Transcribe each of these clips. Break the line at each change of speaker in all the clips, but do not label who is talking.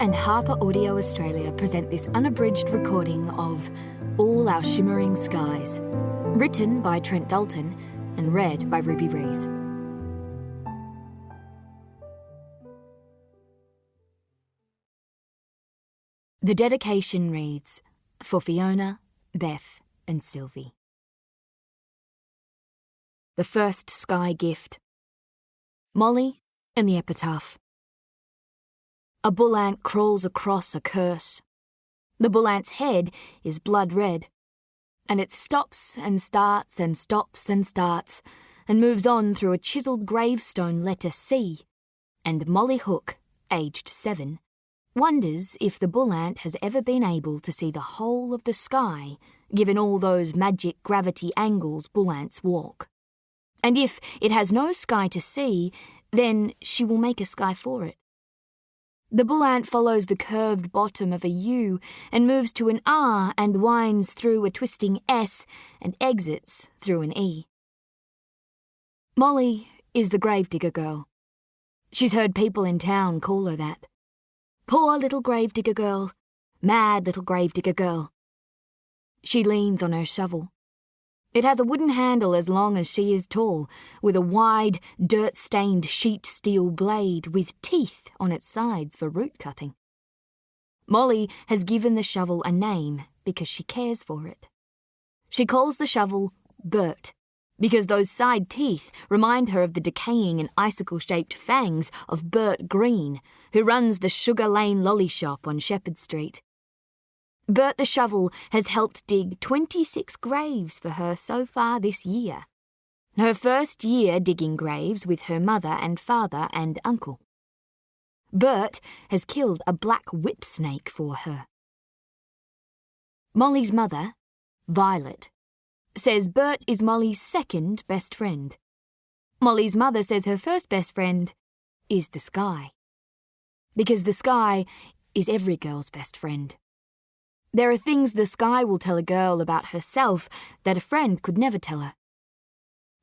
and Harper Audio Australia present this unabridged recording of All Our Shimmering Skies, written by Trent Dalton and read by Ruby Rees. The dedication reads, for Fiona, Beth and Sylvie. The first sky gift. Molly and the epitaph. A bull ant crawls across a curse. The bull ant's head is blood red, and it stops and starts and stops and starts, and moves on through a chiselled gravestone letter C, and Molly Hook, aged 7, wonders if the bull ant has ever been able to see the whole of the sky, given all those magic gravity angles bull ants walk. And if it has no sky to see, then she will make a sky for it. The bull ant follows the curved bottom of a U and moves to an R and winds through a twisting S and exits through an E. Molly is the gravedigger girl. She's heard people in town call her that. Poor little gravedigger girl, mad little gravedigger girl. She leans on her shovel. It has a wooden handle as long as she is tall, with a wide, dirt-stained sheet steel blade with teeth on its sides for root cutting. Molly has given the shovel a name because she cares for it. She calls the shovel Bert, because those side teeth remind her of the decaying and icicle-shaped fangs of Bert Green, who runs the Sugar Lane Lolly Shop on Shepherd Street. Bert the shovel has helped dig 26 graves for her so far this year. Her first year digging graves with her mother and father and uncle. Bert has killed a black whip snake for her. Molly's mother, Violet, says Bert is Molly's second best friend. Molly's mother says her first best friend is the sky. Because the sky is every girl's best friend. There are things the sky will tell a girl about herself that a friend could never tell her.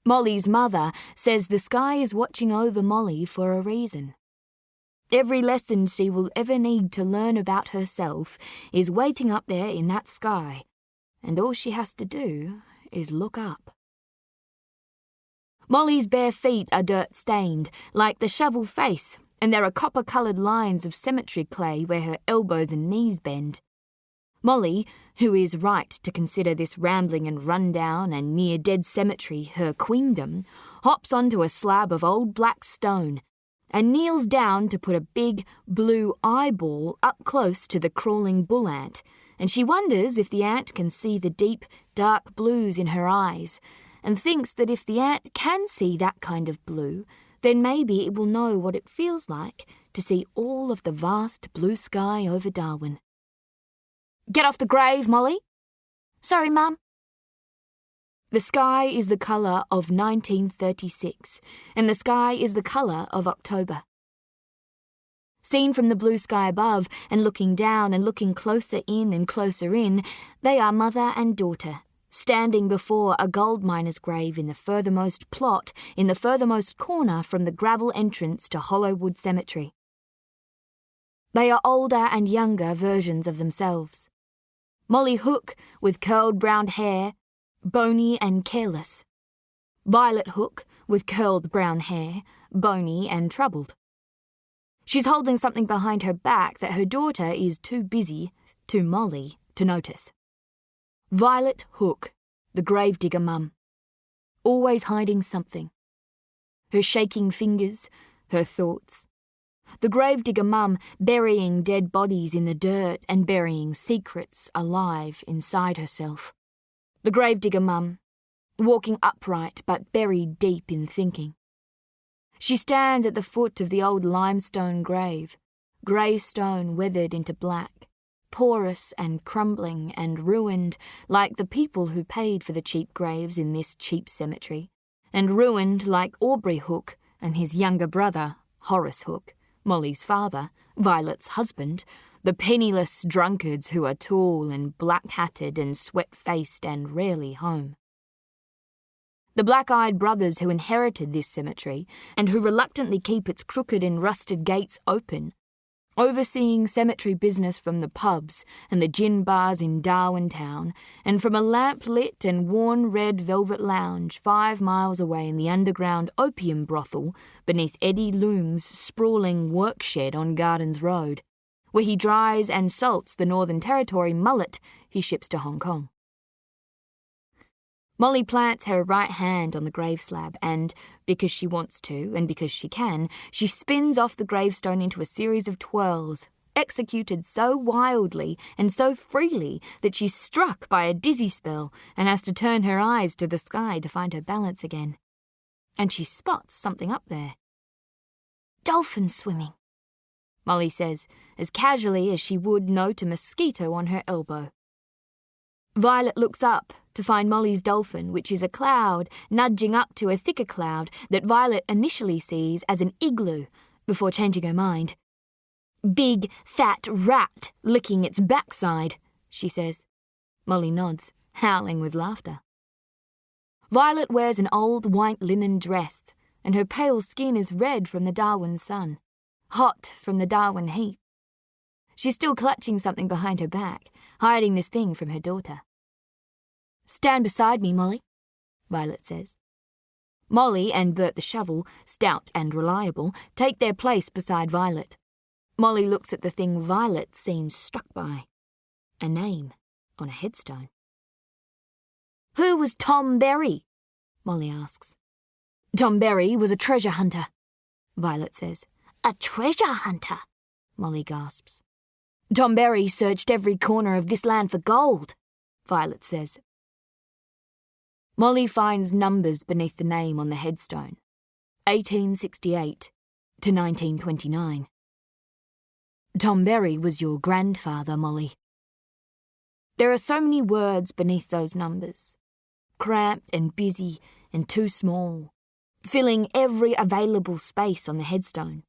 Molly's mother says the sky is watching over Molly for a reason. Every lesson she will ever need to learn about herself is waiting up there in that sky, and all she has to do is look up. Molly's bare feet are dirt-stained, like the shovel face, and there are copper-coloured lines of cemetery clay where her elbows and knees bend. Molly, who is right to consider this rambling and run-down and near-dead cemetery her queendom, hops onto a slab of old black stone and kneels down to put a big blue eyeball up close to the crawling bull ant, and she wonders if the ant can see the deep, dark blues in her eyes, and thinks that if the ant can see that kind of blue, then maybe it will know what it feels like to see all of the vast blue sky over Darwin. Get off the grave, Molly. Sorry, Mum. The sky is the colour of 1936, and the sky is the colour of October. Seen from the blue sky above, and looking down and looking closer in and closer in, they are mother and daughter, standing before a gold miner's grave in the furthermost plot, in the furthermost corner from the gravel entrance to Hollowwood Cemetery. They are older and younger versions of themselves. Molly Hook, with curled brown hair, bony and careless. Violet Hook, with curled brown hair, bony and troubled. She's holding something behind her back that her daughter is too busy, to Molly, to notice. Violet Hook, the gravedigger mum, always hiding something. Her shaking fingers, her thoughts. The gravedigger mum burying dead bodies in the dirt and burying secrets alive inside herself. The gravedigger mum, walking upright but buried deep in thinking. She stands at the foot of the old limestone grave, grey stone weathered into black, porous and crumbling and ruined like the people who paid for the cheap graves in this cheap cemetery, and ruined like Aubrey Hook and his younger brother, Horace Hook, Molly's father, Violet's husband, the penniless drunkards who are tall and black-hatted and sweat-faced and rarely home. The black-eyed brothers who inherited this cemetery and who reluctantly keep its crooked and rusted gates open, overseeing cemetery business from the pubs and the gin bars in Darwin town, and from a lamp-lit and worn red velvet lounge 5 miles away in the underground opium brothel beneath Eddie Loom's sprawling workshed on Gardens Road, where he dries and salts the Northern Territory mullet he ships to Hong Kong. Molly plants her right hand on the grave slab and, because she wants to and because she can, she spins off the gravestone into a series of twirls, executed so wildly and so freely that she's struck by a dizzy spell and has to turn her eyes to the sky to find her balance again. And she spots something up there. "Dolphins swimming," Molly says, as casually as she would note a mosquito on her elbow. Violet looks up to find Molly's dolphin, which is a cloud nudging up to a thicker cloud that Violet initially sees as an igloo before changing her mind. "Big, fat rat licking its backside," she says. Molly nods, howling with laughter. Violet wears an old white linen dress, and her pale skin is red from the Darwin sun, hot from the Darwin heat. She's still clutching something behind her back, hiding this thing from her daughter. "Stand beside me, Molly," Violet says. Molly and Bert the shovel, stout and reliable, take their place beside Violet. Molly looks at the thing Violet seems struck by. A name on a headstone. "Who was Tom Berry?" Molly asks. "Tom Berry was a treasure hunter," Violet says. "A treasure hunter?" Molly gasps. "Tom Berry searched every corner of this land for gold," Violet says. Molly finds numbers beneath the name on the headstone. 1868 to 1929. "Tom Berry was your grandfather, Molly." There are so many words beneath those numbers, cramped and busy and too small, filling every available space on the headstone.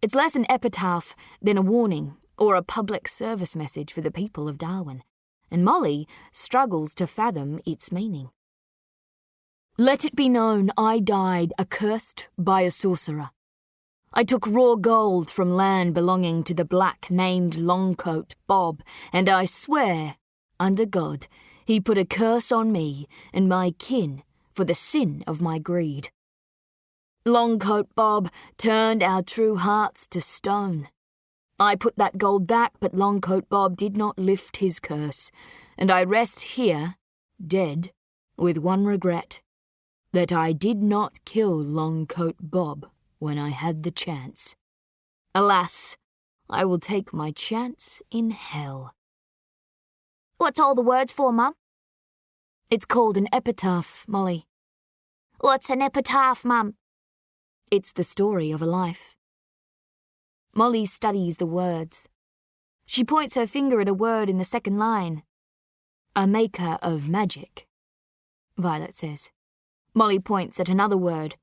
It's less an epitaph than a warning or a public service message for the people of Darwin, and Molly struggles to fathom its meaning. "Let it be known I died accursed by a sorcerer. I took raw gold from land belonging to the black named Longcoat Bob, and I swear, under God, he put a curse on me and my kin for the sin of my greed. Longcoat Bob turned our true hearts to stone. I put that gold back, but Longcoat Bob did not lift his curse, and I rest here, dead, with one regret, that I did not kill Longcoat Bob when I had the chance. Alas, I will take my chance in hell." "What's all the words for, Mum?" "It's called an epitaph, Molly." "What's an epitaph, Mum?" "It's the story of a life." Molly studies the words. She points her finger at a word in the second line. "A maker of magic," Violet says. Molly points at another word.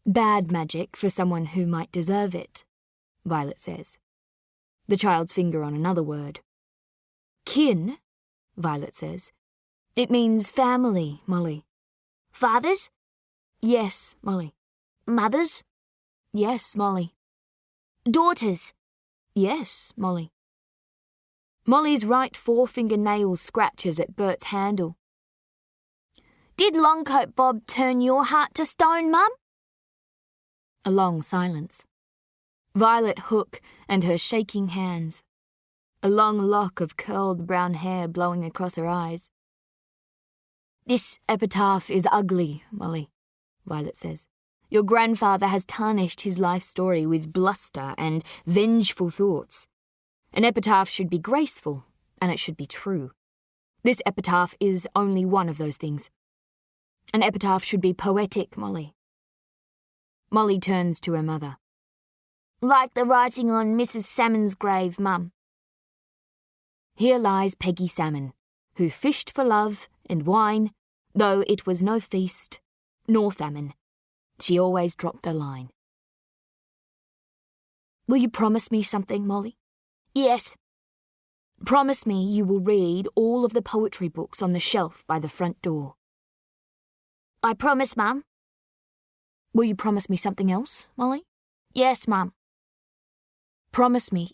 "Bad magic for someone who might deserve it," Violet says. The child's finger on another word. "Kin," Violet says. "It means family, Molly." "Fathers?" "Yes, Molly." "Mothers?" "Yes, Molly." "Daughters?" "Yes, Molly." Molly's right forefinger nail scratches at Bert's handle. "Did Longcoat Bob turn your heart to stone, Mum?" A long silence. Violet Hook and her shaking hands. A long lock of curled brown hair blowing across her eyes. "This epitaph is ugly, Molly," Violet says. "Your grandfather has tarnished his life story with bluster and vengeful thoughts. An epitaph should be graceful, and it should be true. This epitaph is only one of those things. An epitaph should be poetic, Molly." Molly turns to her mother. "Like the writing on Mrs. Salmon's grave, Mum." "Here lies Peggy Salmon, who fished for love and wine, though it was no feast, nor famine. She always dropped a line." "Will you promise me something, Molly?" "Yes." "Promise me you will read all of the poetry books on the shelf by the front door." "I promise, Mum." "Will you promise me something else, Molly?" "Yes, Mum." Promise me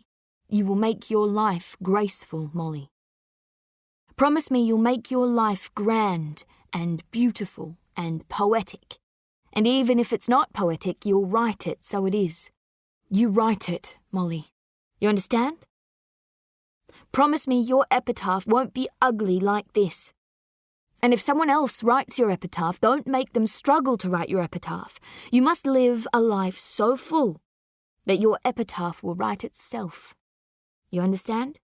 you will make your life graceful, Molly. Promise me you'll make your life grand and beautiful and poetic. And even if it's not poetic, you'll write it so it is. You write it, Molly. You understand? Promise me your epitaph won't be ugly like this. And if someone else writes your epitaph, don't make them struggle to write your epitaph. You must live a life so full that your epitaph will write itself. You understand?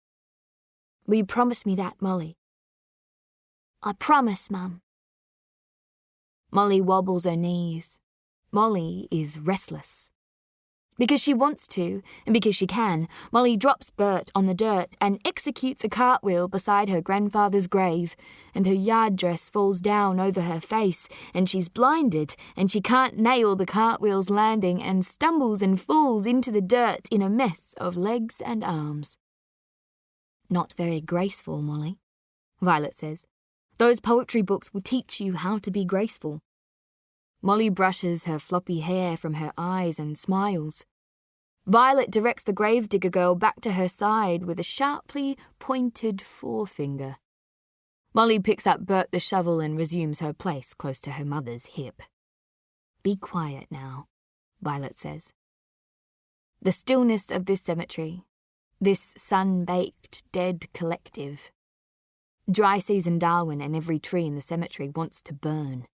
Will you promise me that, Molly?
I promise, Mum.
Molly wobbles her knees. Molly is restless. Because she wants to, and because she can, Molly drops Bert on the dirt and executes a cartwheel beside her grandfather's grave, and her yard dress falls down over her face, and she's blinded, and she can't nail the cartwheel's landing, and stumbles and falls into the dirt in a mess of legs and arms. Not very graceful, Molly, Violet says. Those poetry books will teach you how to be graceful. Molly brushes her floppy hair from her eyes and smiles. Violet directs the gravedigger girl back to her side with a sharply pointed forefinger. Molly picks up Bert the shovel and resumes her place close to her mother's hip. Be quiet now, Violet says. The stillness of this cemetery, this sun-baked dead collective. Dry season Darwin and every tree in the cemetery wants to burn.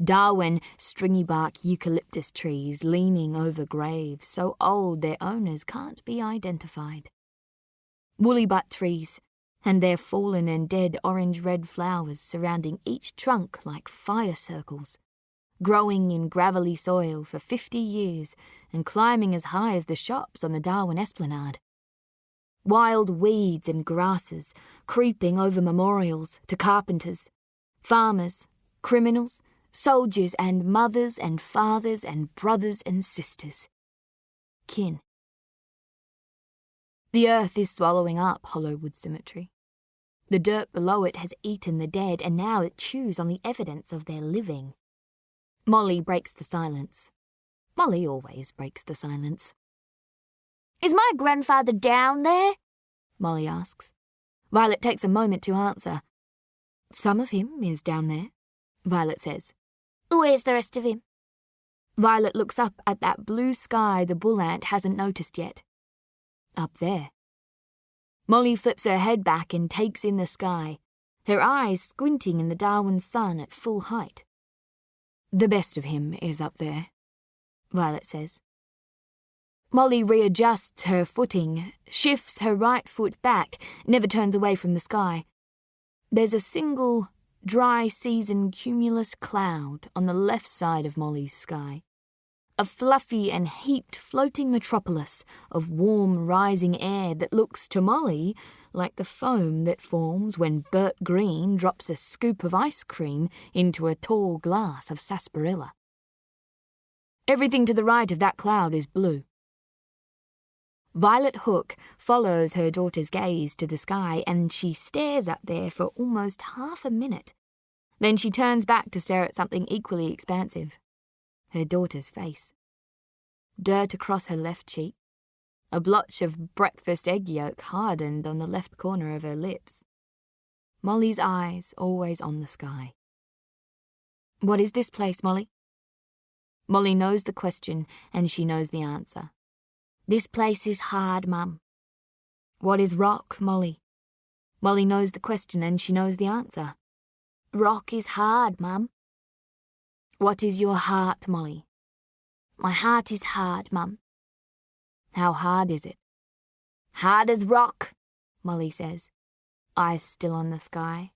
Darwin, stringy-bark eucalyptus trees leaning over graves so old their owners can't be identified. Woolly-butt trees, and their fallen and dead orange-red flowers surrounding each trunk like fire circles, growing in gravelly soil for 50 years and climbing as high as the shops on the Darwin Esplanade. Wild weeds and grasses creeping over memorials to carpenters, farmers, criminals, soldiers and mothers and fathers and brothers and sisters. Kin. The earth is swallowing up Hollowwood Cemetery. The dirt below it has eaten the dead, and now it chews on the evidence of their living. Molly breaks the silence. Molly always breaks the silence.
Is my grandfather down there?
Molly asks. Violet takes a moment to answer. Some of him is down there, Violet says.
Where's the rest of him?
Violet looks up at that blue sky the bull ant hasn't noticed yet. Up there. Molly flips her head back and takes in the sky, her eyes squinting in the Darwin sun at full height. The best of him is up there, Violet says. Molly readjusts her footing, shifts her right foot back, never turns away from the sky. There's a single dry season cumulus cloud on the left side of Molly's sky. A fluffy and heaped floating metropolis of warm rising air that looks to Molly like the foam that forms when Bert Green drops a scoop of ice cream into a tall glass of sarsaparilla. Everything to the right of that cloud is blue. Violet Hook follows her daughter's gaze to the sky, and she stares up there for almost half a minute. Then she turns back to stare at something equally expansive. Her daughter's face. Dirt across her left cheek. A blotch of breakfast egg yolk hardened on the left corner of her lips. Molly's eyes always on the sky. What is this place, Molly? Molly knows the question, and she knows the answer.
This place is hard, Mum.
What is rock, Molly? Molly knows the question, and she knows the answer.
Rock is hard, Mum.
What is your heart, Molly?
My heart is hard, Mum.
How hard is it?
Hard as rock,
Molly says, eyes still on the sky.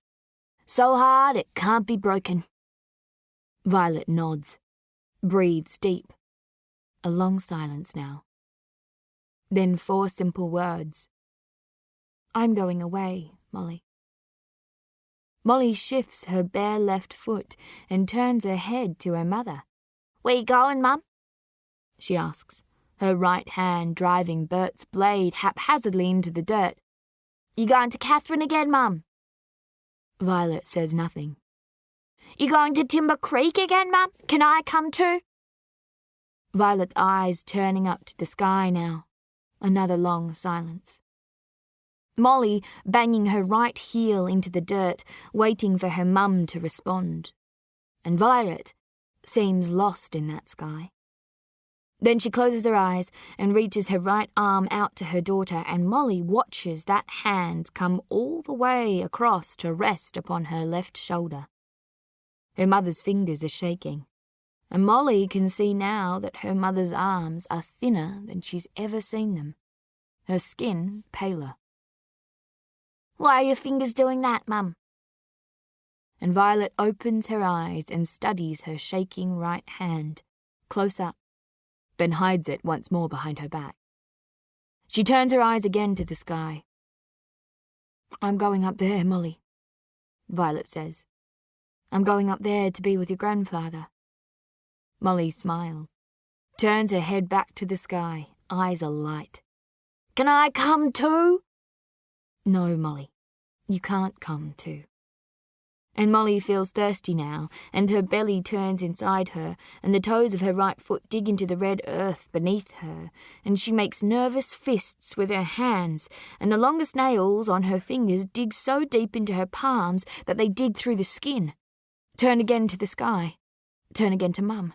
So hard it can't be broken.
Violet nods, breathes deep. A long silence now. Then 4 simple words. I'm going away, Molly. Molly shifts her bare left foot and turns her head to her mother.
Where you going, Mum?
She asks, her right hand driving Bert's blade haphazardly into the dirt.
You going to Catherine again, Mum?
Violet says nothing.
You going to Timber Creek again, Mum? Can I come too?
Violet's eyes turning up to the sky now. Another long silence. Molly banging her right heel into the dirt, waiting for her mum to respond. And Violet seems lost in that sky. Then she closes her eyes and reaches her right arm out to her daughter, and Molly watches that hand come all the way across to rest upon her left shoulder. Her mother's fingers are shaking, and Molly can see now that her mother's arms are thinner than she's ever seen them, her skin paler.
Why are your fingers doing that, Mum?
And Violet opens her eyes and studies her shaking right hand, close up, then hides it once more behind her back. She turns her eyes again to the sky. "I'm going up there, Molly," Violet says. "I'm going up there to be with your grandfather." Molly smiles, turns her head back to the sky, eyes alight.
Can I come too?
"No, Molly, you can't come too." And Molly feels thirsty now, and her belly turns inside her, and the toes of her right foot dig into the red earth beneath her, and she makes nervous fists with her hands, and the longest nails on her fingers dig so deep into her palms that they dig through the skin. Turn again to the sky. Turn again to Mum.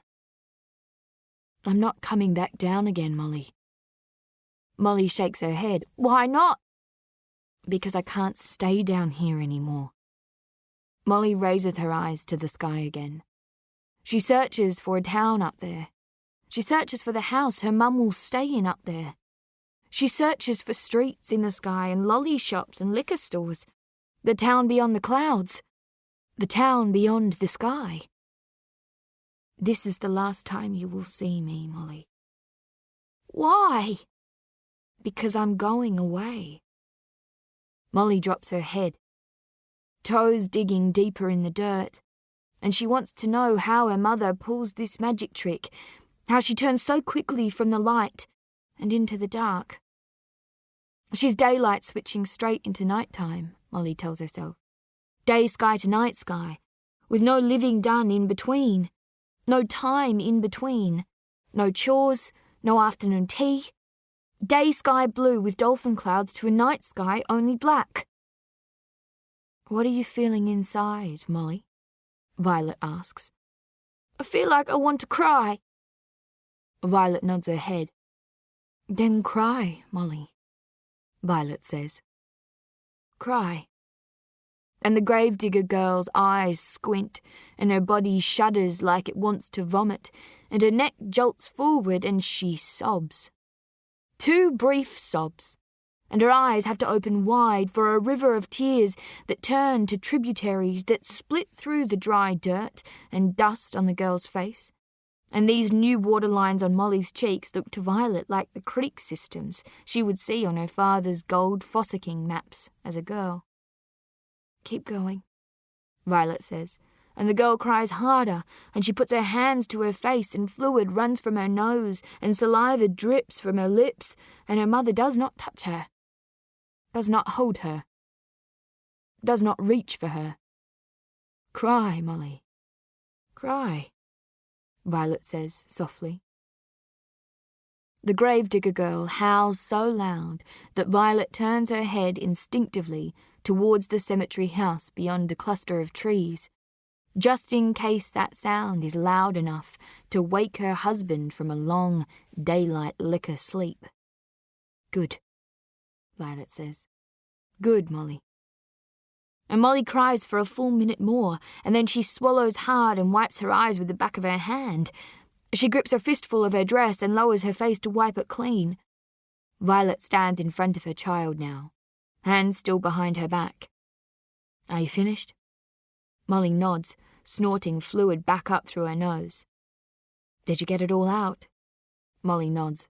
"I'm not coming back down again, Molly." Molly shakes her head.
Why not?
"Because I can't stay down here anymore." Molly raises her eyes to the sky again. She searches for a town up there. She searches for the house her mum will stay in up there. She searches for streets in the sky and lolly shops and liquor stores. The town beyond the clouds. The town beyond the sky. "This is the last time you will see me, Molly."
Why?
"Because I'm going away." Molly drops her head, toes digging deeper in the dirt, and she wants to know how her mother pulls this magic trick, how she turns so quickly from the light and into the dark. She's daylight switching straight into nighttime, Molly tells herself. Day sky to night sky, with no living done in between, no time in between, no chores, no afternoon tea. Day sky blue with dolphin clouds to a night sky only black. "What are you feeling inside, Molly?" Violet asks.
I feel like I want to cry.
Violet nods her head. "Then cry, Molly," Violet says. "Cry." And the gravedigger girl's eyes squint, and her body shudders like it wants to vomit, and her neck jolts forward and she sobs. 2 brief sobs, and her eyes have to open wide for a river of tears that turn to tributaries that split through the dry dirt and dust on the girl's face. And these new waterlines on Molly's cheeks look to Violet like the creek systems she would see on her father's gold fossicking maps as a girl. "Keep going," Violet says, and the girl cries harder, and she puts her hands to her face, and fluid runs from her nose, and saliva drips from her lips, and her mother does not touch her, does not hold her, does not reach for her. "Cry, Molly, cry," Violet says softly. The gravedigger girl howls so loud that Violet turns her head instinctively towards the cemetery house beyond a cluster of trees, just in case that sound is loud enough to wake her husband from a long daylight liquor sleep. "Good," Violet says. "Good, Molly." And Molly cries for a full minute more, and then she swallows hard and wipes her eyes with the back of her hand. She grips a fistful of her dress and lowers her face to wipe it clean. Violet stands in front of her child now, hands still behind her back. "Are you finished?" Molly nods, snorting fluid back up through her nose. "Did you get it all out?" Molly nods.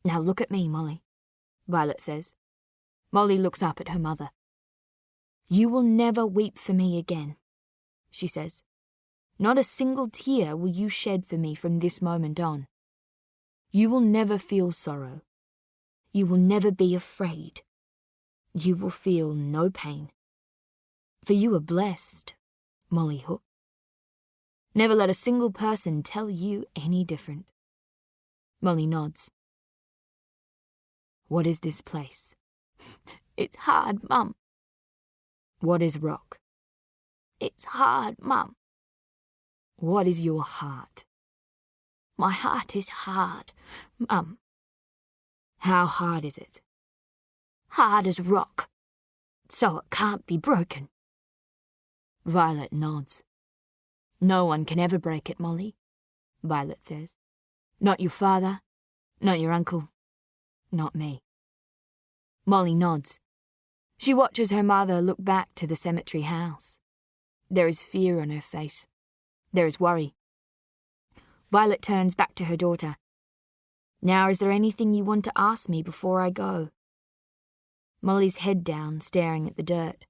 "Now look at me, Molly," Violet says. Molly looks up at her mother. "You will never weep for me again," she says. "Not a single tear will you shed for me from this moment on. You will never feel sorrow. You will never be afraid. You will feel no pain. For you are blessed, Molly Hook. Never let a single person tell you any different." Molly nods. What is this place?
It's hard, Mum.
What is rock?
It's hard, Mum.
What is your heart?
My heart is hard, Mum.
How hard is it?
Hard as rock. So it can't be broken.
Violet nods. No one can ever break it, Molly, Violet says. Not your father, not your uncle, not me. Molly nods. She watches her mother look back to the cemetery house. There is fear on her face. There is worry. Violet turns back to her daughter. Now, is there anything you want to ask me before I go? Molly's head down, staring at the dirt,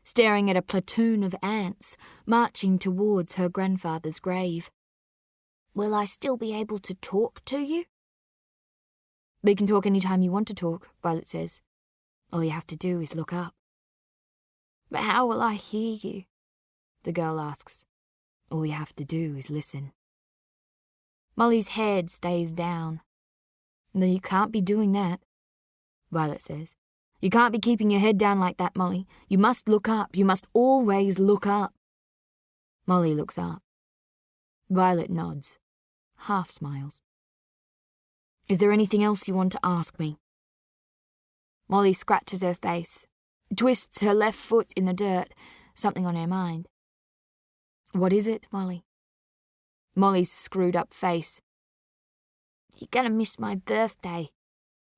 staring at a platoon of ants marching towards her grandfather's grave.
Will I still be able to talk to you?
We can talk any time you want to talk, Violet says. All you have to do is look up.
But how will I hear you?
The girl asks. All you have to do is listen. Molly's head stays down. No, you can't be doing that, Violet says. You can't be keeping your head down like that, Molly. You must look up. You must always look up. Molly looks up. Violet nods, half smiles. Is there anything else you want to ask me? Molly scratches her face, twists her left foot in the dirt, something on her mind. What is it, Molly? Molly's screwed up face.
You're gonna miss my birthday,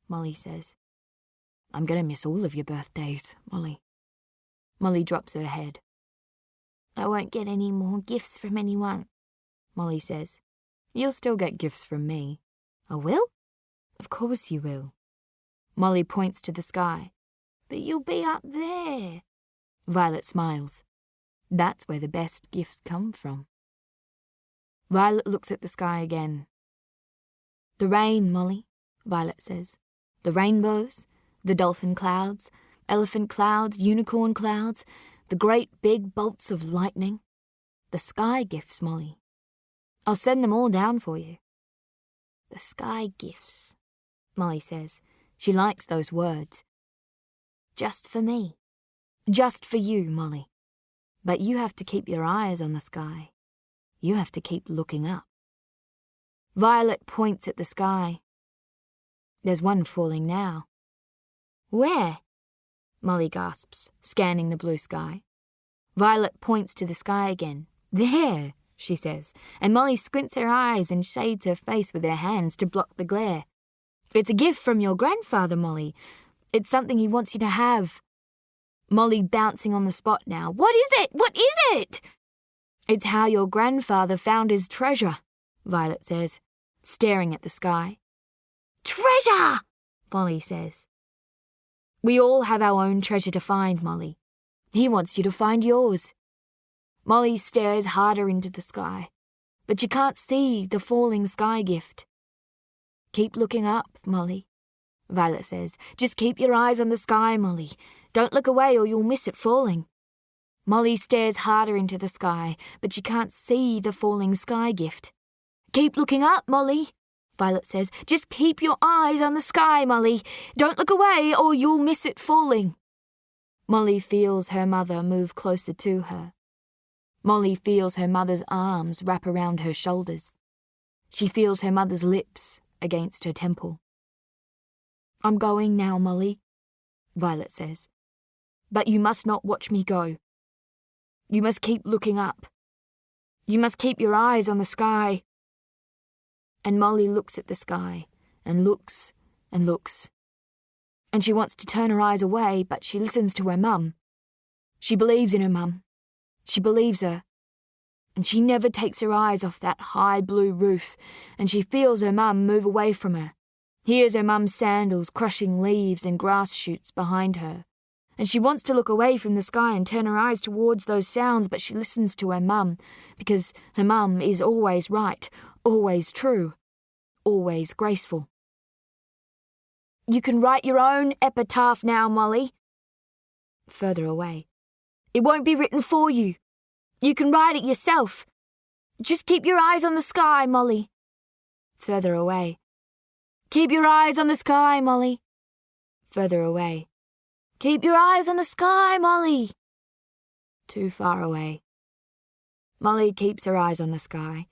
Molly says. I'm going to miss all of your birthdays, Molly. Molly drops her head.
I won't get any more gifts from anyone,
Molly says. You'll still get gifts from me.
I will?
Of course you will. Molly points to the sky.
But you'll be up there.
Violet smiles. That's where the best gifts come from. Violet looks at the sky again. The rain, Molly, Violet says. The rainbows. The dolphin clouds, elephant clouds, unicorn clouds, the great big bolts of lightning. The sky gifts, Molly. I'll send them all down for you.
The sky gifts,
Molly says. She likes those words.
Just for me.
Just for you, Molly. But you have to keep your eyes on the sky. You have to keep looking up. Violet points at the sky. There's one falling now.
Where?
Molly gasps, scanning the blue sky. Violet points to the sky again. There, she says, and Molly squints her eyes and shades her face with her hands to block the glare. It's a gift from your grandfather, Molly. It's something he wants you to have. Molly bouncing on the spot now. What is it? What is it? It's how your grandfather found his treasure, Violet says, staring at the sky.
Treasure,
Molly says. We all have our own treasure to find, Molly. He wants you to find yours. Molly stares harder into the sky, but you can't see the falling sky gift. Keep looking up, Molly, Violet says. Just keep your eyes on the sky, Molly. Don't look away or you'll miss it falling. Molly stares harder into the sky, but you can't see the falling sky gift. Keep looking up, Molly, Violet says. Just keep your eyes on the sky, Molly. Don't look away or you'll miss it falling. Molly feels her mother move closer to her. Molly feels her mother's arms wrap around her shoulders. She feels her mother's lips against her temple. I'm going now, Molly, Violet says. But you must not watch me go. You must keep looking up. You must keep your eyes on the sky. And Molly looks at the sky, and looks, and looks. And she wants to turn her eyes away, but she listens to her mum. She believes in her mum. She believes her. And she never takes her eyes off that high blue roof, and she feels her mum move away from her, hears her mum's sandals crushing leaves and grass shoots behind her. And she wants to look away from the sky and turn her eyes towards those sounds, but she listens to her mum, because her mum is always right, always true, always graceful. You can write your own epitaph now, Molly. Further away. It won't be written for you. You can write it yourself. Just keep your eyes on the sky, Molly. Further away. Keep your eyes on the sky, Molly. further away. "Keep your eyes on the sky, Molly!" Too far away. Molly keeps her eyes on the sky,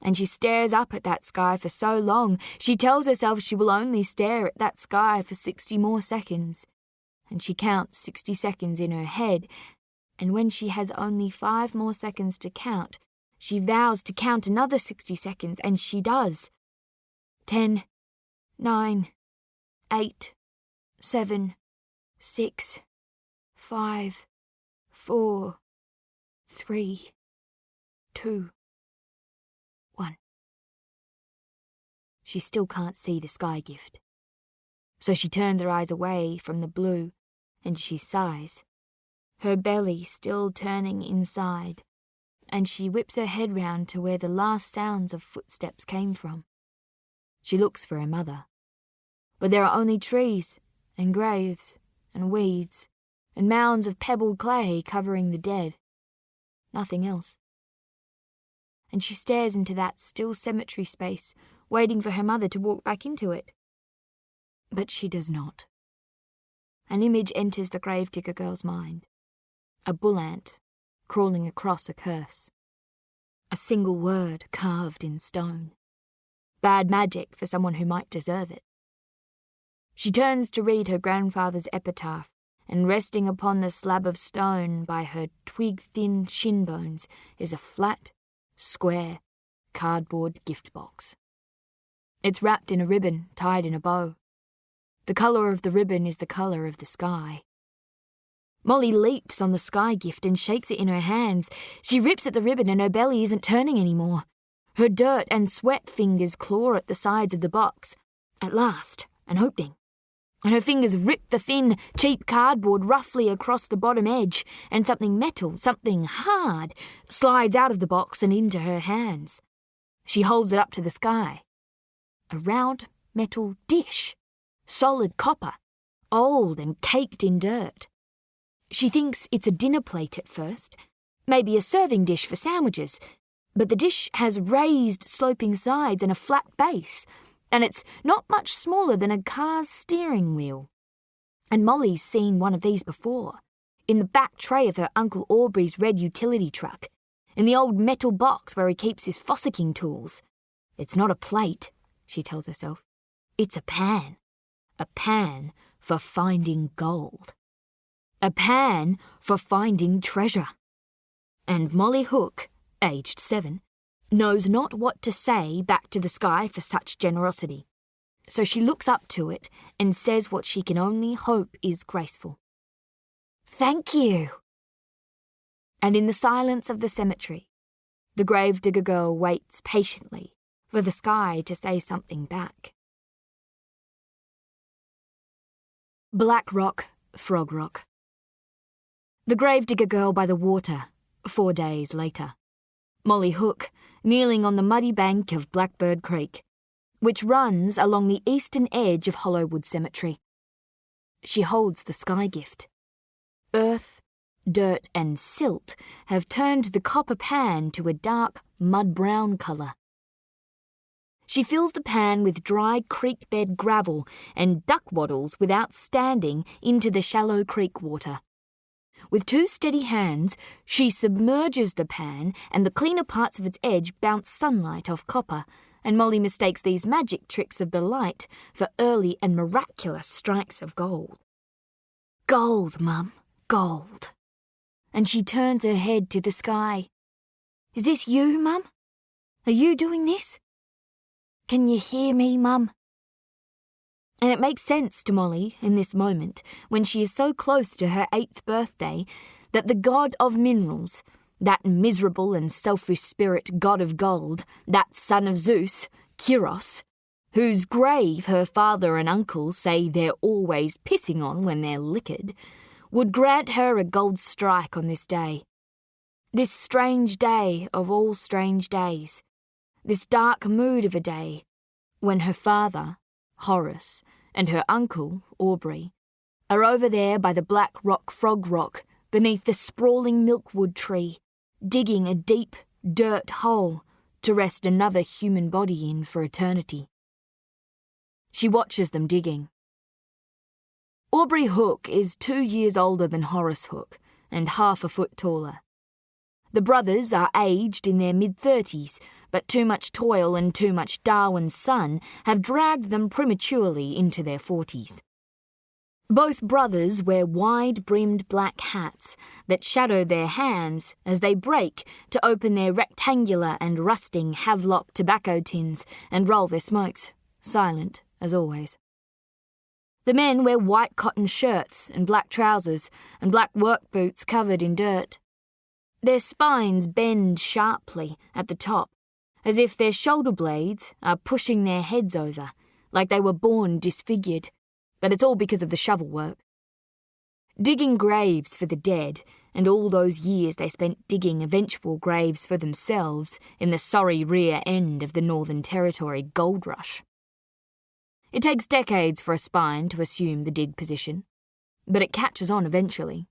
and she stares up at that sky for so long, she tells herself she will only stare at that sky for 60 more seconds. And she counts 60 seconds in her head, and when she has only 5 more seconds to count, she vows to count another 60 seconds, and she does. 10, 9, 8, 7, 6, 5, 4, 3, 2, 1. She still can't see the sky gift. So she turns her eyes away from the blue, and she sighs, her belly still turning inside, and she whips her head round to where the last sounds of footsteps came from. She looks for her mother, but there are only trees and graves and weeds and mounds of pebbled clay covering the dead. Nothing else. And she stares into that still cemetery space, waiting for her mother to walk back into it. But she does not. An image enters the gravedigger girl's mind. A bull ant crawling across a curse. A single word carved in stone. Bad magic for someone who might deserve it. She turns to read her grandfather's epitaph, and resting upon the slab of stone by her twig-thin shin bones is a flat, square, cardboard gift box. It's wrapped in a ribbon tied in a bow. The colour of the ribbon is the colour of the sky. Molly leaps on the sky gift and shakes it in her hands. She rips at the ribbon and her belly isn't turning anymore. Her dirt and sweat fingers claw at the sides of the box. At last, an opening. And her fingers rip the thin, cheap cardboard roughly across the bottom edge, and something metal, something hard, slides out of the box and into her hands. She holds it up to the sky. A round metal dish. Solid copper, old and caked in dirt. She thinks it's a dinner plate at first, maybe a serving dish for sandwiches, but the dish has raised sloping sides and a flat base, and it's not much smaller than a car's steering wheel. And Molly's seen one of these before, in the back tray of her Uncle Aubrey's red utility truck, in the old metal box where he keeps his fossicking tools. It's not a plate, she tells herself. It's a pan. A pan for finding gold. A pan for finding treasure. And Molly Hook, aged 7, knows not what to say back to the sky for such generosity. So she looks up to it and says what she can only hope is graceful. "Thank you." And in the silence of the cemetery, the gravedigger girl waits patiently for the sky to say something back. Black Rock, Frog Rock. The gravedigger girl by the water, 4 days later. Molly Hook, kneeling on the muddy bank of Blackbird Creek, which runs along the eastern edge of Hollowwood Cemetery. She holds the sky gift. Earth, dirt and silt have turned the copper pan to a dark mud-brown colour. She fills the pan with dry creek bed gravel and duck waddles without standing into the shallow creek water. With 2 steady hands, she submerges the pan, and the cleaner parts of its edge bounce sunlight off copper, and Molly mistakes these magic tricks of the light for early and miraculous strikes of gold. "Gold, Mum, gold." And she turns her head to the sky. "Is this you, Mum? Are you doing this? Can you hear me, Mum?" And it makes sense to Molly in this moment, when she is so close to her 8th birthday, that the god of minerals, that miserable and selfish spirit god of gold, that son of Zeus, Kyros, whose grave her father and uncle say they're always pissing on when they're liquored, would grant her a gold strike on this day. This strange day of all strange days. This dark mood of a day, when her father, Horace, and her uncle, Aubrey, are over there by the Black Rock Frog Rock beneath the sprawling milkwood tree, digging a deep dirt hole to rest another human body in for eternity. She watches them digging. Aubrey Hook is 2 years older than Horace Hook and half a foot taller. The brothers are aged in their mid-30s, but too much toil and too much Darwin's sun have dragged them prematurely into their 40s. Both brothers wear wide-brimmed black hats that shadow their hands as they break to open their rectangular and rusting Havelock tobacco tins and roll their smokes, silent as always. The men wear white cotton shirts and black trousers and black work boots covered in dirt. Their spines bend sharply at the top, as if their shoulder blades are pushing their heads over, like they were born disfigured, but it's all because of the shovel work. Digging graves for the dead, and all those years they spent digging eventual graves for themselves in the sorry rear end of the Northern Territory gold rush. It takes decades for a spine to assume the dig position, but it catches on eventually.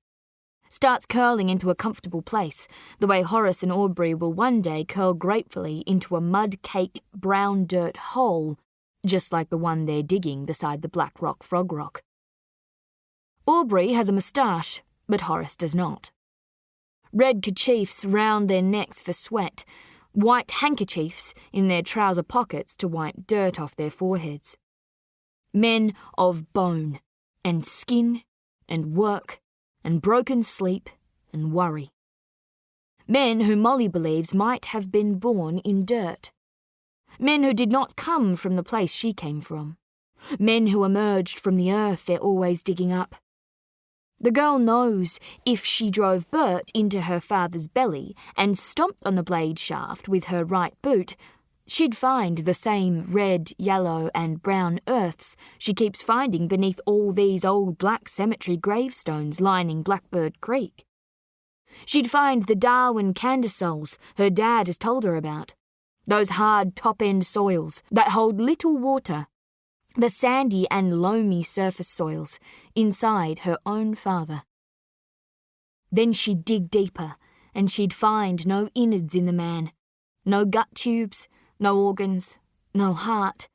Starts curling into a comfortable place, the way Horace and Aubrey will one day curl gratefully into a mud-caked brown dirt hole, just like the one they're digging beside the Black Rock Frog Rock. Aubrey has a moustache, but Horace does not. Red kerchiefs round their necks for sweat, white handkerchiefs in their trouser pockets to wipe dirt off their foreheads. Men of bone, and skin, and work, and broken sleep, and worry. Men who Molly believes might have been born in dirt. Men who did not come from the place she came from. Men who emerged from the earth they're always digging up. The girl knows if she drove Bert into her father's belly and stomped on the blade shaft with her right boot, she'd find the same red, yellow and brown earths she keeps finding beneath all these old black cemetery gravestones lining Blackbird Creek. She'd find the Darwin candasols her dad has told her about, those hard top-end soils that hold little water, the sandy and loamy surface soils inside her own father. Then she'd dig deeper, and she'd find no innards in the man, no gut tubes, no organs, no heart,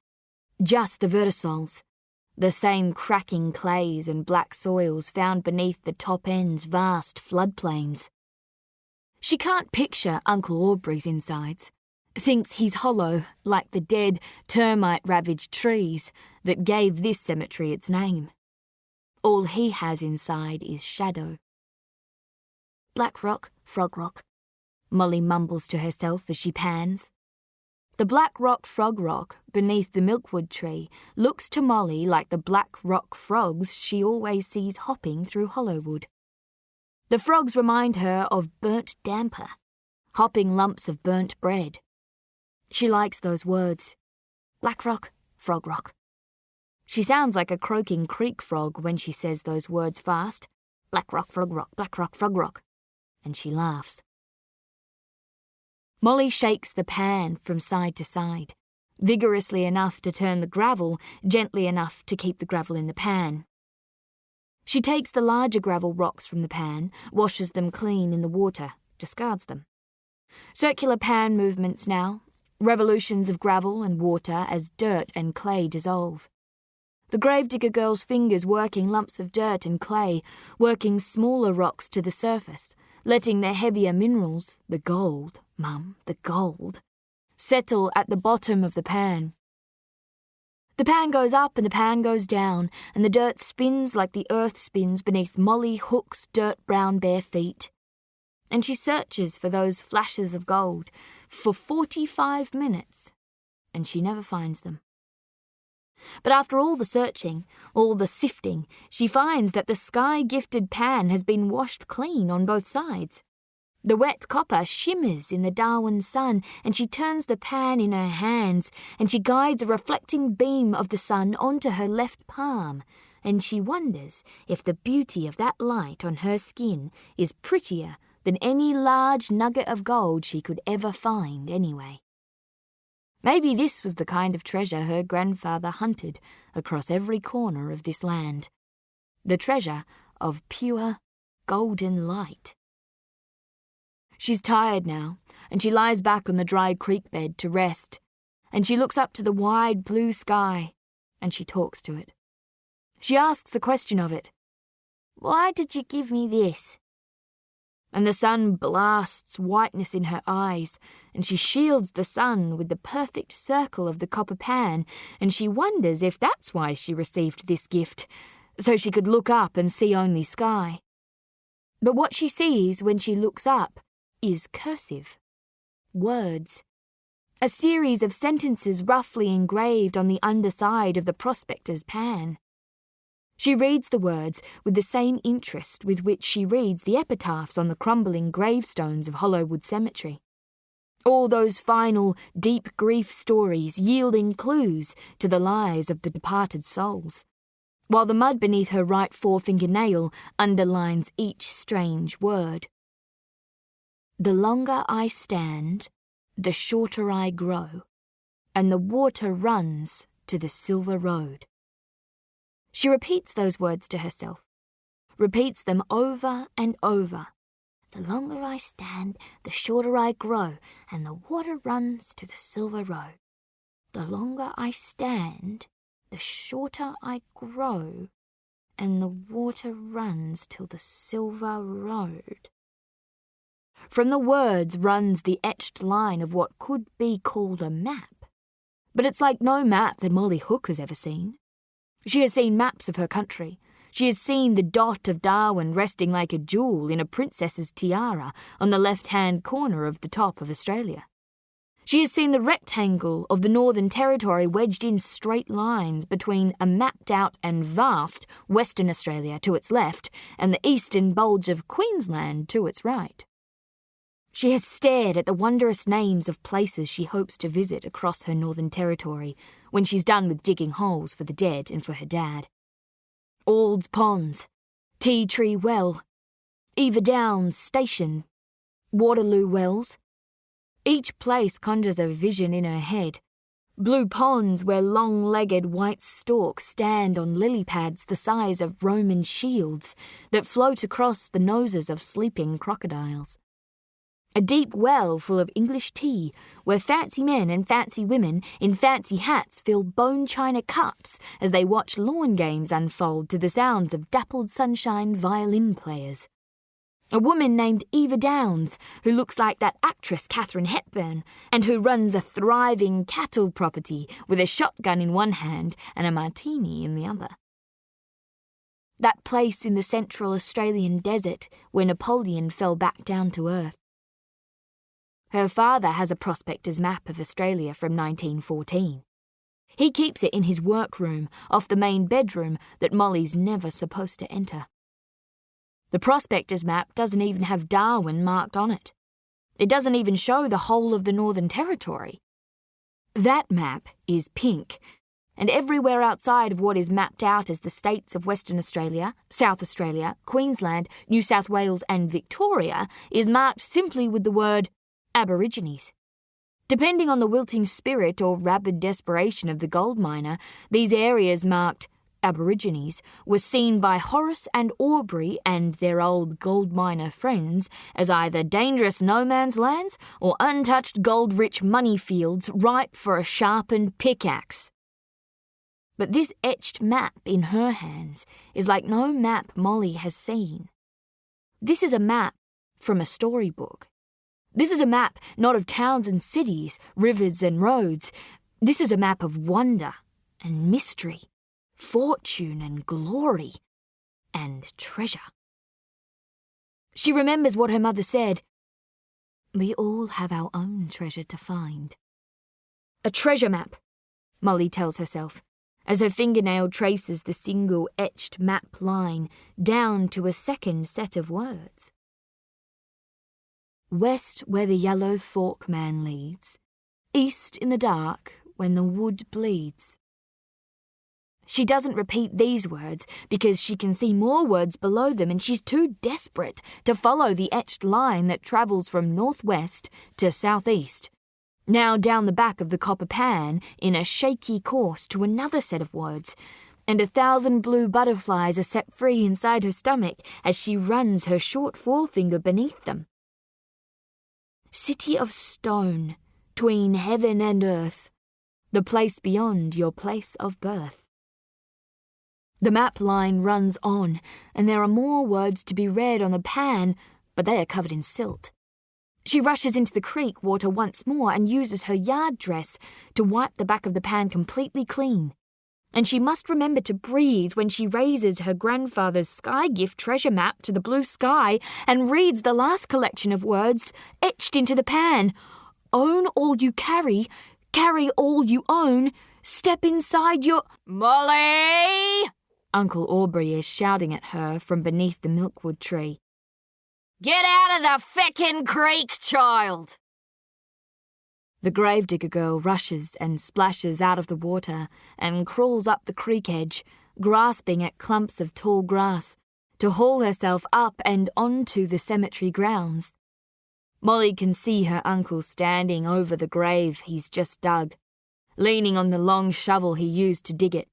just the vertisols, the same cracking clays and black soils found beneath the top end's vast floodplains. She can't picture Uncle Aubrey's insides, thinks he's hollow like the dead, termite-ravaged trees that gave this cemetery its name. All he has inside is shadow. Black Rock, Frog Rock, Molly mumbles to herself as she pans. The Black Rock Frog Rock beneath the milkwood tree looks to Molly like the black rock frogs she always sees hopping through Hollowwood. The frogs remind her of burnt damper, hopping lumps of burnt bread. She likes those words. Black Rock, Frog Rock. She sounds like a croaking creek frog when she says those words fast. Black Rock, Frog Rock, Black Rock, Frog Rock. And she laughs. Molly shakes the pan from side to side, vigorously enough to turn the gravel, gently enough to keep the gravel in the pan. She takes the larger gravel rocks from the pan, washes them clean in the water, discards them. Circular pan movements now, revolutions of gravel and water as dirt and clay dissolve. The gravedigger girl's fingers working lumps of dirt and clay, working smaller rocks to the surface, letting their heavier minerals, the gold, Mum, the gold, settle at the bottom of the pan. The pan goes up and the pan goes down, and the dirt spins like the earth spins beneath Molly Hook's dirt-brown bare feet. And she searches for those flashes of gold for 45 minutes, and she never finds them. But after all the searching, all the sifting, she finds that the sky-gifted pan has been washed clean on both sides. The wet copper shimmers in the Darwin sun, and she turns the pan in her hands, and she guides a reflecting beam of the sun onto her left palm, and she wonders if the beauty of that light on her skin is prettier than any large nugget of gold she could ever find anyway. Maybe this was the kind of treasure her grandfather hunted across every corner of this land. The treasure of pure, golden light. She's tired now, and she lies back on the dry creek bed to rest, and she looks up to the wide blue sky, and she talks to it. She asks a question of it.
Why did you give me this?
And the sun blasts whiteness in her eyes, and she shields the sun with the perfect circle of the copper pan, and she wonders if that's why she received this gift, so she could look up and see only sky. But what she sees when she looks up is cursive. Words. A series of sentences roughly engraved on the underside of the prospector's pan. She reads the words with the same interest with which she reads the epitaphs on the crumbling gravestones of Hollowwood Cemetery. All those final, deep grief stories yielding clues to the lives of the departed souls, while the mud beneath her right forefinger nail underlines each strange word. The longer I stand, the shorter I grow, and the water runs to the silver road. She repeats those words to herself, repeats them over and over.
The longer I stand, the shorter I grow, and the water runs to the silver road. The longer I stand, the shorter I grow, and the water runs till the silver road.
From the words runs the etched line of what could be called a map. But it's like no map that Molly Hook has ever seen. She has seen maps of her country. She has seen the dot of Darwin resting like a jewel in a princess's tiara on the left-hand corner of the top of Australia. She has seen the rectangle of the Northern Territory wedged in straight lines between a mapped-out and vast Western Australia to its left and the eastern bulge of Queensland to its right. She has stared at the wondrous names of places she hopes to visit across her Northern Territory when she's done with digging holes for the dead and for her dad. Ald's Ponds, Tea Tree Well, Eva Downs Station, Waterloo Wells. Each place conjures a vision in her head. Blue ponds where long-legged white storks stand on lily pads the size of Roman shields that float across the noses of sleeping crocodiles. A deep well full of English tea, where fancy men and fancy women in fancy hats fill bone china cups as they watch lawn games unfold to the sounds of dappled sunshine violin players. A woman named Eva Downs, who looks like that actress Katharine Hepburn, and who runs a thriving cattle property with a shotgun in one hand and a martini in the other. That place in the central Australian desert where Napoleon fell back down to earth. Her father has a prospector's map of Australia from 1914. He keeps it in his workroom, off the main bedroom that Molly's never supposed to enter. The prospector's map doesn't even have Darwin marked on it. It doesn't even show the whole of the Northern Territory. That map is pink, and everywhere outside of what is mapped out as the states of Western Australia, South Australia, Queensland, New South Wales and Victoria is marked simply with the word Aborigines. Depending on the wilting spirit or rabid desperation of the gold miner, these areas marked Aborigines were seen by Horace and Aubrey and their old gold miner friends as either dangerous no-man's lands or untouched gold-rich money fields ripe for a sharpened pickaxe. But this etched map in her hands is like no map Molly has seen. This is a map from a storybook. This is a map not of towns and cities, rivers and roads. This is a map of wonder and mystery, fortune and glory, and treasure. She remembers what her mother said. We all have our own treasure to find. A treasure map, Molly tells herself, as her fingernail traces the single etched map line down to a second set of words. West where the yellow fork man leads, east in the dark when the wood bleeds. She doesn't repeat these words because she can see more words below them and she's too desperate to follow the etched line that travels from northwest to southeast, now down the back of the copper pan in a shaky course to another set of words, and 1,000 blue butterflies are set free inside her stomach as she runs her short forefinger beneath them. City of stone, 'tween heaven and earth, the place beyond your place of birth. The map line runs on, and there are more words to be read on the pan, but they are covered in silt. She rushes into the creek water once more and uses her yard dress to wipe the back of the pan completely clean. And she must remember to breathe when she raises her grandfather's sky gift treasure map to the blue sky and reads the last collection of words etched into the pan. Own all you carry all you own, step inside your...
Molly!
Uncle Aubrey is shouting at her from beneath the milkwood tree.
Get out of the feckin' creek, child!
The gravedigger girl rushes and splashes out of the water and crawls up the creek edge, grasping at clumps of tall grass, to haul herself up and onto the cemetery grounds. Molly can see her uncle standing over the grave he's just dug, leaning on the long shovel he used to dig it.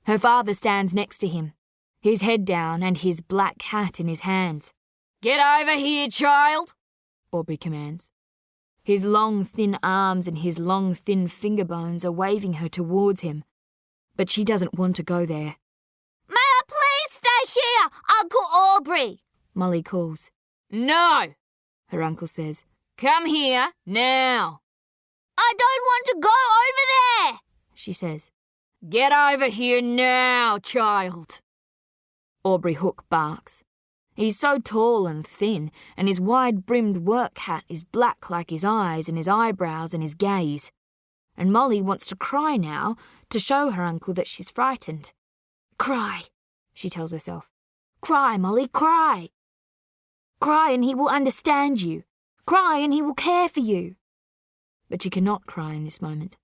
Her father stands next to him, his head down and his black hat in his hands.
Get over here, child,
Aubrey commands. His long, thin arms and his long, thin finger bones are waving her towards him, but she doesn't want to go there.
May I please stay here, Uncle Aubrey?
Molly calls.
No,
Her uncle says.
come here, now.
I don't want to go over there,
She says.
Get over here now, child.
Aubrey Hook barks. He's so tall and thin, and his wide-brimmed work hat is black like his eyes and his eyebrows and his gaze. And Molly wants to cry now to show her uncle that she's frightened. Cry, she tells herself. Cry, Molly, cry. Cry and he will understand you. Cry and he will care for you. But she cannot cry in this moment,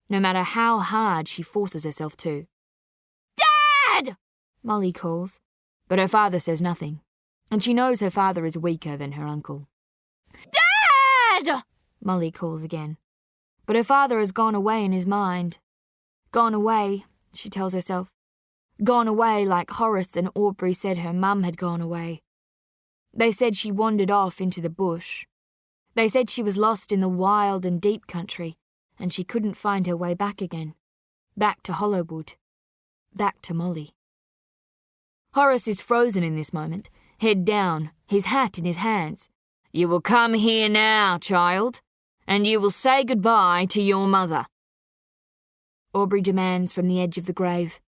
no matter how hard she forces herself to.
Dad!
Molly calls, but her father says nothing, and she knows her father is weaker than her uncle.
Dad!
Molly calls again, but her father has gone away in his mind. Gone away, she tells herself. Gone away like Horace and Aubrey said her mum had gone away. They said she wandered off into the bush. They said she was lost in the wild and deep country, and she couldn't find her way back again. Back to Hollowwood. Back to Molly. Horace is frozen in this moment, head down, his hat in his hands.
You will come here now, child, and you will say goodbye to your mother.
Aubrey demands from the edge of the grave.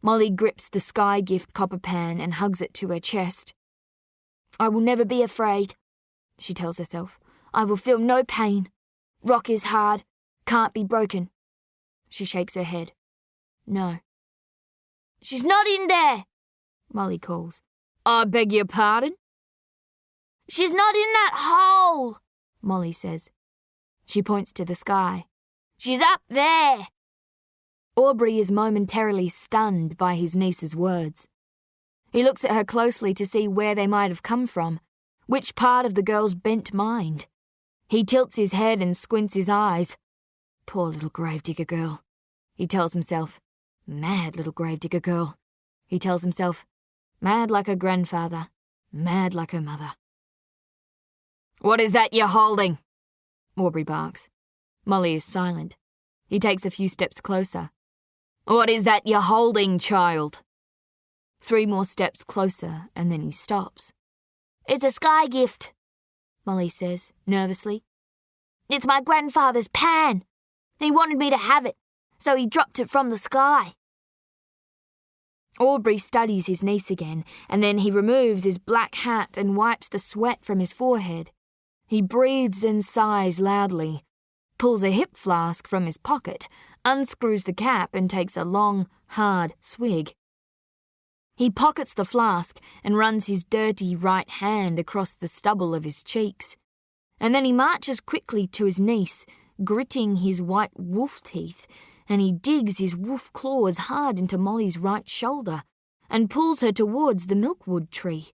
Molly grips the sky gift copper pan and hugs it to her chest. I will never be afraid, she tells herself. I will feel no pain. Rock is hard, can't be broken. She shakes her head. No.
She's not in there,
Molly calls.
I beg your pardon?
She's not in that hole,
Molly says. She points to the sky.
She's up there.
Aubrey is momentarily stunned by his niece's words. He looks at her closely to see where they might have come from, which part of the girl's bent mind. He tilts his head and squints his eyes. Poor little gravedigger girl, he tells himself. Mad little gravedigger girl, he tells himself. Mad like her grandfather, mad like her mother.
What is that you're holding?
Aubrey barks. Molly is silent. He takes a few steps closer.
What is that you're holding, child?
3 more steps closer, and then he stops.
It's a sky gift,
Molly says, nervously.
It's my grandfather's pan. He wanted me to have it, so he dropped it from the sky.
Aubrey studies his niece again, and then he removes his black hat and wipes the sweat from his forehead. He breathes and sighs loudly, pulls a hip flask from his pocket, unscrews the cap and takes a long, hard swig. He pockets the flask and runs his dirty right hand across the stubble of his cheeks. And then he marches quickly to his niece, gritting his white wolf teeth, and he digs his wolf claws hard into Molly's right shoulder and pulls her towards the milkwood tree.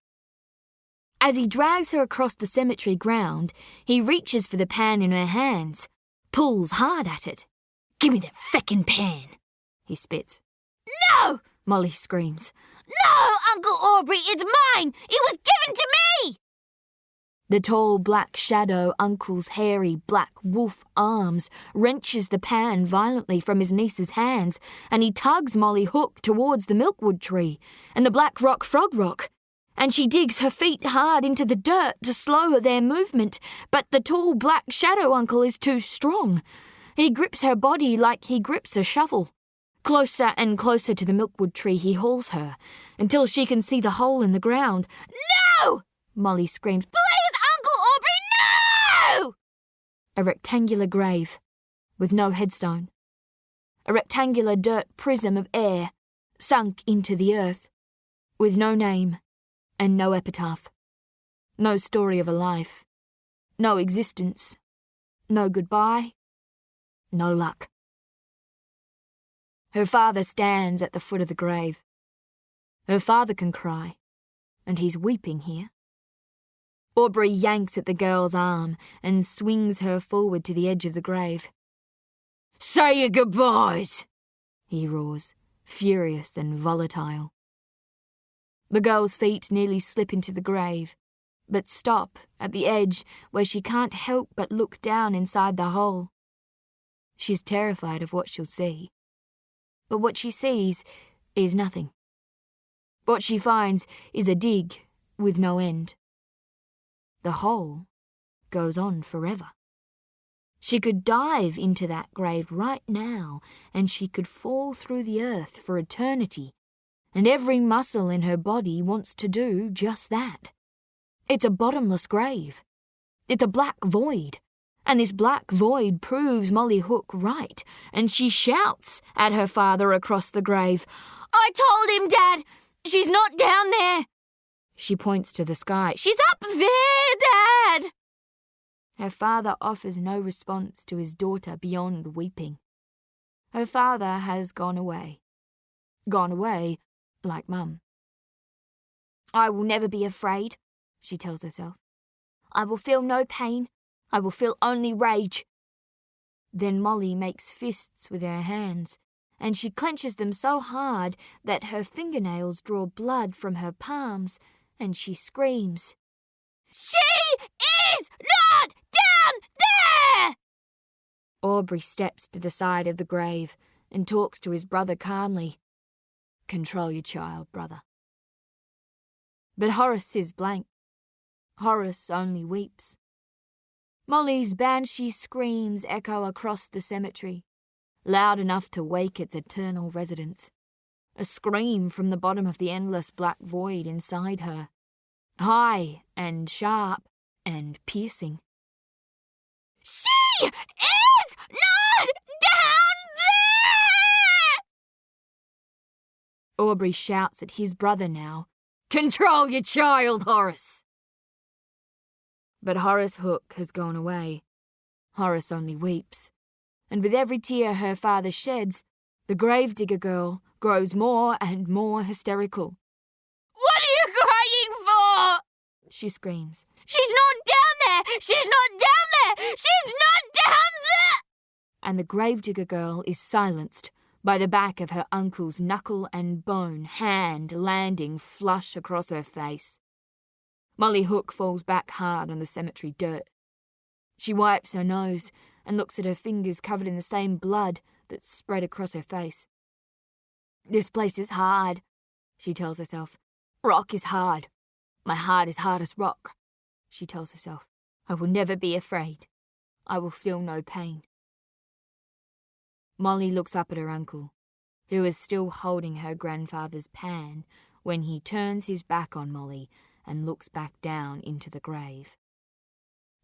As he drags her across the cemetery ground, he reaches for the pan in her hands, pulls hard at it. Give me that feckin' pan, he spits.
No!
Molly screams.
No, Uncle Aubrey, it's mine! It was given to me!
The tall black shadow uncle's hairy black wolf arms wrenches the pan violently from his niece's hands, and he tugs Molly Hook towards the milkwood tree and the black rock frog rock, and she digs her feet hard into the dirt to slow their movement, but the tall black shadow uncle is too strong. He grips her body like he grips a shovel. Closer and closer to the milkwood tree he hauls her, until she can see the hole in the ground. "No!" Molly screams. "Please, Uncle Aubrey, no!" A rectangular grave, with no headstone. A rectangular dirt prism of air, sunk into the earth, with no name and no epitaph. No story of a life. No existence. No goodbye. No luck. Her father stands at the foot of the grave. Her father can cry, and he's weeping here. Aubrey yanks at the girl's arm and swings her forward to the edge of the grave. "Say your goodbyes," he roars, furious and volatile. The girl's feet nearly slip into the grave, but stop at the edge where she can't help but look down inside the hole. She's terrified of what she'll see. But what she sees is nothing. What she finds is a dig with no end. The hole goes on forever. She could dive into that grave right now, and she could fall through the earth for eternity, and every muscle in her body wants to do just that. It's a bottomless grave. It's a black void. And this black void proves Molly Hook right, and she shouts at her father across the grave. "I told him, Dad! She's not down there!" She points to the sky. "She's up there, Dad!" Her father offers no response to his daughter beyond weeping. Her father has gone away. Gone away like Mum. "I will never be afraid," she tells herself. "I will feel no pain. I will feel only rage." Then Molly makes fists with her hands, and she clenches them so hard that her fingernails draw blood from her palms, and she screams, "She is not down there!" Aubrey steps to the side of the grave and talks to his brother calmly. "Control your child, brother." But Horace is blank. Horace only weeps. Molly's banshee screams echo across the cemetery, loud enough to wake its eternal residents. A scream from the bottom of the endless black void inside her, high and sharp and piercing. "She is not down there!" Aubrey shouts at his brother now. "Control your child, Horace!" But Horace Hook has gone away. Horace only weeps, and with every tear her father sheds, the gravedigger girl grows more and more hysterical. "What are you crying for?" she screams. "She's not down there! She's not down there! She's not down there!" And the gravedigger girl is silenced by the back of her uncle's knuckle and bone hand landing flush across her face. Molly Hook falls back hard on the cemetery dirt. She wipes her nose and looks at her fingers covered in the same blood that's spread across her face. "This place is hard," she tells herself. "Rock is hard. My heart is hard as rock," she tells herself. "I will never be afraid. I will feel no pain." Molly looks up at her uncle, who is still holding her grandfather's pan when he turns his back on Molly and looks back down into the grave.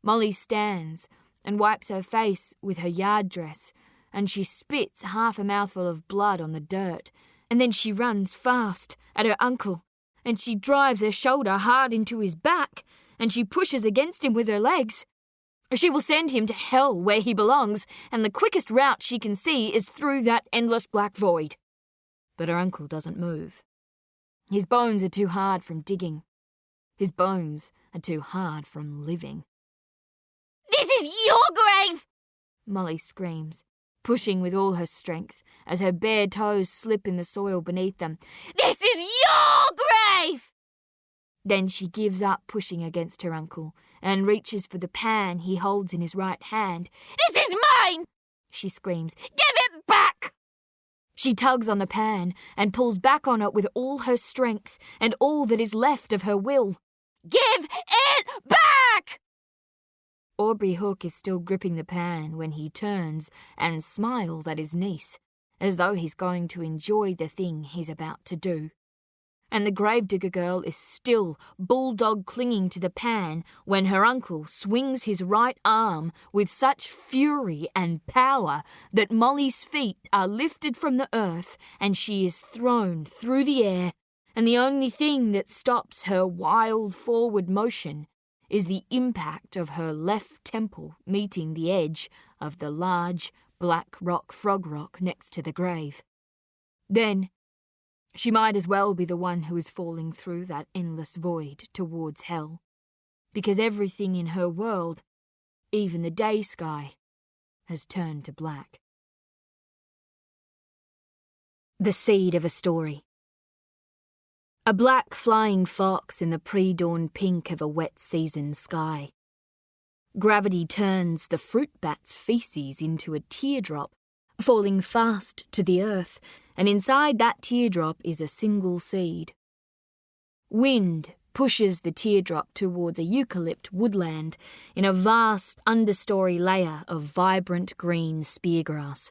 Molly stands and wipes her face with her yard dress, and she spits half a mouthful of blood on the dirt, and then she runs fast at her uncle, and she drives her shoulder hard into his back, and she pushes against him with her legs. She will send him to hell where he belongs, and the quickest route she can see is through that endless black void. But her uncle doesn't move. His bones are too hard from digging. His bones are too hard from living. "This is your grave!" Molly screams, pushing with all her strength as her bare toes slip in the soil beneath them. "This is your grave!" Then she gives up pushing against her uncle and reaches for the pan he holds in his right hand.
"This is mine!"
she screams.
"Give it back!"
She tugs on the pan and pulls back on it with all her strength and all that is left of her will.
"Give it back!"
Aubrey Hook is still gripping the pan when he turns and smiles at his niece, as though he's going to enjoy the thing he's about to do. And the gravedigger girl is still bulldog clinging to the pan when her uncle swings his right arm with such fury and power that Molly's feet are lifted from the earth and she is thrown through the air, and the only thing that stops her wild forward motion is the impact of her left temple meeting the edge of the large black frog rock next to the grave. Then she might as well be the one who is falling through that endless void towards hell, because everything in her world, even the day sky, has turned to black. The seed of a story. A black flying fox in the pre-dawn pink of a wet season sky. Gravity turns the fruit bat's feces into a teardrop, falling fast to the earth, and inside that teardrop is a single seed. Wind pushes the teardrop towards a eucalypt woodland in a vast understory layer of vibrant green speargrass.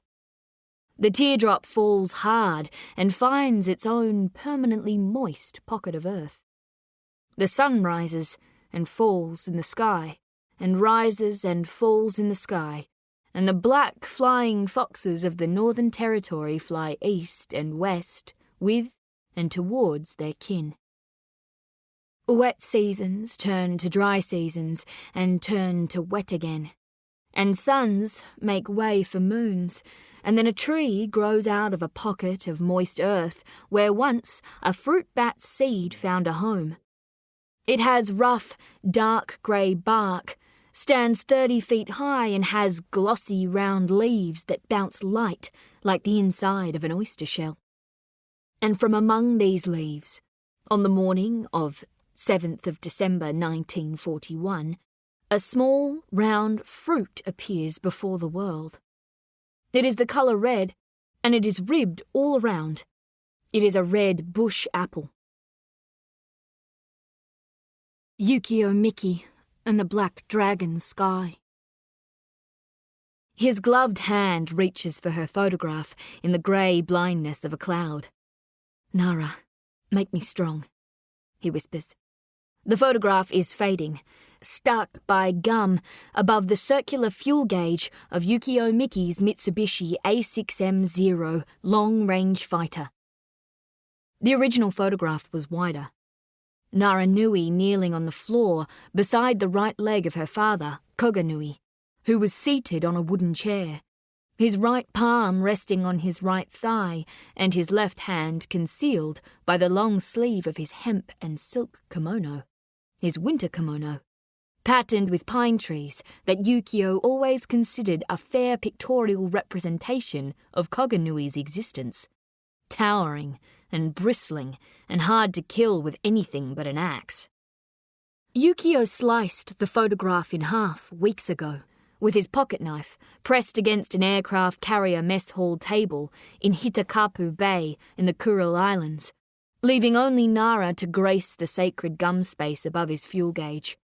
The teardrop falls hard and finds its own permanently moist pocket of earth. The sun rises and falls in the sky, and rises and falls in the sky, and the black flying foxes of the Northern Territory fly east and west with and towards their kin. Wet seasons turn to dry seasons and turn to wet again, and suns make way for moons, and then a tree grows out of a pocket of moist earth where once a fruit bat's seed found a home. It has rough, dark grey bark, stands 30 feet high and has glossy round leaves that bounce light like the inside of an oyster shell. And from among these leaves, on the morning of 7th of December 1941, a small round fruit appears before the world. It is the colour red, and it is ribbed all around. It is a red bush apple. Yukio Miki and the black dragon sky. His gloved hand reaches for her photograph in the grey blindness of a cloud. "Nara, make me strong," he whispers. The photograph is fading, stuck by gum above the circular fuel gauge of Yukio Miki's Mitsubishi A6M0 long-range fighter. The original photograph was wider. Naranui kneeling on the floor beside the right leg of her father, Koganui, who was seated on a wooden chair, his right palm resting on his right thigh and his left hand concealed by the long sleeve of his hemp and silk kimono, his winter kimono, patterned with pine trees that Yukio always considered a fair pictorial representation of Koganui's existence, towering and bristling and hard to kill with anything but an axe. Yukio sliced the photograph in half weeks ago with his pocket knife pressed against an aircraft carrier mess hall table in Hitakapu Bay in the Kuril Islands, leaving only Nara to grace the sacred gum space above his fuel gauge.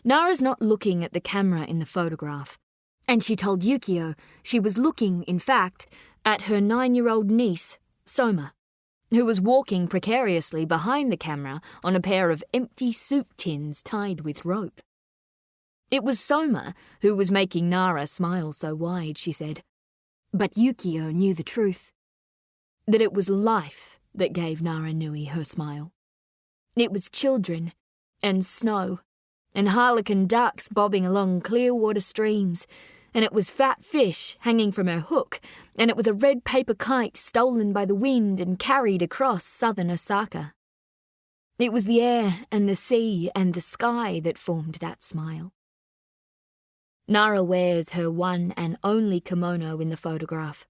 Nara's not looking at the camera in the photograph, and she told Yukio she was looking, in fact, at her 9-year-old niece, Soma, who was walking precariously behind the camera on a pair of empty soup tins tied with rope. It was Soma who was making Nara smile so wide, she said. But Yukio knew the truth, that it was life that gave Naranui her smile. It was children and snow and harlequin ducks bobbing along clear water streams, and it was fat fish hanging from her hook, and it was a red paper kite stolen by the wind and carried across southern Osaka. It was the air and the sea and the sky that formed that smile. Nara wears her one and only kimono in the photograph,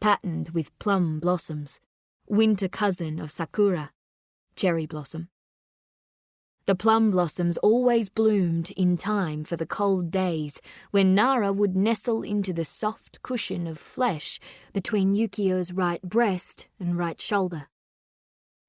patterned with plum blossoms, winter cousin of sakura, cherry blossom. The plum blossoms always bloomed in time for the cold days when Nara would nestle into the soft cushion of flesh between Yukio's right breast and right shoulder.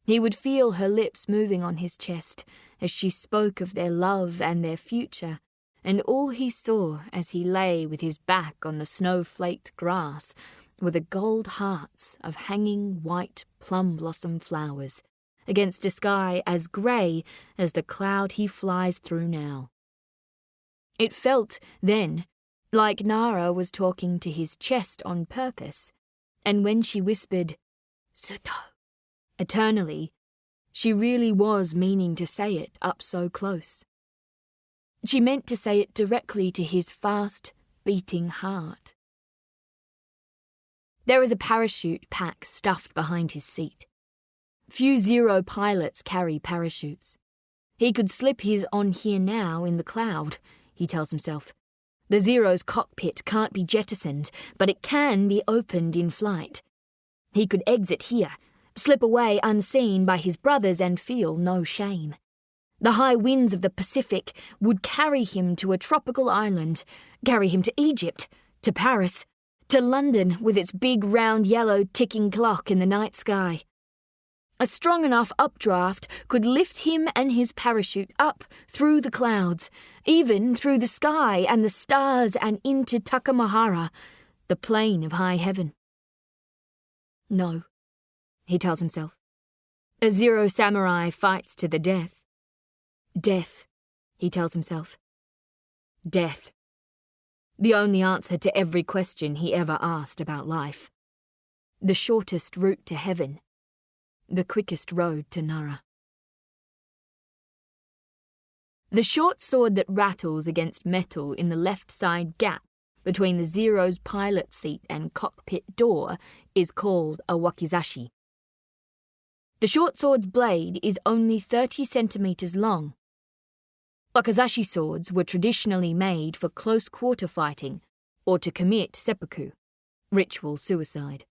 He would feel her lips moving on his chest as she spoke of their love and their future, and all he saw as he lay with his back on the snow-flaked grass were the gold hearts of hanging white plum blossom flowers against a sky as grey as the cloud he flies through now. It felt, then, like Nara was talking to his chest on purpose, and when she whispered, "Suto," eternally, she really was meaning to say it up so close. She meant to say it directly to his fast, beating heart. There was a parachute pack stuffed behind his seat. Few Zero pilots carry parachutes. He could slip his on here now in the cloud, he tells himself. The Zero's cockpit can't be jettisoned, but it can be opened in flight. He could exit here, slip away unseen by his brothers and feel no shame. The high winds of the Pacific would carry him to a tropical island, carry him to Egypt, to Paris, to London with its big round yellow ticking clock in the night sky. A strong enough updraft could lift him and his parachute up through the clouds, even through the sky and the stars and into Takamahara, the plane of high heaven. No, he tells himself. A Zero samurai fights to the death. Death, he tells himself. Death. The only answer to every question he ever asked about life. The shortest route to heaven. The quickest road to Nara. The short sword that rattles against metal in the left side gap between the Zero's pilot seat and cockpit door is called a wakizashi. The short sword's blade is only 30 centimeters long. Wakizashi swords were traditionally made for close-quarter fighting or to commit seppuku, ritual suicide.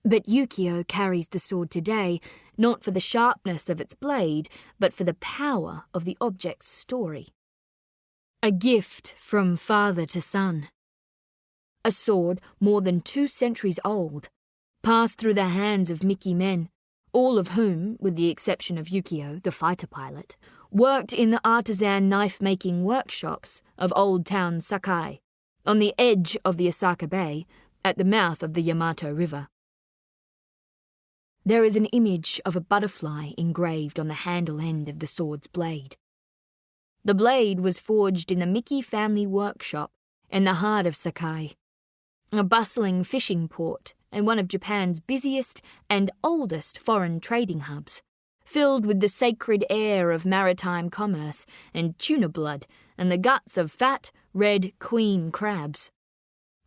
But Yukio carries the sword today not for the sharpness of its blade, but for the power of the object's story. A gift from father to son. A sword more than 2 centuries old, passed through the hands of Miki men, all of whom, with the exception of Yukio, the fighter pilot, worked in the artisan knife-making workshops of Old Town Sakai, on the edge of the Osaka Bay, at the mouth of the Yamato River. There is an image of a butterfly engraved on the handle end of the sword's blade. The blade was forged in the Miki family workshop in the heart of Sakai, a bustling fishing port and one of Japan's busiest and oldest foreign trading hubs, filled with the sacred air of maritime commerce and tuna blood and the guts of fat, red queen crabs.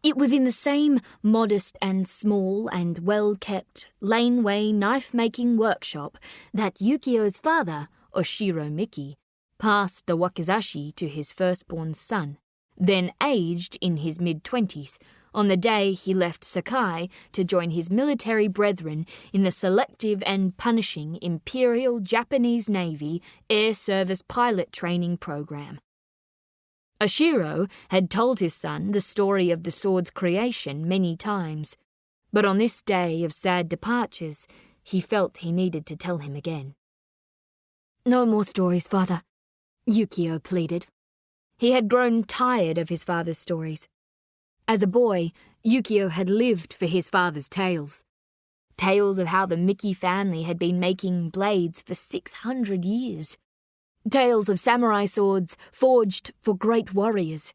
It was in the same modest and small and well-kept laneway knife-making workshop that Yukio's father, Oshiro Miki, passed the wakizashi to his firstborn son, then aged in his mid-20s, on the day he left Sakai to join his military brethren in the selective and punishing Imperial Japanese Navy Air Service pilot training program. Oshiro had told his son the story of the sword's creation many times, but on this day of sad departures, he felt he needed to tell him again. "No more stories, father," Yukio pleaded. He had grown tired of his father's stories. As a boy, Yukio had lived for his father's tales. Tales of how the Miki family had been making blades for 600 years. Tales of samurai swords forged for great warriors.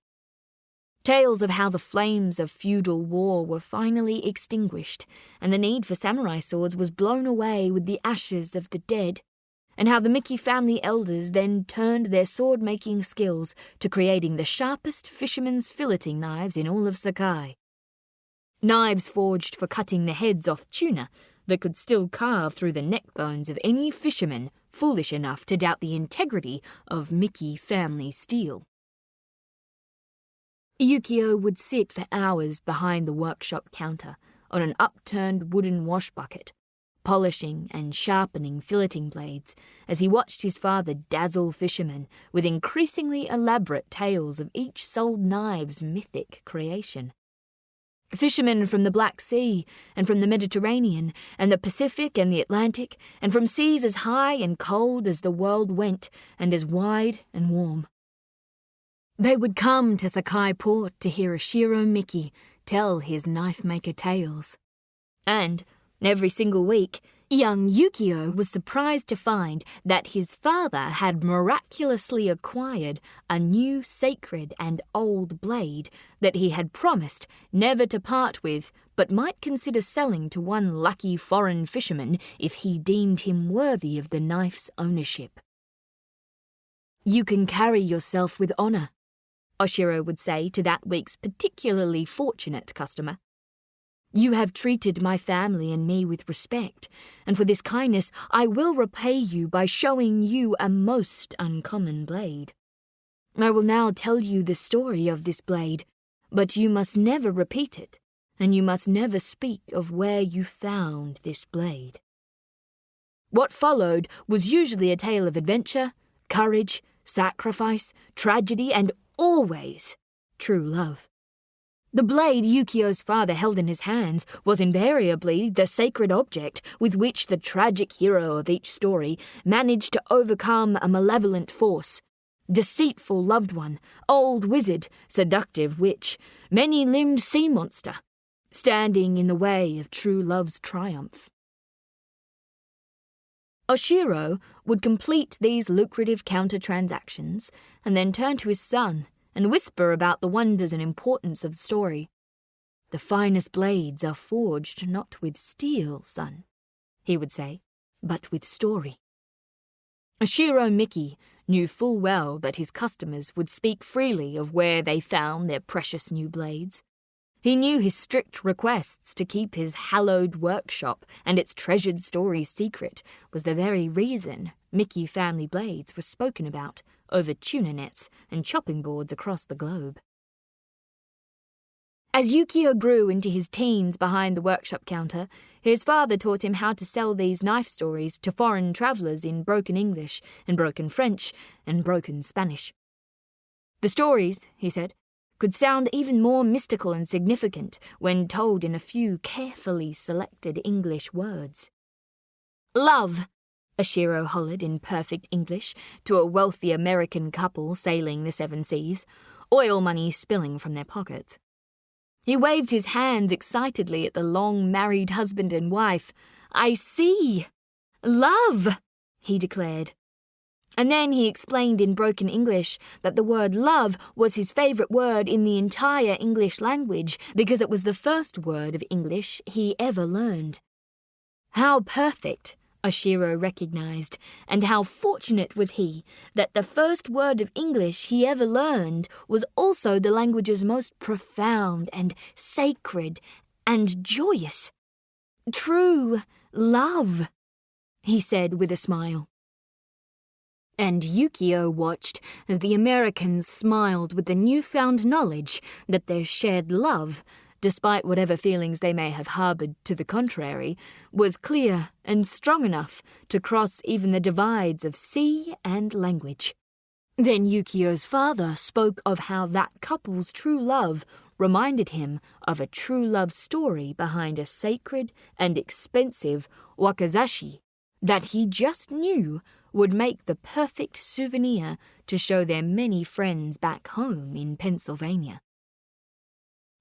Tales of how the flames of feudal war were finally extinguished and the need for samurai swords was blown away with the ashes of the dead, and how the Miki family elders then turned their sword-making skills to creating the sharpest fishermen's filleting knives in all of Sakai. Knives forged for cutting the heads off tuna that could still carve through the neck bones of any fisherman foolish enough to doubt the integrity of Miki family steel. Yukio would sit for hours behind the workshop counter on an upturned wooden wash bucket, polishing and sharpening filleting blades as he watched his father dazzle fishermen with increasingly elaborate tales of each sold knive's mythic creation. Fishermen from the Black Sea and from the Mediterranean and the Pacific and the Atlantic, and from seas as high and cold as the world went and as wide and warm. They would come to Sakai Port to hear Oshiro Miki tell his knife-maker tales. And every single week, young Yukio was surprised to find that his father had miraculously acquired a new sacred and old blade that he had promised never to part with, but might consider selling to one lucky foreign fisherman if he deemed him worthy of the knife's ownership. "You can carry yourself with honor," Oshiro would say to that week's particularly fortunate customer. "You have treated my family and me with respect, and for this kindness I will repay you by showing you a most uncommon blade. I will now tell you the story of this blade, but you must never repeat it, and you must never speak of where you found this blade." What followed was usually a tale of adventure, courage, sacrifice, tragedy, and always true love. The blade Yukio's father held in his hands was invariably the sacred object with which the tragic hero of each story managed to overcome a malevolent force, deceitful loved one, old wizard, seductive witch, many-limbed sea monster, standing in the way of true love's triumph. Oshiro would complete these lucrative counter-transactions and then turn to his son and whisper about the wonders and importance of the story. "The finest blades are forged not with steel, son," he would say, "but with story." Oshiro Miki knew full well that his customers would speak freely of where they found their precious new blades. He knew his strict requests to keep his hallowed workshop and its treasured stories secret was the very reason Miki family blades were spoken about over tuna nets and chopping boards across the globe. As Yukio grew into his teens behind the workshop counter, his father taught him how to sell these knife stories to foreign travellers in broken English and broken French and broken Spanish. The stories, he said, could sound even more mystical and significant when told in a few carefully selected English words. "Love," Oshiro hollered in perfect English to a wealthy American couple sailing the seven seas, oil money spilling from their pockets. He waved his hands excitedly at the long-married husband and wife. "I see. Love," he declared. And then he explained in broken English that the word love was his favourite word in the entire English language because it was the first word of English he ever learned. How perfect, Oshiro recognised, and how fortunate was he that the first word of English he ever learned was also the language's most profound and sacred and joyous. "True love," he said with a smile. And Yukio watched as the Americans smiled with the newfound knowledge that their shared love, despite whatever feelings they may have harboured to the contrary, was clear and strong enough to cross even the divides of sea and language. Then Yukio's father spoke of how that couple's true love reminded him of a true love story behind a sacred and expensive wakizashi that he just knew would make the perfect souvenir to show their many friends back home in Pennsylvania.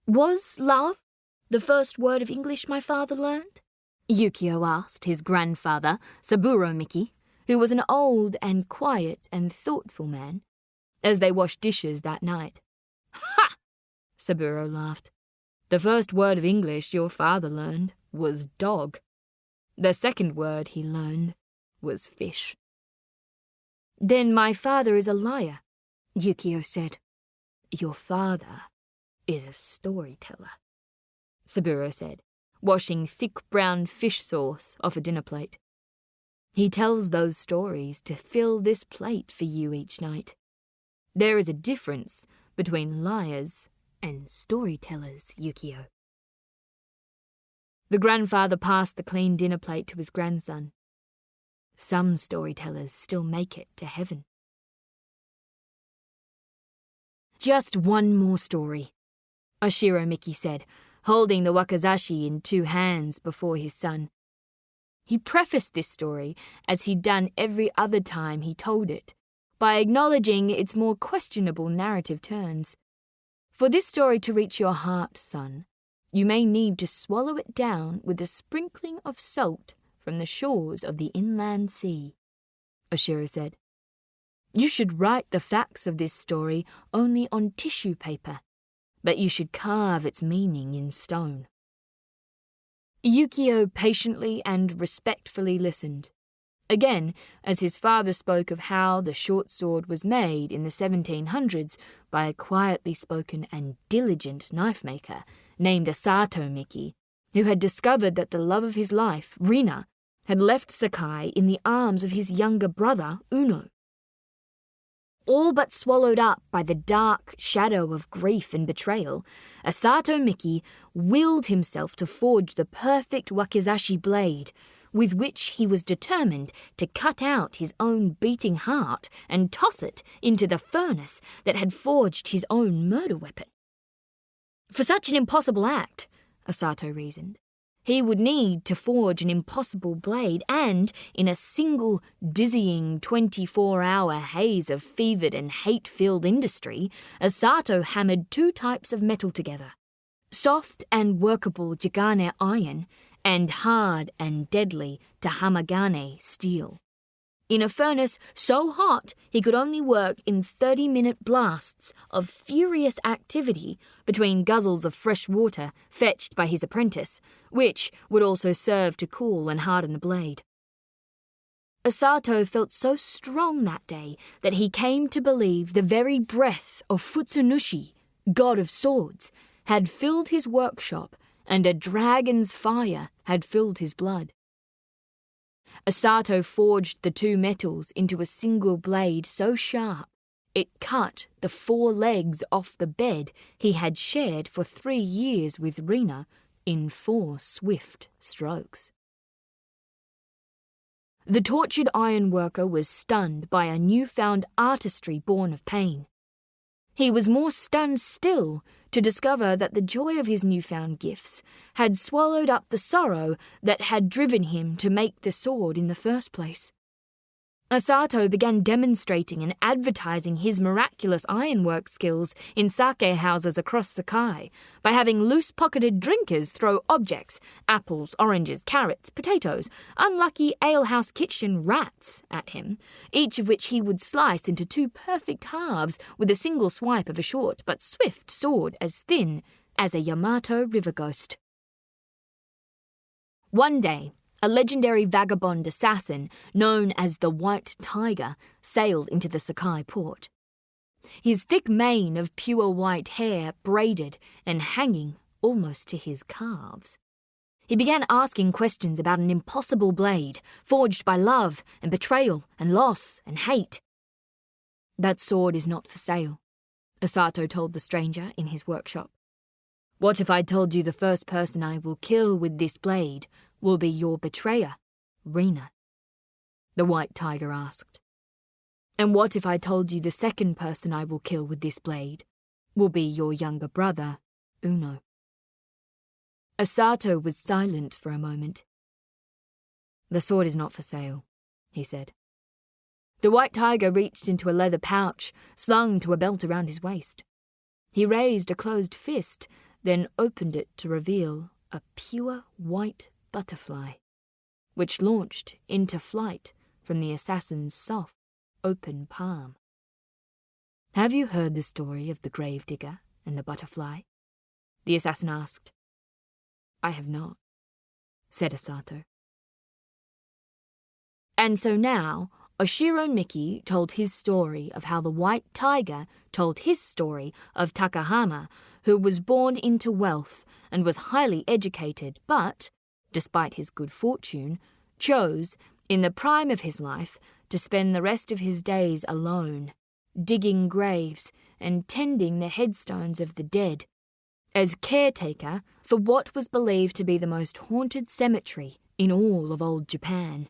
"Was love the first word of English my father learned?" Yukio asked his grandfather, Saburo Miki, who was an old and quiet and thoughtful man, as they washed dishes that night. "Ha!" Saburo laughed. "The first word of English your father learned was dog. The second word he learned was fish." "Then my father is a liar," Yukio said. "Your father is a storyteller," Saburo said, washing thick brown fish sauce off a dinner plate. "He tells those stories to fill this plate for you each night. There is a difference between liars and storytellers, Yukio." The grandfather passed the clean dinner plate to his grandson. Some storytellers still make it to heaven. Just one more story, Oshiro Miki said, holding the wakizashi in two hands before his son. He prefaced this story, as he'd done every other time he told it, by acknowledging its more questionable narrative turns. For this story to reach your heart, son, you may need to swallow it down with a sprinkling of salt from the shores of the inland sea, Oshiro said. You should write the facts of this story only on tissue paper, but you should carve its meaning in stone. Yukio patiently and respectfully listened. Again, as his father spoke of how the short sword was made in the 1700s by a quietly spoken and diligent knife maker named Asato Miki, who had discovered that the love of his life, Rina, had left Sakai in the arms of his younger brother, Uno. All but swallowed up by the dark shadow of grief and betrayal, Asato Miki willed himself to forge the perfect wakizashi blade, with which he was determined to cut out his own beating heart and toss it into the furnace that had forged his own murder weapon. For such an impossible act, Asato reasoned, he would need to forge an impossible blade, and in a single dizzying 24-hour haze of fevered and hate-filled industry, Asato hammered two types of metal together: soft and workable jigane iron and hard and deadly tahamagane steel. In a furnace so hot he could only work in 30-minute blasts of furious activity between guzzles of fresh water fetched by his apprentice, which would also serve to cool and harden the blade. Asato felt so strong that day that he came to believe the very breath of Futsunushi, god of swords, had filled his workshop, and a dragon's fire had filled his blood. Asato forged the two metals into a single blade so sharp it cut the 4 legs off the bed he had shared for 3 years with Rina in 4 swift strokes. The tortured ironworker was stunned by a newfound artistry born of pain. He was more stunned still to discover that the joy of his newfound gifts had swallowed up the sorrow that had driven him to make the sword in the first place. Asato began demonstrating and advertising his miraculous ironwork skills in sake houses across Sakai by having loose-pocketed drinkers throw objects, apples, oranges, carrots, potatoes, unlucky alehouse kitchen rats at him, each of which he would slice into 2 perfect halves with a single swipe of a short but swift sword as thin as a Yamato river ghost. One day, a legendary vagabond assassin known as the White Tiger sailed into the Sakai port. His thick mane of pure white hair braided and hanging almost to his calves. He began asking questions about an impossible blade forged by love and betrayal and loss and hate. "That sword is not for sale," Asato told the stranger in his workshop. "What if I told you the first person I will kill with this blade will be your betrayer, Rina?" The White Tiger asked. "And what if I told you the second person I will kill with this blade will be your younger brother, Uno?" Asato was silent for a moment. "The sword is not for sale," he said. The White Tiger reached into a leather pouch slung to a belt around his waist. He raised a closed fist, then opened it to reveal a pure white butterfly, which launched into flight from the assassin's soft, open palm. "Have you heard the story of the gravedigger and the butterfly?" the assassin asked. "I have not," said Asato. And so now, Oshiro Miki told his story of how the White Tiger told his story of Takahama, who was born into wealth and was highly educated, but, despite his good fortune, chose, in the prime of his life, to spend the rest of his days alone, digging graves and tending the headstones of the dead, as caretaker for what was believed to be the most haunted cemetery in all of old Japan.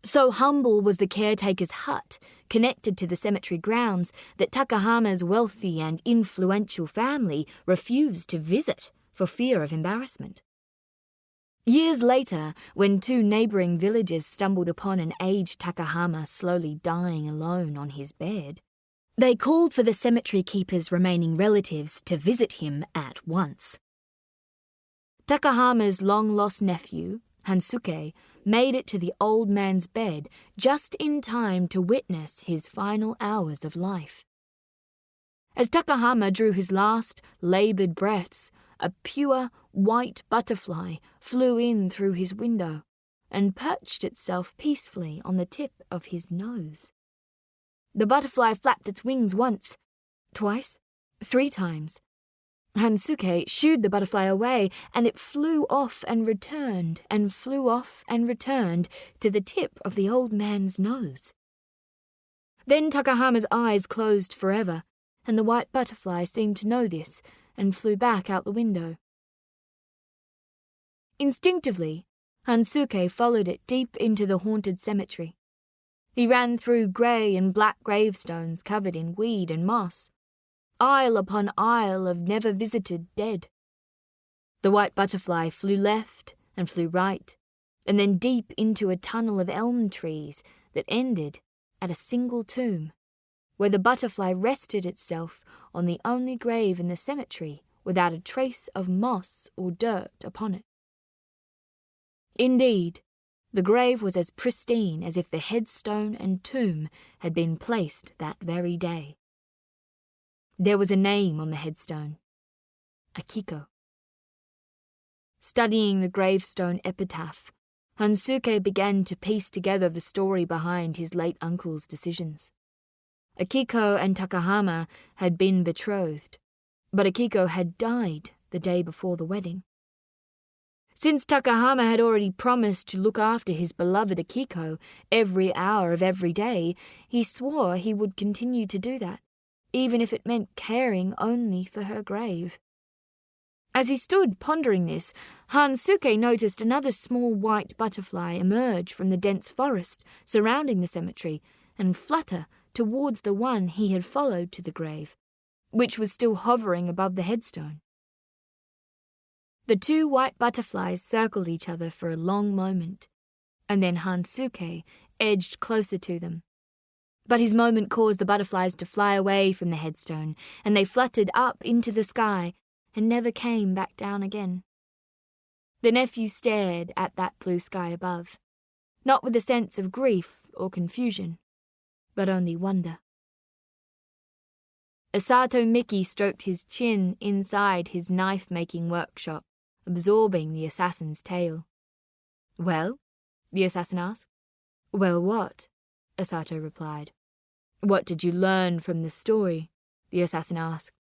So humble was the caretaker's hut, connected to the cemetery grounds, that Takahama's wealthy and influential family refused to visit for fear of embarrassment. Years later, when two neighbouring villagers stumbled upon an aged Takahama slowly dying alone on his bed, they called for the cemetery keeper's remaining relatives to visit him at once. Takahama's long-lost nephew, Hansuke, made it to the old man's bed just in time to witness his final hours of life. As Takahama drew his last laboured breaths, a pure white butterfly flew in through his window and perched itself peacefully on the tip of his nose. The butterfly flapped its wings once, twice, 3 times. Hansuke shooed the butterfly away, and it flew off and returned, and flew off and returned to the tip of the old man's nose. Then Takahama's eyes closed forever, and the white butterfly seemed to know this and flew back out the window. Instinctively, Hansuke followed it deep into the haunted cemetery. He ran through grey and black gravestones covered in weed and moss, aisle upon aisle of never-visited dead. The white butterfly flew left and flew right, and then deep into a tunnel of elm trees that ended at a single tomb, where the butterfly rested itself on the only grave in the cemetery without a trace of moss or dirt upon it. Indeed, the grave was as pristine as if the headstone and tomb had been placed that very day. There was a name on the headstone, Akiko. Studying the gravestone epitaph, Hansuke began to piece together the story behind his late uncle's decisions. Akiko and Takahama had been betrothed, but Akiko had died the day before the wedding. Since Takahama had already promised to look after his beloved Akiko every hour of every day, he swore he would continue to do that, even if it meant caring only for her grave. As he stood pondering this, Hansuke noticed another small white butterfly emerge from the dense forest surrounding the cemetery and flutter towards the one he had followed to the grave, which was still hovering above the headstone. The two white butterflies circled each other for a long moment, and then Hansuke edged closer to them. But his moment caused the butterflies to fly away from the headstone, and they fluttered up into the sky and never came back down again. The nephew stared at that blue sky above, not with a sense of grief or confusion, but only wonder. Osato Miki stroked his chin inside his knife-making workshop, absorbing the assassin's tale. "Well?" the assassin asked. "Well, what?" Osato replied. "What did you learn from the story?" the assassin asked.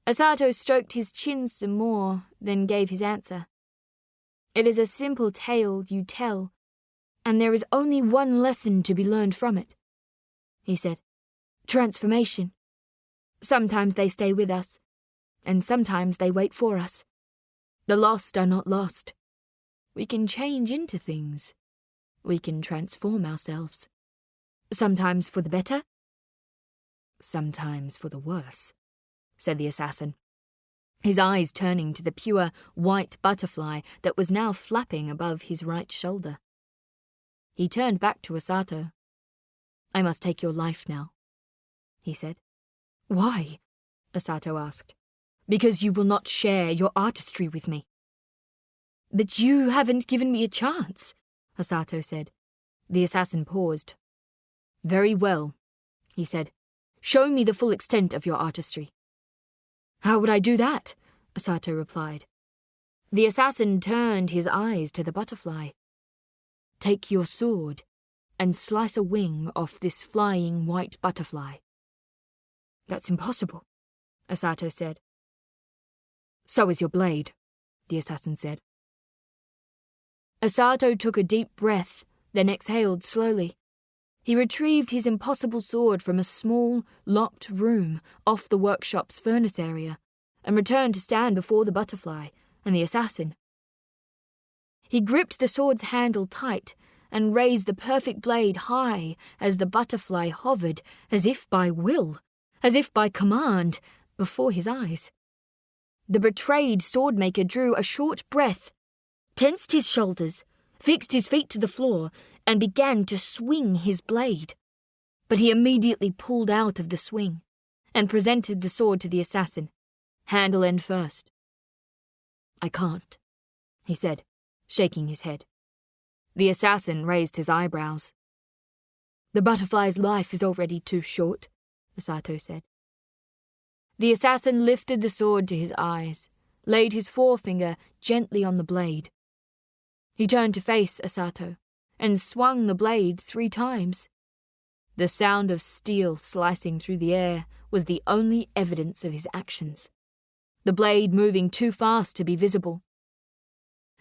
Osato stroked his chin some more, then gave his answer. "It is a simple tale you tell, and there is only one lesson to be learned from it," he said. "Transformation. Sometimes they stay with us, and sometimes they wait for us. The lost are not lost. We can change into things. We can transform ourselves. Sometimes for the better, sometimes for the worse," said the assassin, his eyes turning to the pure white butterfly that was now flapping above his right shoulder. He turned back to Osato. "I must take your life now," he said. "Why?" Osato asked. "Because you will not share your artistry with me." "But you haven't given me a chance," Osato said. The assassin paused. "Very well," he said. "Show me the full extent of your artistry." "How would I do that?" Osato replied. The assassin turned his eyes to the butterfly. "Take your sword and slice a wing off this flying white butterfly." "That's impossible," Osato said. "So is your blade," the assassin said. Osato took a deep breath, then exhaled slowly. He retrieved his impossible sword from a small, locked room off the workshop's furnace area and returned to stand before the butterfly and the assassin. He gripped the sword's handle tight and raised the perfect blade high as the butterfly hovered, as if by will, as if by command, before his eyes. The betrayed swordmaker drew a short breath, tensed his shoulders, fixed his feet to the floor, and began to swing his blade. But he immediately pulled out of the swing and presented the sword to the assassin, handle end first. "I can't," he said, shaking his head. The assassin raised his eyebrows. "The butterfly's life is already too short," Asato said. The assassin lifted the sword to his eyes, laid his forefinger gently on the blade. He turned to face Asato and swung the blade 3 times. The sound of steel slicing through the air was the only evidence of his actions, the blade moving too fast to be visible.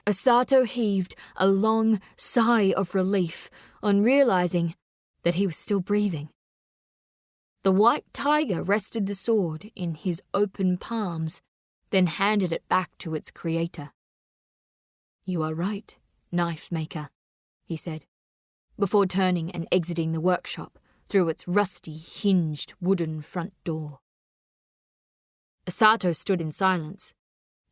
Asato heaved a long sigh of relief on realizing that he was still breathing. The white tiger rested the sword in his open palms, then handed it back to its creator. "You are right, knife maker," he said, before turning and exiting the workshop through its rusty, hinged wooden front door. Asato stood in silence,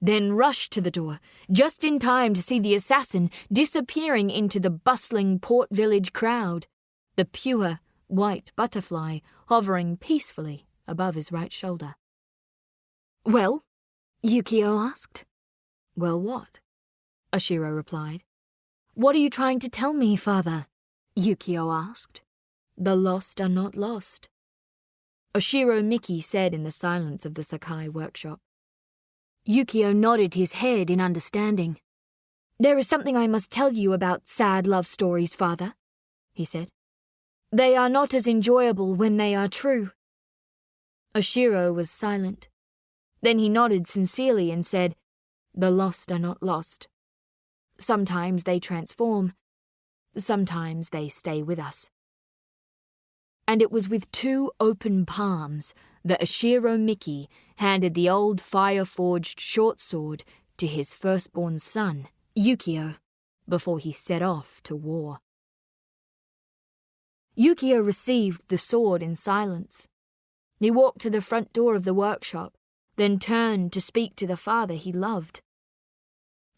then rushed to the door, just in time to see the assassin disappearing into the bustling port village crowd, the pure, white butterfly hovering peacefully above his right shoulder. "Well?" Yukio asked. "Well, what?" Oshiro replied. "What are you trying to tell me, father?" Yukio asked. "The lost are not lost," Oshiro Miki said in the silence of the Sakai workshop. Yukio nodded his head in understanding. "There is something I must tell you about sad love stories, father," he said. "They are not as enjoyable when they are true." Oshiro was silent. Then he nodded sincerely and said, "The lost are not lost. Sometimes they transform. Sometimes they stay with us." And it was with 2 open palms that Oshiro Miki handed the old fire-forged short sword to his firstborn son, Yukio, before he set off to war. Yukio received the sword in silence. He walked to the front door of the workshop, then turned to speak to the father he loved.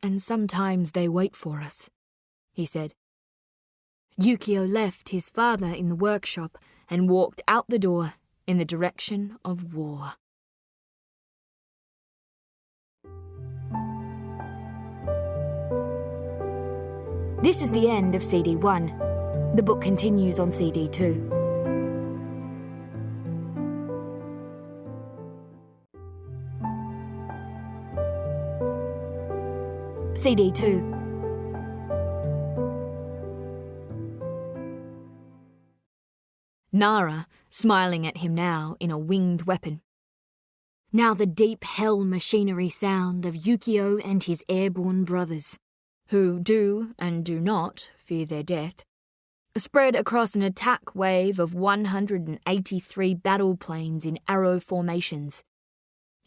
"And sometimes they wait for us," he said. Yukio left his father in the workshop and walked out the door in the direction of war. This is the end of CD 1. The book continues on CD 2. CD 2. Nara, smiling at him now in a winged weapon. Now the deep hell machinery sound of Yukio and his airborne brothers, who do and do not fear their death, spread across an attack wave of 183 battle planes in arrow formations,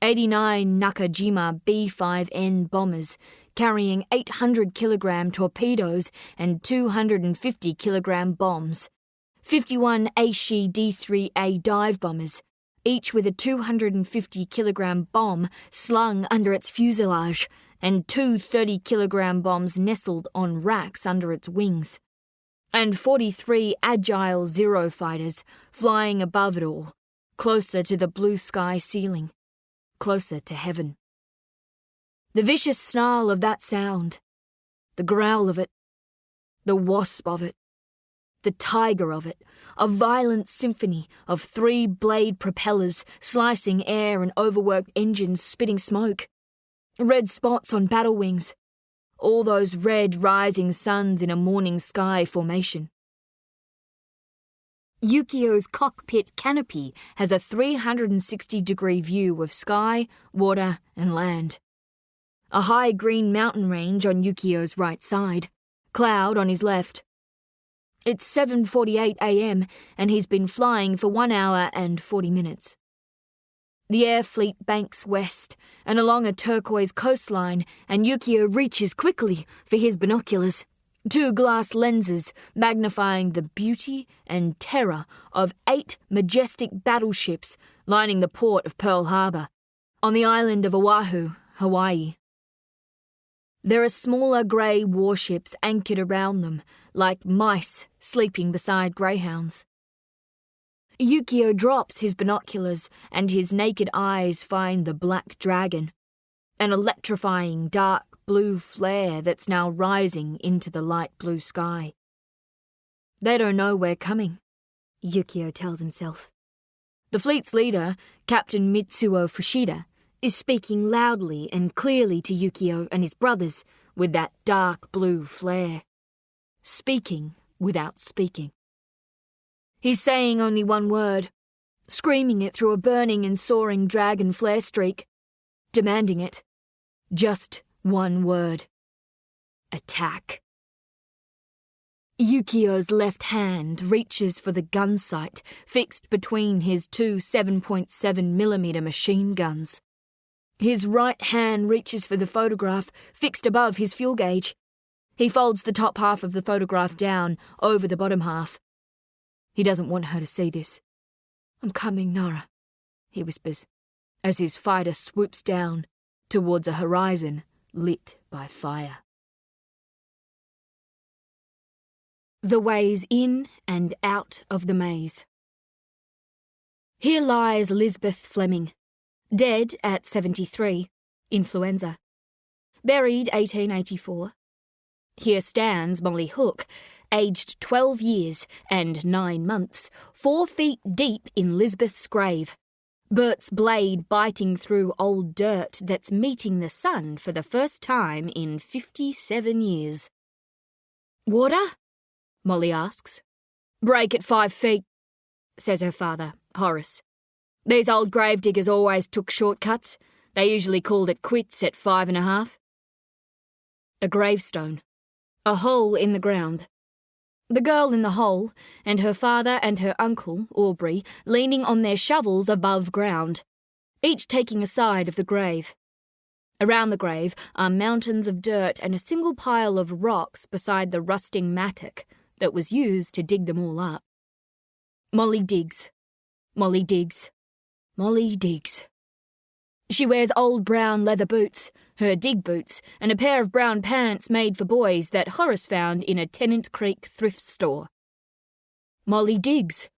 89 Nakajima B-5N bombers carrying 800-kilogram torpedoes and 250-kilogram bombs, 51 Aishi D-3A dive bombers, each with a 250-kilogram bomb slung under its fuselage, and 2 30-kilogram bombs nestled on racks under its wings, and 43 agile Zero fighters flying above it all, closer to the blue sky ceiling, closer to heaven. The vicious snarl of that sound, the growl of it, the wasp of it, the tiger of it, a violent symphony of 3-blade propellers slicing air and overworked engines spitting smoke, red spots on battle wings, all those red rising suns in a morning sky formation. Yukio's cockpit canopy has a 360-degree view of sky, water, and land. A high green mountain range on Yukio's right side, cloud on his left. It's 7:48 a.m. and he's been flying for 1 hour and 40 minutes. The air fleet banks west and along a turquoise coastline, and Yukio reaches quickly for his binoculars. 2 glass lenses magnifying the beauty and terror of 8 majestic battleships lining the port of Pearl Harbor, on the island of Oahu, Hawaii. There are smaller grey warships anchored around them, like mice sleeping beside greyhounds. Yukio drops his binoculars and his naked eyes find the black dragon, an electrifying dark blue flare that's now rising into the light blue sky. They don't know we're coming, Yukio tells himself. The fleet's leader, Captain Mitsuo Fushida, is speaking loudly and clearly to Yukio and his brothers with that dark blue flare. Speaking without speaking. He's saying only one word, screaming it through a burning and soaring dragon flare streak, demanding it. Just one word. Attack. Yukio's left hand reaches for the gun sight fixed between his 2 7.7mm machine guns. His right hand reaches for the photograph fixed above his fuel gauge. He folds the top half of the photograph down over the bottom half. He doesn't want her to see this. "I'm coming, Nara," he whispers, as his fighter swoops down towards a horizon lit by fire. The ways in and out of the maze. Here lies Lisbeth Fleming, dead at 73, influenza. Buried 1884. Here stands Molly Hook, aged 12 years and 9 months, 4 feet deep in Lisbeth's grave. Bert's blade biting through old dirt that's meeting the sun for the first time in 57 years. "Water?" Molly asks. "Break at 5 feet, says her father, Horace. "These old gravediggers always took shortcuts. They usually called it quits at 5.5. A gravestone. A hole in the ground. The girl in the hole, and her father and her uncle, Aubrey, leaning on their shovels above ground, each taking a side of the grave. Around the grave are mountains of dirt and a single pile of rocks beside the rusting mattock that was used to dig them all up. Molly digs. Molly digs. Molly digs. She wears old brown leather boots, her dig boots, and a pair of brown pants made for boys that Horace found in a Tennant Creek thrift store. Molly digs.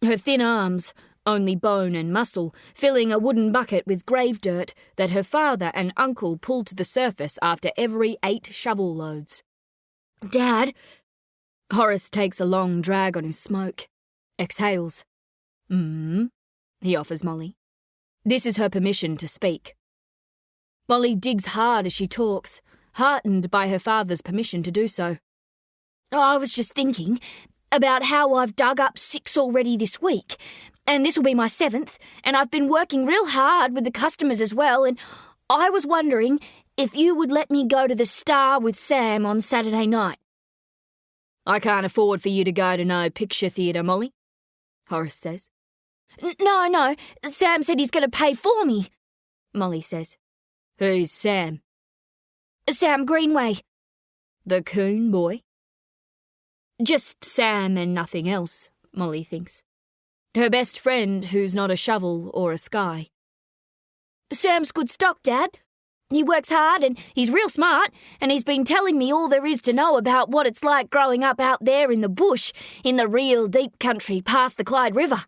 Her thin arms, only bone and muscle, filling a wooden bucket with grave dirt that her father and uncle pulled to the surface after every 8 shovel loads. "Dad!" Horace takes a long drag on his smoke, exhales. He offers Molly. This is her permission to speak. Molly digs hard as she talks, heartened by her father's permission to do so. "I was just thinking about how I've dug up 6 already this week, and this will be my 7th, and I've been working real hard with the customers as well, and I was wondering if you would let me go to the Star with Sam on Saturday night." "I can't afford for you to go to no picture theatre, Molly," Horace says. No, Sam said he's going to pay for me," Molly says. "Who's Sam?" "Sam Greenway." "The coon boy?" Just Sam and nothing else, Molly thinks. Her best friend who's not a shovel or a sky. "Sam's good stock, Dad. He works hard and he's real smart, and he's been telling me all there is to know about what it's like growing up out there in the bush, in the real deep country past the Clyde River."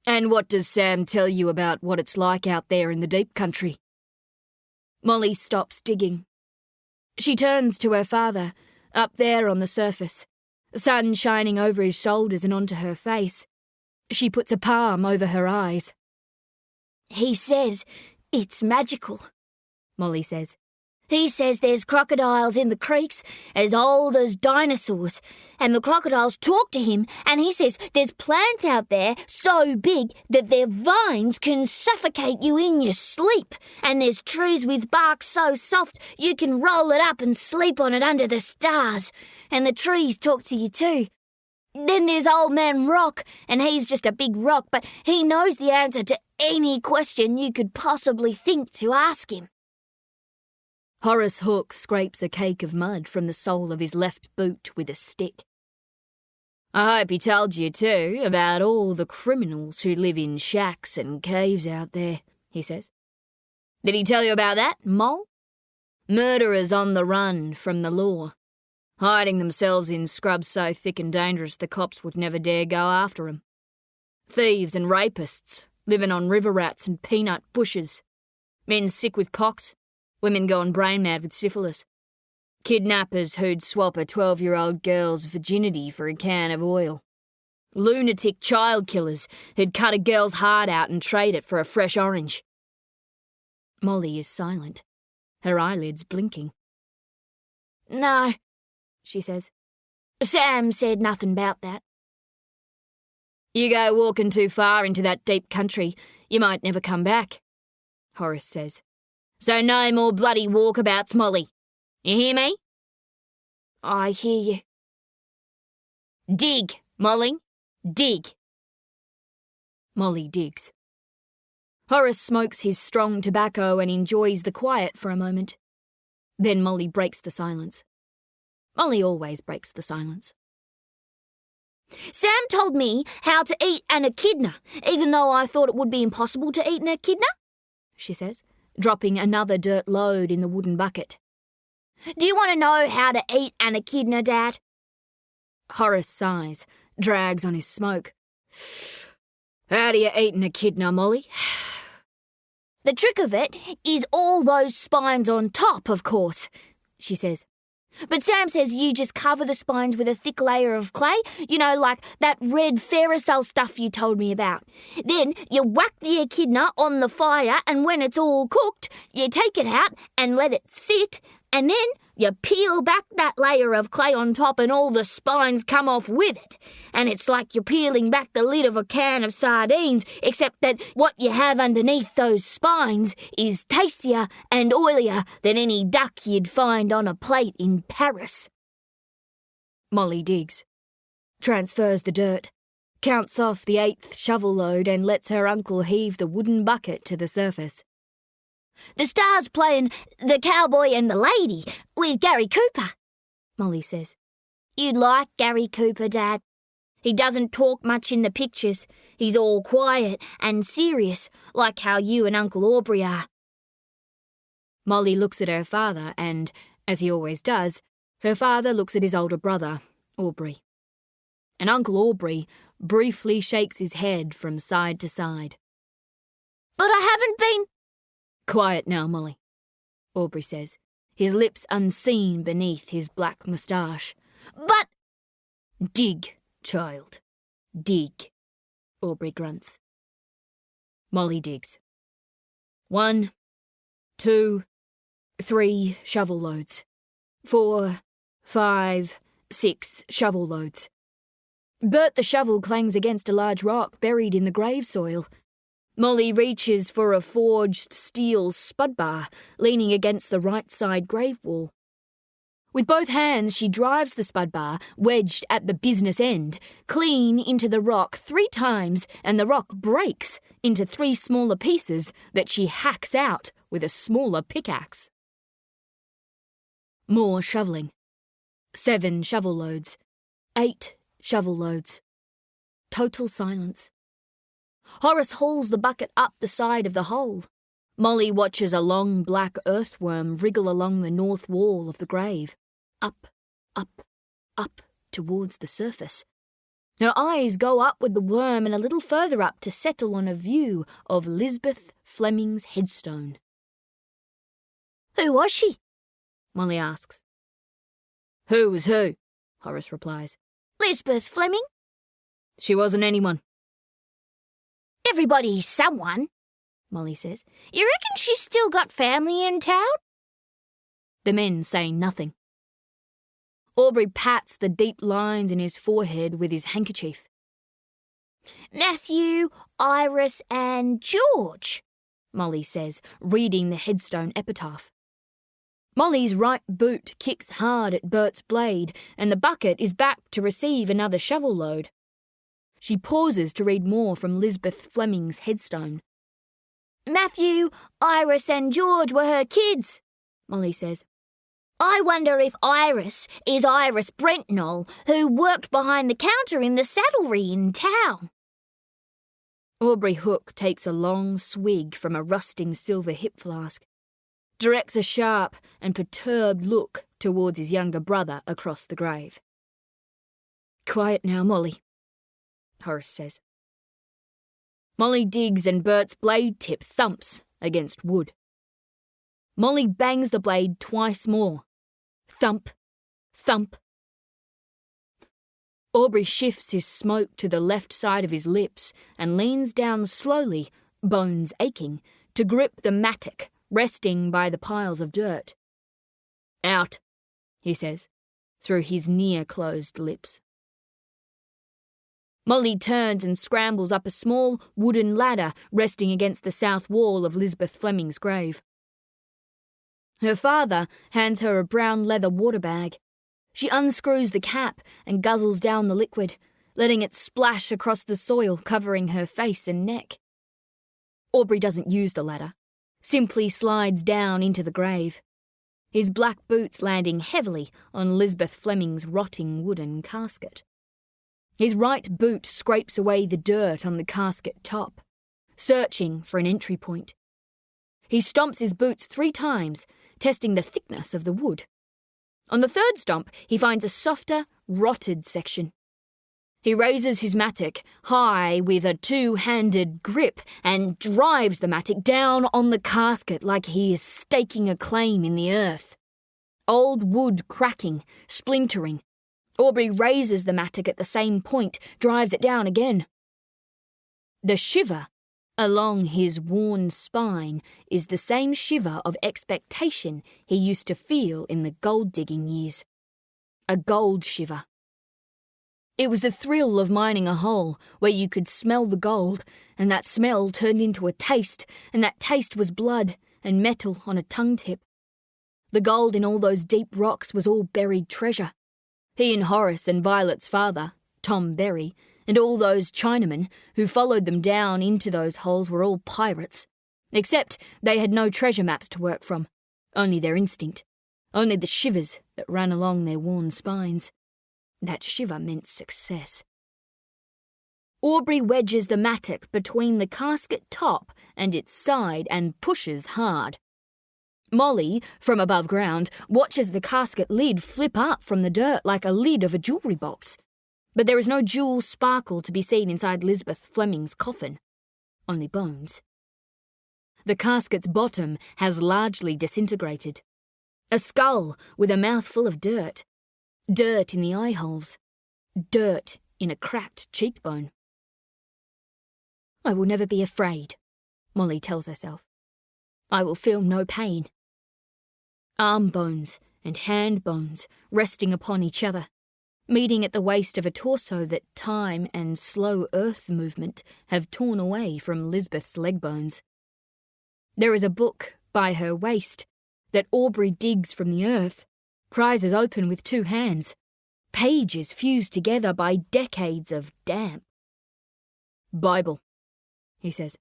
"And what does Sam tell you about what it's like out there in the deep country?" Molly stops digging. She turns to her father, up there on the surface, sun shining over his shoulders and onto her face. She puts a palm over her eyes. "He says it's magical," Molly says. "He says there's crocodiles in the creeks as old as dinosaurs, and the crocodiles talk to him, and he says there's plants out there so big that their vines can suffocate you in your sleep, and there's trees with bark so soft you can roll it up and sleep on it under the stars, and the trees talk to you too. Then there's Old Man Rock, and he's just a big rock, but he knows the answer to
any question you could possibly think to ask him.
Horace Hook scrapes a cake of mud from the sole of his left boot with a stick.
I hope he told you, too, about all the criminals who live in shacks and caves out there, he says. Did he tell you about that, Mole? Murderers on the run from the law, hiding themselves in scrubs so thick and dangerous the cops would never dare go after 'em. Thieves and rapists, living on river rats and peanut bushes. Men sick with pox, women going brain mad with syphilis. Kidnappers who'd swap a 12-year-old girl's virginity for a can of oil. Lunatic child killers who'd cut a girl's heart out and trade it for a fresh orange.
Molly is silent, her eyelids blinking.
No, she says. Sam said nothing about that.
You go walking too far into that deep country, you might never come back, Horace says. So no more bloody walkabouts, Molly. You hear me?
I hear you.
Dig, Molly. Dig.
Molly digs. Horace smokes his strong tobacco and enjoys the quiet for a moment. Then Molly breaks the silence. Molly always breaks the silence.
Sam told me how to eat an echidna, even though I thought it would be impossible to eat an echidna, she says,
dropping another dirt load in the wooden bucket.
Do you want to know how to eat an echidna, Dad?
Horace sighs, drags on his smoke. How do you eat an echidna, Molly?
The trick of it is all those spines on top, of course, she says. But Sam says you just cover the spines with a thick layer of clay, you know, like that red ferrocell stuff you told me about. Then you whack the echidna on the fire, and when it's all cooked, you take it out and let it sit, and then you peel back that layer of clay on top and all the spines come off with it. And it's like you're peeling back the lid of a can of sardines, except that what you have underneath those spines is tastier and oilier than any duck you'd find on a plate in Paris.
Molly digs, transfers the dirt, counts off the 8th shovel load and lets her uncle heave the wooden bucket to the surface.
The star's playing The Cowboy and the Lady with Gary Cooper, Molly says. You'd like Gary Cooper, Dad. He doesn't talk much in the pictures. He's all quiet and serious, like how you and Uncle Aubrey are.
Molly looks at her father and, as he always does, her father looks at his older brother, Aubrey. And Uncle Aubrey briefly shakes his head from side to side.
But I haven't been...
Quiet now, Molly, Aubrey says, his lips unseen beneath his black moustache.
But...
Dig, child, dig, Aubrey grunts. Molly digs. 1, 2, 3 shovel loads. 4, 5, 6 shovel loads. Bert the shovel clangs against a large rock buried in the grave soil. Molly reaches for a forged steel spud bar leaning against the right side grave wall. With both hands, she drives the spud bar, wedged at the business end, clean into the rock 3 times, and the rock breaks into 3 smaller pieces that she hacks out with a smaller pickaxe. More shovelling. 7 shovel loads. 8 shovel loads. Total silence. Horace hauls the bucket up the side of the hole. Molly watches a long black earthworm wriggle along the north wall of the grave, up, up, up towards the surface. Her eyes go up with the worm and a little further up to settle on a view of Lisbeth Fleming's headstone.
Who was she?
Molly asks. Who was who? Horace replies.
Lisbeth Fleming?
She wasn't anyone.
Everybody's someone, Molly says. You reckon she's still got family in town?
The men say nothing. Aubrey pats the deep lines in his forehead with his handkerchief.
Matthew, Iris and George, Molly says, reading the headstone epitaph.
Molly's right boot kicks hard at Bert's blade, and the bucket is back to receive another shovel load. She pauses to read more from Lisbeth Fleming's headstone,
Matthew, Iris and George were her kids, Molly says. I wonder if Iris is Iris Brentnall, who worked behind the counter in the saddlery in town.
Aubrey Hook takes a long swig from a rusting silver hip flask, directs a sharp and perturbed look towards his younger brother across the grave. Quiet now, Molly, Horace says. Molly digs and Bert's blade tip thumps against wood. Molly bangs the blade twice more. Thump, thump. Aubrey shifts his smoke to the left side of his lips and leans down slowly, bones aching, to grip the mattock resting by the piles of dirt. Out, he says, through his near-closed lips. Molly turns and scrambles up a small wooden ladder resting against the south wall of Lisbeth Fleming's grave. Her father hands her a brown leather water bag. She unscrews the cap and guzzles down the liquid, letting it splash across the soil, covering her face and neck. Aubrey doesn't use the ladder, simply slides down into the grave, his black boots landing heavily on Lisbeth Fleming's rotting wooden casket. His right boot scrapes away the dirt on the casket top, searching for an entry point. He stomps his boots 3 times, testing the thickness of the wood. On the third stomp, he finds a softer, rotted section. He raises his mattock high with a 2-handed grip and drives the mattock down on the casket like he is staking a claim in the earth. Old wood cracking, splintering. Aubrey raises the mattock at the same point, drives it down again. The shiver along his worn spine is the same shiver of expectation he used to feel in the gold-digging years. A gold shiver. It was the thrill of mining a hole where you could smell the gold, and that smell turned into a taste, and that taste was blood and metal on a tongue tip. The gold in all those deep rocks was all buried treasure. He and Horace and Violet's father, Tom Berry, and all those Chinamen who followed them down into those holes were all pirates, except they had no treasure maps to work from, only their instinct, only the shivers that ran along their worn spines. That shiver meant success. Aubrey wedges the mattock between the casket top and its side and pushes hard. Molly, from above ground, watches the casket lid flip up from the dirt like a lid of a jewellery box. But there is no jewel sparkle to be seen inside Lisbeth Fleming's coffin. Only bones. The casket's bottom has largely disintegrated. A skull with a mouth full of dirt. Dirt in the eye holes. Dirt in a cracked cheekbone. I will never be afraid, Molly tells herself. I will feel no pain. Arm bones and hand bones resting upon each other, meeting at the waist of a torso that time and slow earth movement have torn away from Lisbeth's leg bones. There is a book by her waist that Aubrey digs from the earth, prizes open with 2 hands, pages fused together by decades of damp. Bible, he says,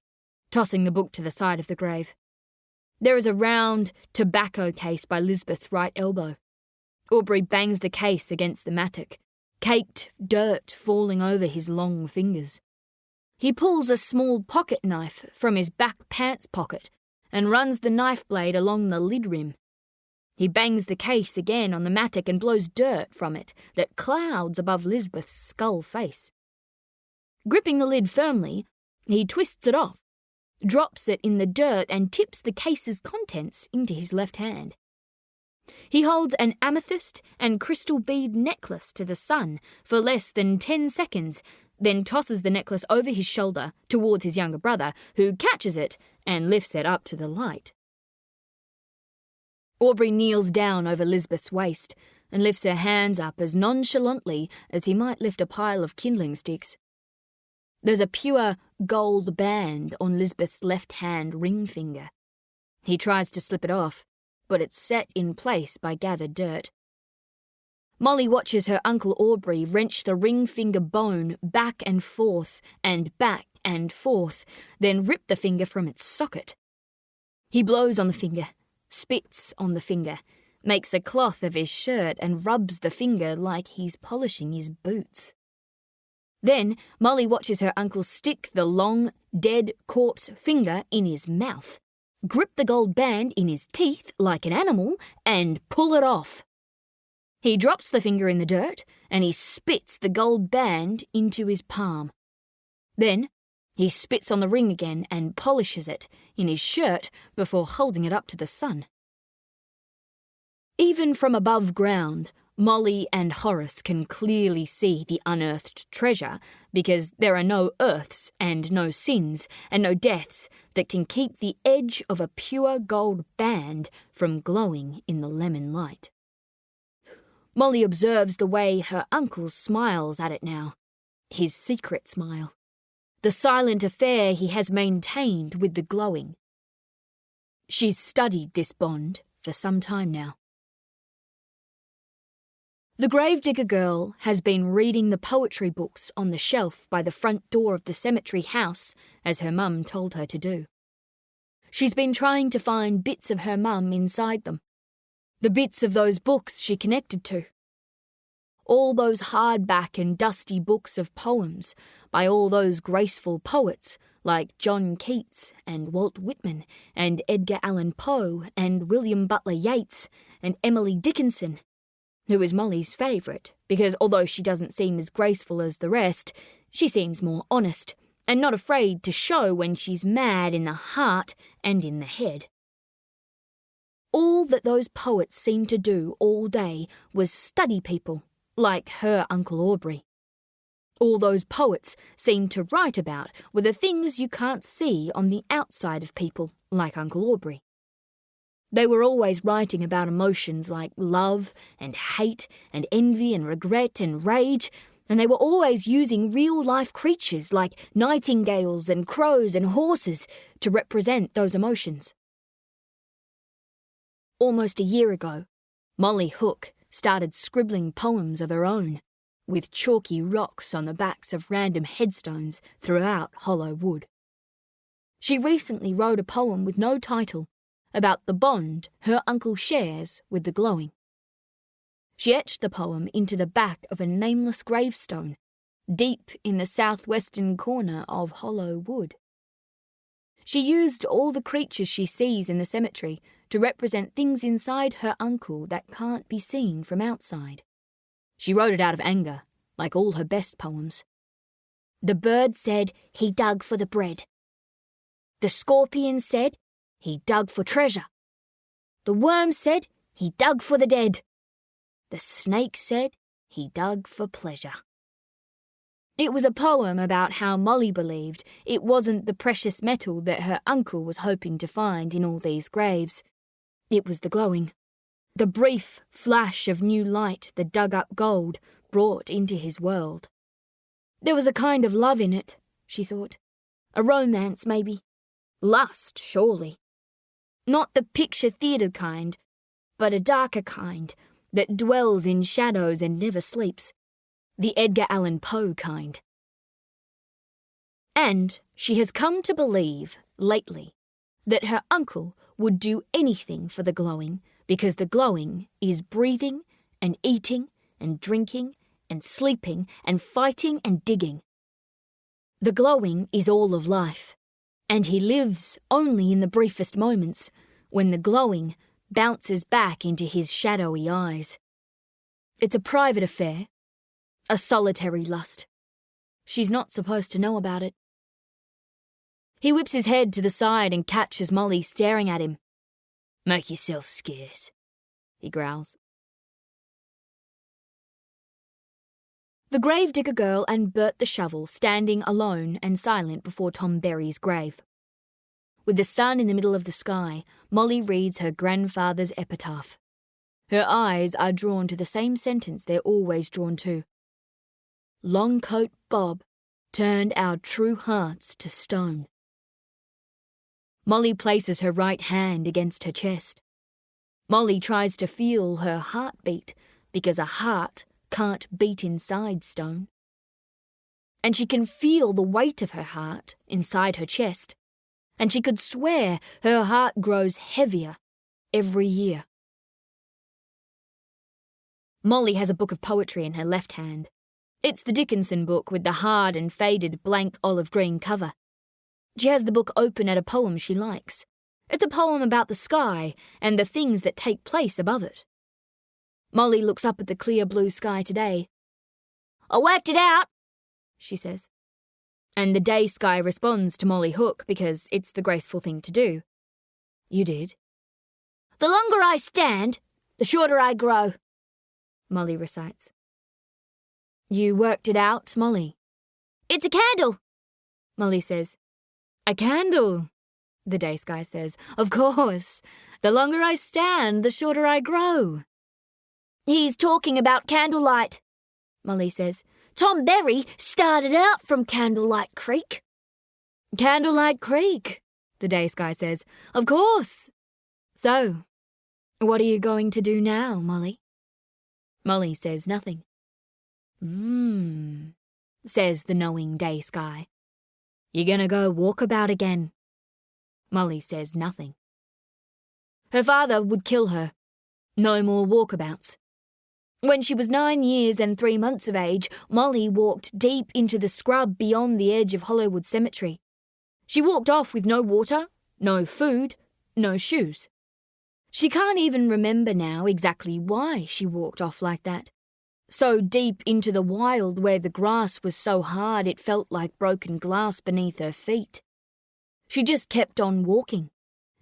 tossing the book to the side of the grave. There is a round tobacco case by Lisbeth's right elbow. Aubrey bangs the case against the mattock, caked dirt falling over his long fingers. He pulls a small pocket knife from his back pants pocket and runs the knife blade along the lid rim. He bangs the case again on the mattock and blows dirt from it that clouds above Lisbeth's skull face. Gripping the lid firmly, he twists it off, drops it in the dirt and tips the case's contents into his left hand. He holds an amethyst and crystal bead necklace to the sun for less than 10 seconds, then tosses the necklace over his shoulder towards his younger brother, who catches it and lifts it up to the light. Aubrey kneels down over Lisbeth's waist and lifts her hands up as nonchalantly as he might lift a pile of kindling sticks. There's a pure gold band on Lisbeth's left-hand ring finger. He tries to slip it off, but it's set in place by gathered dirt. Molly watches her Uncle Aubrey wrench the ring finger bone back and forth, then rip the finger from its socket. He blows on the finger, spits on the finger, makes a cloth of his shirt and rubs the finger like he's polishing his boots. Then Molly watches her uncle stick the long, dead corpse finger in his mouth, grip the gold band in his teeth like an animal, and pull it off. He drops the finger in the dirt and he spits the gold band into his palm. Then he spits on the ring again and polishes it in his shirt before holding it up to the sun. Even from above ground, Molly and Horace can clearly see the unearthed treasure because there are no earths and no sins and no deaths that can keep the edge of a pure gold band from glowing in the lemon light. Molly observes the way her uncle smiles at it now, his secret smile, the silent affair he has maintained with the glowing. She's studied this bond for some time now. The gravedigger girl has been reading the poetry books on the shelf by the front door of the cemetery house, as her mum told her to do. She's been trying to find bits of her mum inside them, the bits of those books she connected to. All those hardback and dusty books of poems by all those graceful poets like John Keats and Walt Whitman and Edgar Allan Poe and William Butler Yeats and Emily Dickinson, who is Molly's favourite because although she doesn't seem as graceful as the rest, she seems more honest and not afraid to show when she's mad in the heart and in the head. All that those poets seemed to do all day was study people, like her Uncle Aubrey. All those poets seemed to write about were the things you can't see on the outside of people, like Uncle Aubrey. They were always writing about emotions like love and hate and envy and regret and rage, and they were always using real-life creatures like nightingales and crows and horses to represent those emotions. Almost a year ago, Molly Hook started scribbling poems of her own, with chalky rocks on the backs of random headstones throughout Hollow Wood. She recently wrote a poem with no title about the bond her uncle shares with the glowing. She etched the poem into the back of a nameless gravestone, deep in the southwestern corner of Hollow Wood. She used all the creatures she sees in the cemetery to represent things inside her uncle that can't be seen from outside. She wrote it out of anger, like all her best poems. The bird said he dug for the bread. The scorpion said he dug for treasure. The worm said he dug for the dead. The snake said he dug for pleasure. It was a poem about how Molly believed it wasn't the precious metal that her uncle was hoping to find in all these graves. It was the glowing, the brief flash of new light the dug-up gold brought into his world. There was a kind of love in it, she thought. A romance, maybe. Lust, surely. Not the picture theatre kind, but a darker kind that dwells in shadows and never sleeps. The Edgar Allan Poe kind. And she has come to believe, lately, that her uncle would do anything for the glowing because the glowing is breathing and eating and drinking and sleeping and fighting and digging. The glowing is all of life, and he lives only in the briefest moments when the glowing bounces back into his shadowy eyes. It's a private affair, a solitary lust. She's not supposed to know about it. He whips his head to the side and catches Molly staring at him. "Make yourself scarce," he growls. The gravedigger girl and Bert the shovel standing alone and silent before Tom Berry's grave. With the sun in the middle of the sky, Molly reads her grandfather's epitaph. Her eyes are drawn to the same sentence they're always drawn to. Longcoat Bob turned our true hearts to stone. Molly places her right hand against her chest. Molly tries to feel her heartbeat, because a heart can't beat inside stone. And she can feel the weight of her heart inside her chest, and she could swear her heart grows heavier every year. Molly has a book of poetry in her left hand. It's the Dickinson book with the hard and faded blank olive green cover. She has the book open at a poem she likes. It's a poem about the sky and the things that take place above it. Molly looks up at the clear blue sky today. "I worked it out," she says. And the day sky responds to Molly Hook because it's the graceful thing to do. "You did?" "The longer I stand, the shorter I grow," Molly recites. "You worked it out, Molly?" "It's a candle," Molly says. "A candle," the day sky says. "Of course. The longer I stand, the shorter I grow." "He's talking about candlelight," Molly says. "Tom Berry started out from Candlelight Creek." "Candlelight Creek," the day sky says. "Of course. So, what are you going to do now, Molly?" Molly says nothing. Says the knowing day sky. "You're gonna go walkabout again." Molly says nothing. Her father would kill her. No more walkabouts. When she was 9 years and 3 months of age, Molly walked deep into the scrub beyond the edge of Hollywood Cemetery. She walked off with no water, no food, no shoes. She can't even remember now exactly why she walked off like that. So deep into the wild where the grass was so hard it felt like broken glass beneath her feet. She just kept on walking,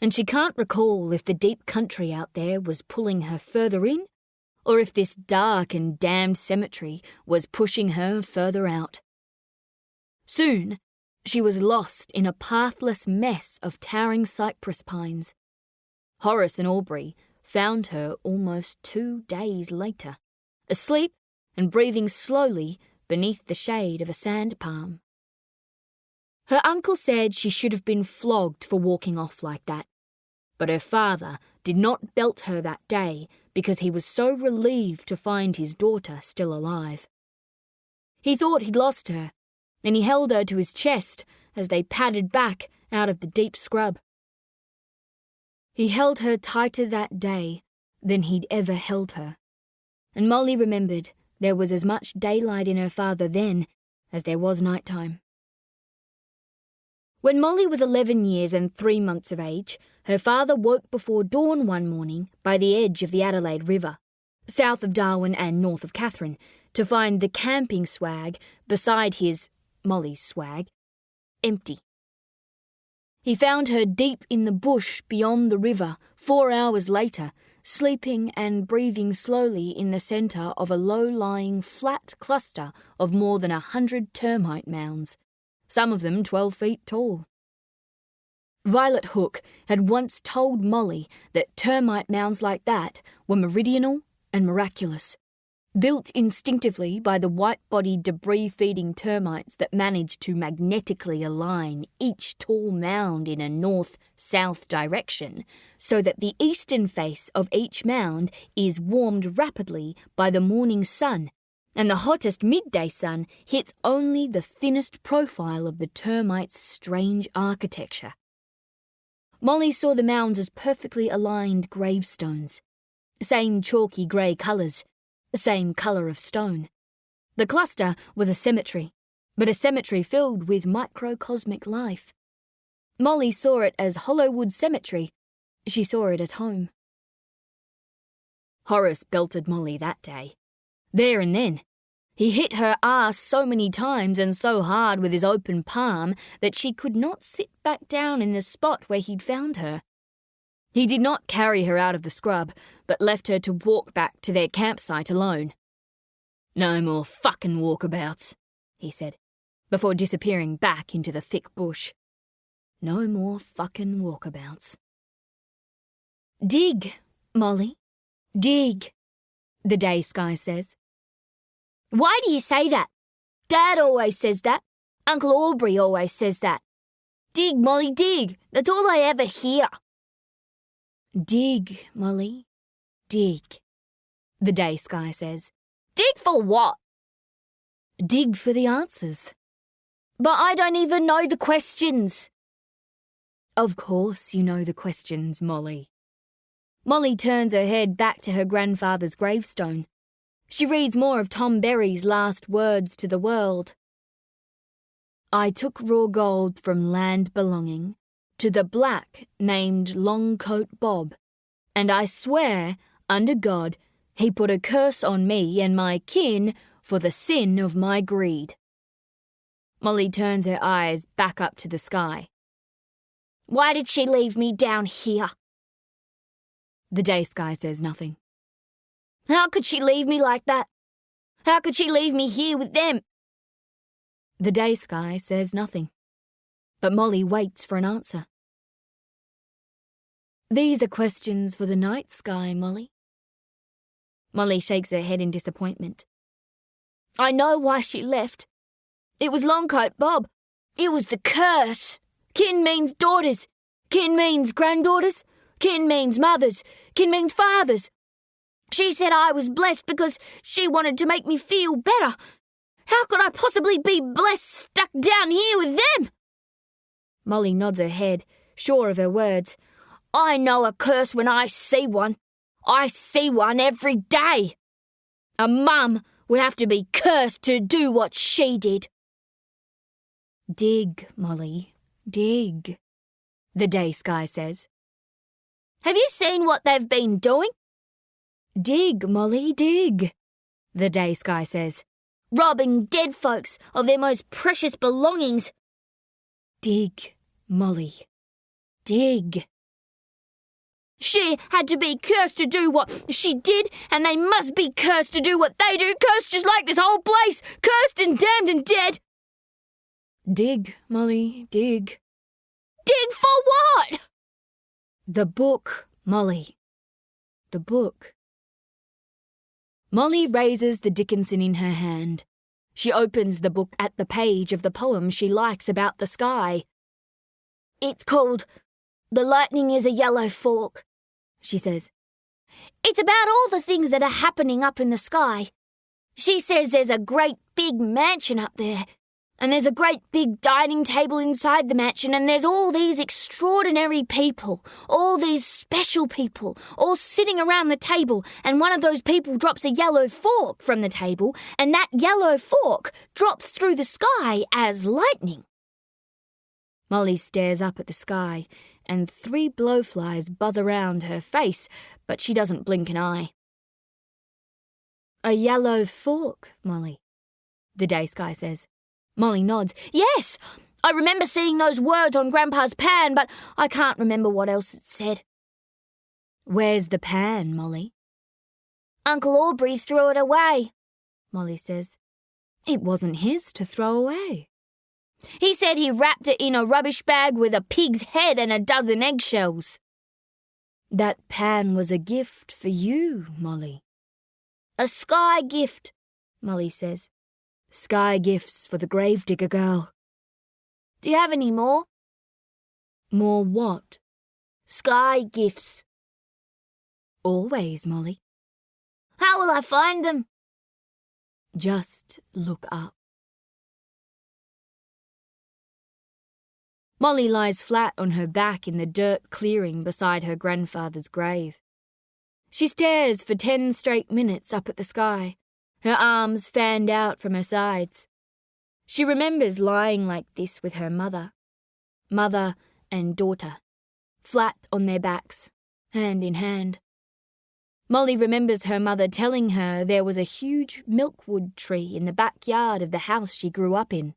and she can't recall if the deep country out there was pulling her further in, or if this dark and damned cemetery was pushing her further out. Soon, she was lost in a pathless mess of towering cypress pines. Horace and Aubrey found her almost 2 days later, asleep and breathing slowly beneath the shade of a sand palm. Her uncle said she should have been flogged for walking off like that, but her father did not belt her that day because he was so relieved to find his daughter still alive. He thought he'd lost her, and he held her to his chest as they padded back out of the deep scrub. He held her tighter that day than he'd ever held her, and Molly remembered there was as much daylight in her father then as there was nighttime. When Molly was 11 years and 3 months of age, her father woke before dawn one morning by the edge of the Adelaide River, south of Darwin and north of Katherine, to find the camping swag beside his, Molly's swag, empty. He found her deep in the bush beyond the river 4 hours later, sleeping and breathing slowly in the centre of a low-lying flat cluster of more than 100 termite mounds, some of them 12 feet tall. Violet Hook had once told Molly that termite mounds like that were meridional and miraculous, built instinctively by the white-bodied debris-feeding termites that managed to magnetically align each tall mound in a north-south direction so that the eastern face of each mound is warmed rapidly by the morning sun, and the hottest midday sun hits only the thinnest profile of the termites' strange architecture. Molly saw the mounds as perfectly aligned gravestones, same chalky grey colours, same colour of stone. The cluster was a cemetery, but a cemetery filled with microcosmic life. Molly saw it as Hollywood Cemetery. She saw it as home. Horace belted Molly that day. There and then. He hit her ass so many times and so hard with his open palm that she could not sit back down in the spot where he'd found her. He did not carry her out of the scrub, but left her to walk back to their campsite alone. "No more fucking walkabouts," he said, before disappearing back into the thick bush. No more fucking walkabouts. "Dig, Molly, dig," the day sky says. "Why do you say that? Dad always says that. Uncle Aubrey always says that. Dig, Molly, dig. That's all I ever hear." "Dig, Molly, dig," the day sky says.
Dig for what?
Dig for the answers.
But I don't even know the questions.
Of course you know the questions, Molly. Molly turns her head back to her grandfather's gravestone. She reads more of Tom Berry's last words to the world. I took raw gold from land belonging to the black named Longcoat Bob, and I swear, under God, he put a curse on me and my kin for the sin of my greed. Molly turns her eyes back up to the sky.
Why did she leave me down here?
The day sky says nothing.
How could she leave me like that? How could she leave me here with them?
The day sky says nothing, but Molly waits for an answer. These are questions for the night sky, Molly. Molly shakes her head in disappointment.
I know why she left. It was Longcoat Bob. It was the curse. Kin means daughters. Kin means granddaughters. Kin means mothers. Kin means fathers. She said I was blessed because she wanted to make me feel better. How could I possibly be blessed stuck down here with them?
Molly nods her head, sure of her words.
I know a curse when I see one. I see one every day. A mum would have to be cursed to do what she did.
Dig, Molly, dig, the day sky says.
Have you seen what they've been doing?
Dig, Molly, dig, the day sky says.
Robbing dead folks of their most precious belongings.
Dig, Molly, dig.
She had to be cursed to do what she did, and they must be cursed to do what they do, cursed just like this whole place, cursed and damned and dead.
Dig, Molly, dig.
Dig for what?
The book, Molly. The book. Molly raises the Dickinson in her hand. She opens the book at the page of the poem she likes about the sky.
It's called The Lightning is a Yellow Fork, she says. It's about all the things that are happening up in the sky. She says there's a great big mansion up there, and there's a great big dining table inside the mansion, and there's all these extraordinary people, all these special people, all sitting around the table, and one of those people drops a yellow fork from the table, and that yellow fork drops through the sky as lightning.
Molly stares up at the sky, and 3 blowflies buzz around her face, but she doesn't blink an eye. A yellow fork, Molly, the day sky says. Molly nods.
Yes, I remember seeing those words on Grandpa's pan, but I can't remember what else it said.
Where's the pan, Molly?
Uncle Aubrey threw it away, Molly says.
It wasn't his to throw away.
He said he wrapped it in a rubbish bag with a pig's head and a dozen eggshells.
That pan was a gift for you, Molly.
A sky gift, Molly says.
Sky gifts for the gravedigger girl.
Do you have any more?
More what?
Sky gifts.
Always, Molly.
How will I find them?
Just look up. Molly lies flat on her back in the dirt clearing beside her grandfather's grave. She stares for 10 straight minutes up at the sky, her arms fanned out from her sides. She remembers lying like this with her mother and daughter, flat on their backs, hand in hand. Molly remembers her mother telling her there was a huge milkwood tree in the backyard of the house she grew up in,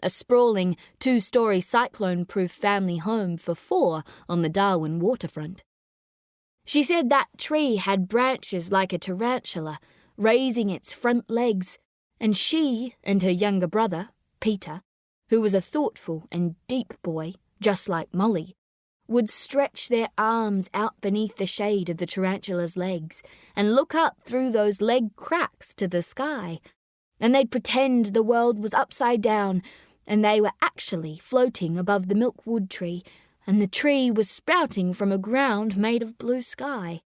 a sprawling 2-story cyclone-proof family home for 4 on the Darwin waterfront. She said that tree had branches like a tarantula, raising its front legs, and she and her younger brother, Peter, who was a thoughtful and deep boy, just like Molly, would stretch their arms out beneath the shade of the tarantula's legs and look up through those leg cracks to the sky, and they'd pretend the world was upside down and they were actually floating above the milkwood tree, and the tree was sprouting from a ground made of blue sky.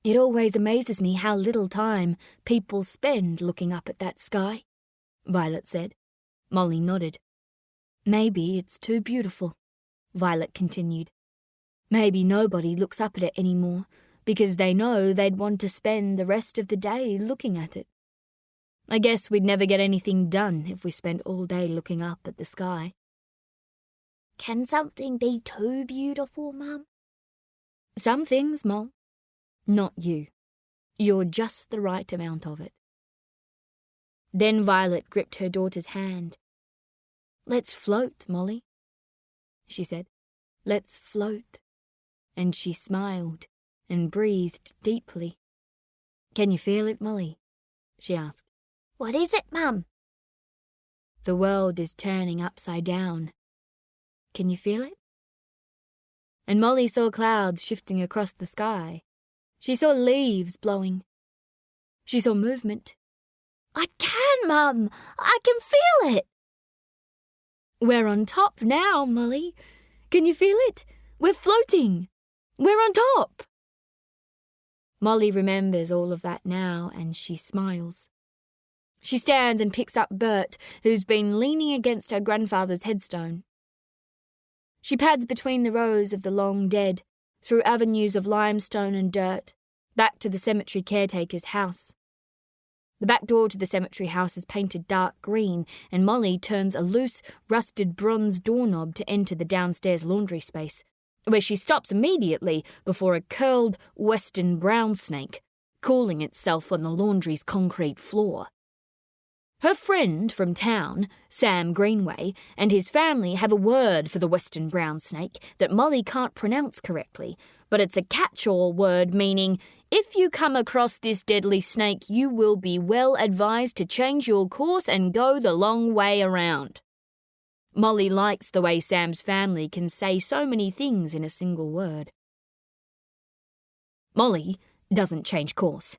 It always amazes me how little time people spend looking up at that sky, Violet said. Molly nodded. Maybe it's too beautiful, Violet continued. Maybe nobody looks up at it anymore because they know they'd want to spend the rest of the day looking at it. I guess we'd never get anything done if we spent all day looking up at the sky.
Can something be too beautiful, Mum?
Some things, Moll. Not you. You're just the right amount of it. Then Violet gripped her daughter's hand. Let's float, Molly, she said. Let's float. And she smiled and breathed deeply. Can you feel it, Molly? She asked.
What is it, Mum?
The world is turning upside down. Can you feel it? And Molly saw clouds shifting across the sky. She saw leaves blowing. She saw movement.
I can, Mum. I can feel it.
We're on top now, Molly. Can you feel it? We're floating. We're on top. Molly remembers all of that now, and she smiles. She stands and picks up Bert, who's been leaning against her grandfather's headstone. She pads between the rows of the long dead, through avenues of limestone and dirt, back to the cemetery caretaker's house. The back door to the cemetery house is painted dark green, and Molly turns a loose, rusted bronze doorknob to enter the downstairs laundry space, where she stops immediately before a curled western brown snake, cooling itself on the laundry's concrete floor. Her friend from town, Sam Greenway, and his family have a word for the western brown snake that Molly can't pronounce correctly, but it's a catch-all word meaning, if you come across this deadly snake, you will be well advised to change your course and go the long way around. Molly likes the way Sam's family can say so many things in a single word. Molly doesn't change course.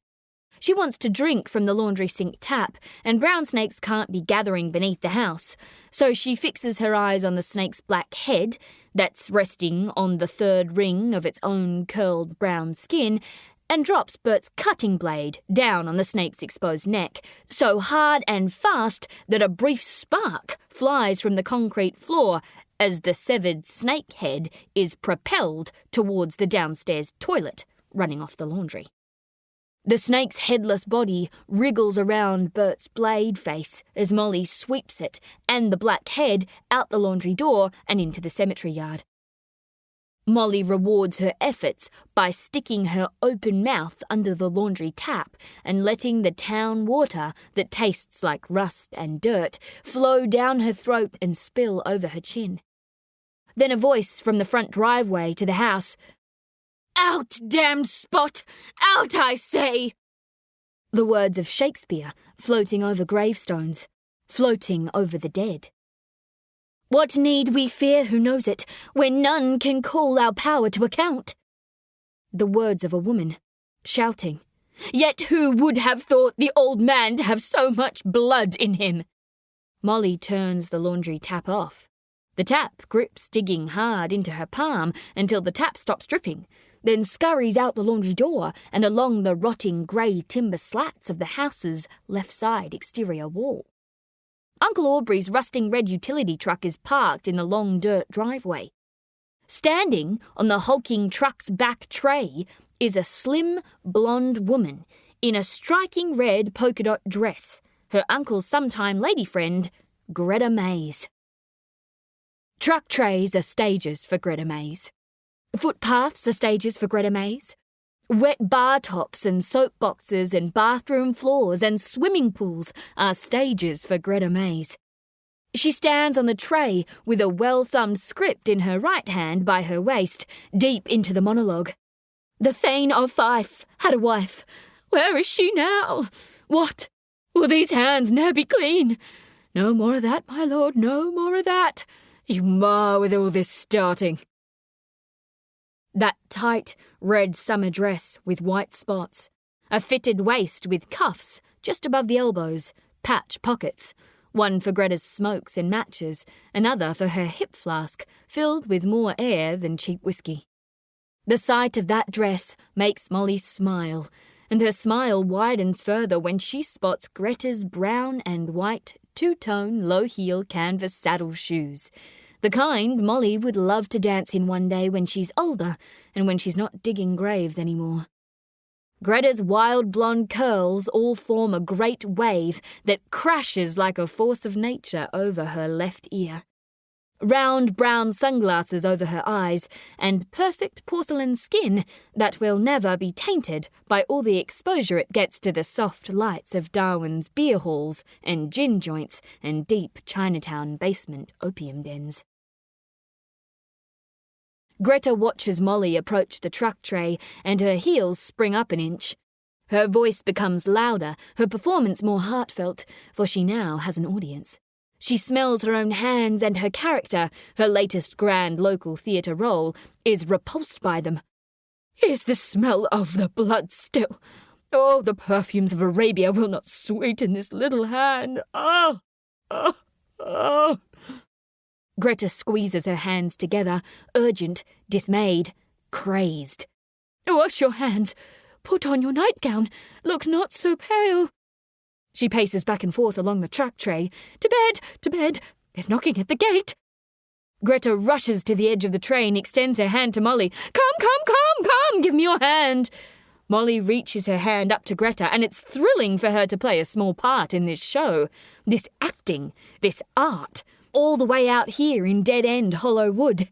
She wants to drink from the laundry sink tap, and brown snakes can't be gathering beneath the house, so she fixes her eyes on the snake's black head, that's resting on the third ring of its own curled brown skin, and drops Bert's cutting blade down on the snake's exposed neck, so hard and fast that a brief spark flies from the concrete floor as the severed snake head is propelled towards the downstairs toilet running off the laundry. The snake's headless body wriggles around Bert's blade face as Molly sweeps it and the black head out the laundry door and into the cemetery yard. Molly rewards her efforts by sticking her open mouth under the laundry tap and letting the town water that tastes like rust and dirt flow down her throat and spill over her chin. Then a voice from the front driveway to the house. Out, damned spot! Out, I say! The words of Shakespeare floating over gravestones, floating over the dead. What need we fear who knows it, when none can call our power to account? The words of a woman, shouting. Yet who would have thought the old man to have so much blood in him? Molly turns the laundry tap off. The tap grips digging hard into her palm until the tap stops dripping, then scurries out the laundry door and along the rotting grey timber slats of the house's left side exterior wall. Uncle Aubrey's rusting red utility truck is parked in the long dirt driveway. Standing on the hulking truck's back tray is a slim, blonde woman in a striking red polka dot dress, her uncle's sometime lady friend, Greta Mays. Truck trays are stages for Greta Mays. Footpaths are stages for Greta Mays. Wet bar tops and soap boxes and bathroom floors and swimming pools are stages for Greta Mays. She stands on the tray with a well-thumbed script in her right hand by her waist, deep into the monologue. The Thane of Fife had a wife. Where is she now? What? Will these hands ne'er be clean? No more of that, my lord, no more of that. You mar with all this starting. That tight, red summer dress with white spots, a fitted waist with cuffs just above the elbows, patch pockets, one for Greta's smokes and matches, another for her hip flask filled with more air than cheap whiskey. The sight of that dress makes Molly smile, and her smile widens further when she spots Greta's brown and white two-tone low-heel canvas saddle shoes, the kind Molly would love to dance in one day when she's older and when she's not digging graves anymore. Greta's wild blonde curls all form a great wave that crashes like a force of nature over her left ear. Round brown sunglasses over her eyes, and perfect porcelain skin that will never be tainted by all the exposure it gets to the soft lights of Darwin's beer halls and gin joints and deep Chinatown basement opium dens. Greta watches Molly approach the truck tray, and her heels spring up an inch. Her voice becomes louder, her performance more heartfelt, for she now has an audience. She smells her own hands, and her character, her latest grand local theatre role, is repulsed by them. Is the smell of the blood still? Oh, the perfumes of Arabia will not sweeten this little hand. Oh, oh, oh. Greta squeezes her hands together, urgent, dismayed, crazed. Wash your hands. Put on your nightgown. Look not so pale. She paces back and forth along the truck tray. To bed, to bed. There's knocking at the gate. Greta rushes to the edge of the train, extends her hand to Molly. Come, give me your hand. Molly reaches her hand up to Greta, and it's thrilling for her to play a small part in this show, this acting, this art, all the way out here in Dead End Hollow Wood.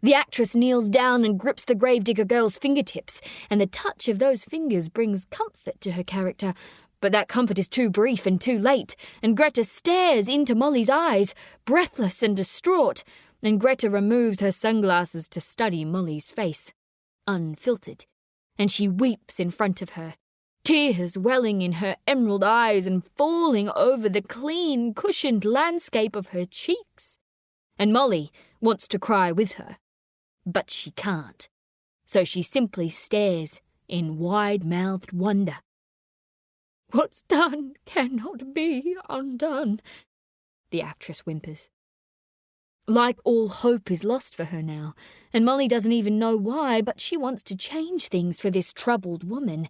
The actress kneels down and grips the gravedigger girl's fingertips, and the touch of those fingers brings comfort to her character. But that comfort is too brief and too late, and Greta stares into Molly's eyes, breathless and distraught, and Greta removes her sunglasses to study Molly's face, unfiltered, and she weeps in front of her, tears welling in her emerald eyes and falling over the clean, cushioned landscape of her cheeks. And Molly wants to cry with her, but she can't, so she simply stares in wide-mouthed wonder. What's done cannot be undone, the actress whimpers. Like all hope is lost for her now, and Molly doesn't even know why, but she wants to change things for this troubled woman.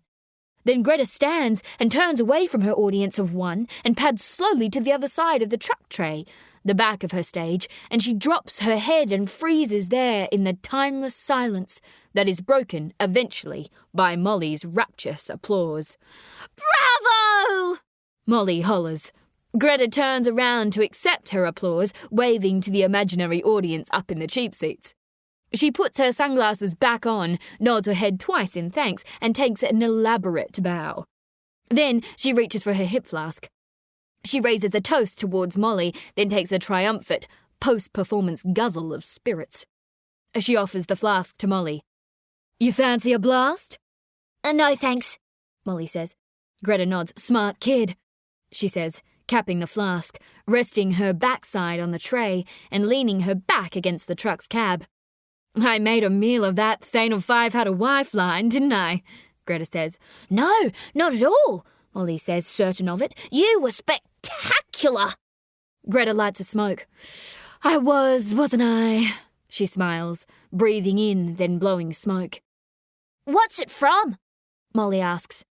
Then Greta stands and turns away from her audience of one and pads slowly to the other side of the truck tray, the back of her stage, and she drops her head and freezes there in the timeless silence that is broken eventually by Molly's rapturous applause. Bravo! Molly hollers. Greta turns around to accept her applause, waving to the imaginary audience up in the cheap seats. She puts her sunglasses back on, nods her head twice in thanks, and takes an elaborate bow. Then she reaches for her hip flask. She raises a toast towards Molly, then takes a triumphant, post-performance guzzle of spirits. She offers the flask to Molly. You fancy a blast?
No, thanks,
Molly says. Greta nods. Smart kid, she says, capping the flask, resting her backside on the tray and leaning her back against the truck's cab. I made a meal of that Thane of Five had a wife line, didn't I? Greta says.
No, not at all, Molly says, certain of it. You were spectacular.
Greta lights a smoke. I was, wasn't I? She smiles, breathing in, then blowing smoke.
What's it from?
Molly asks.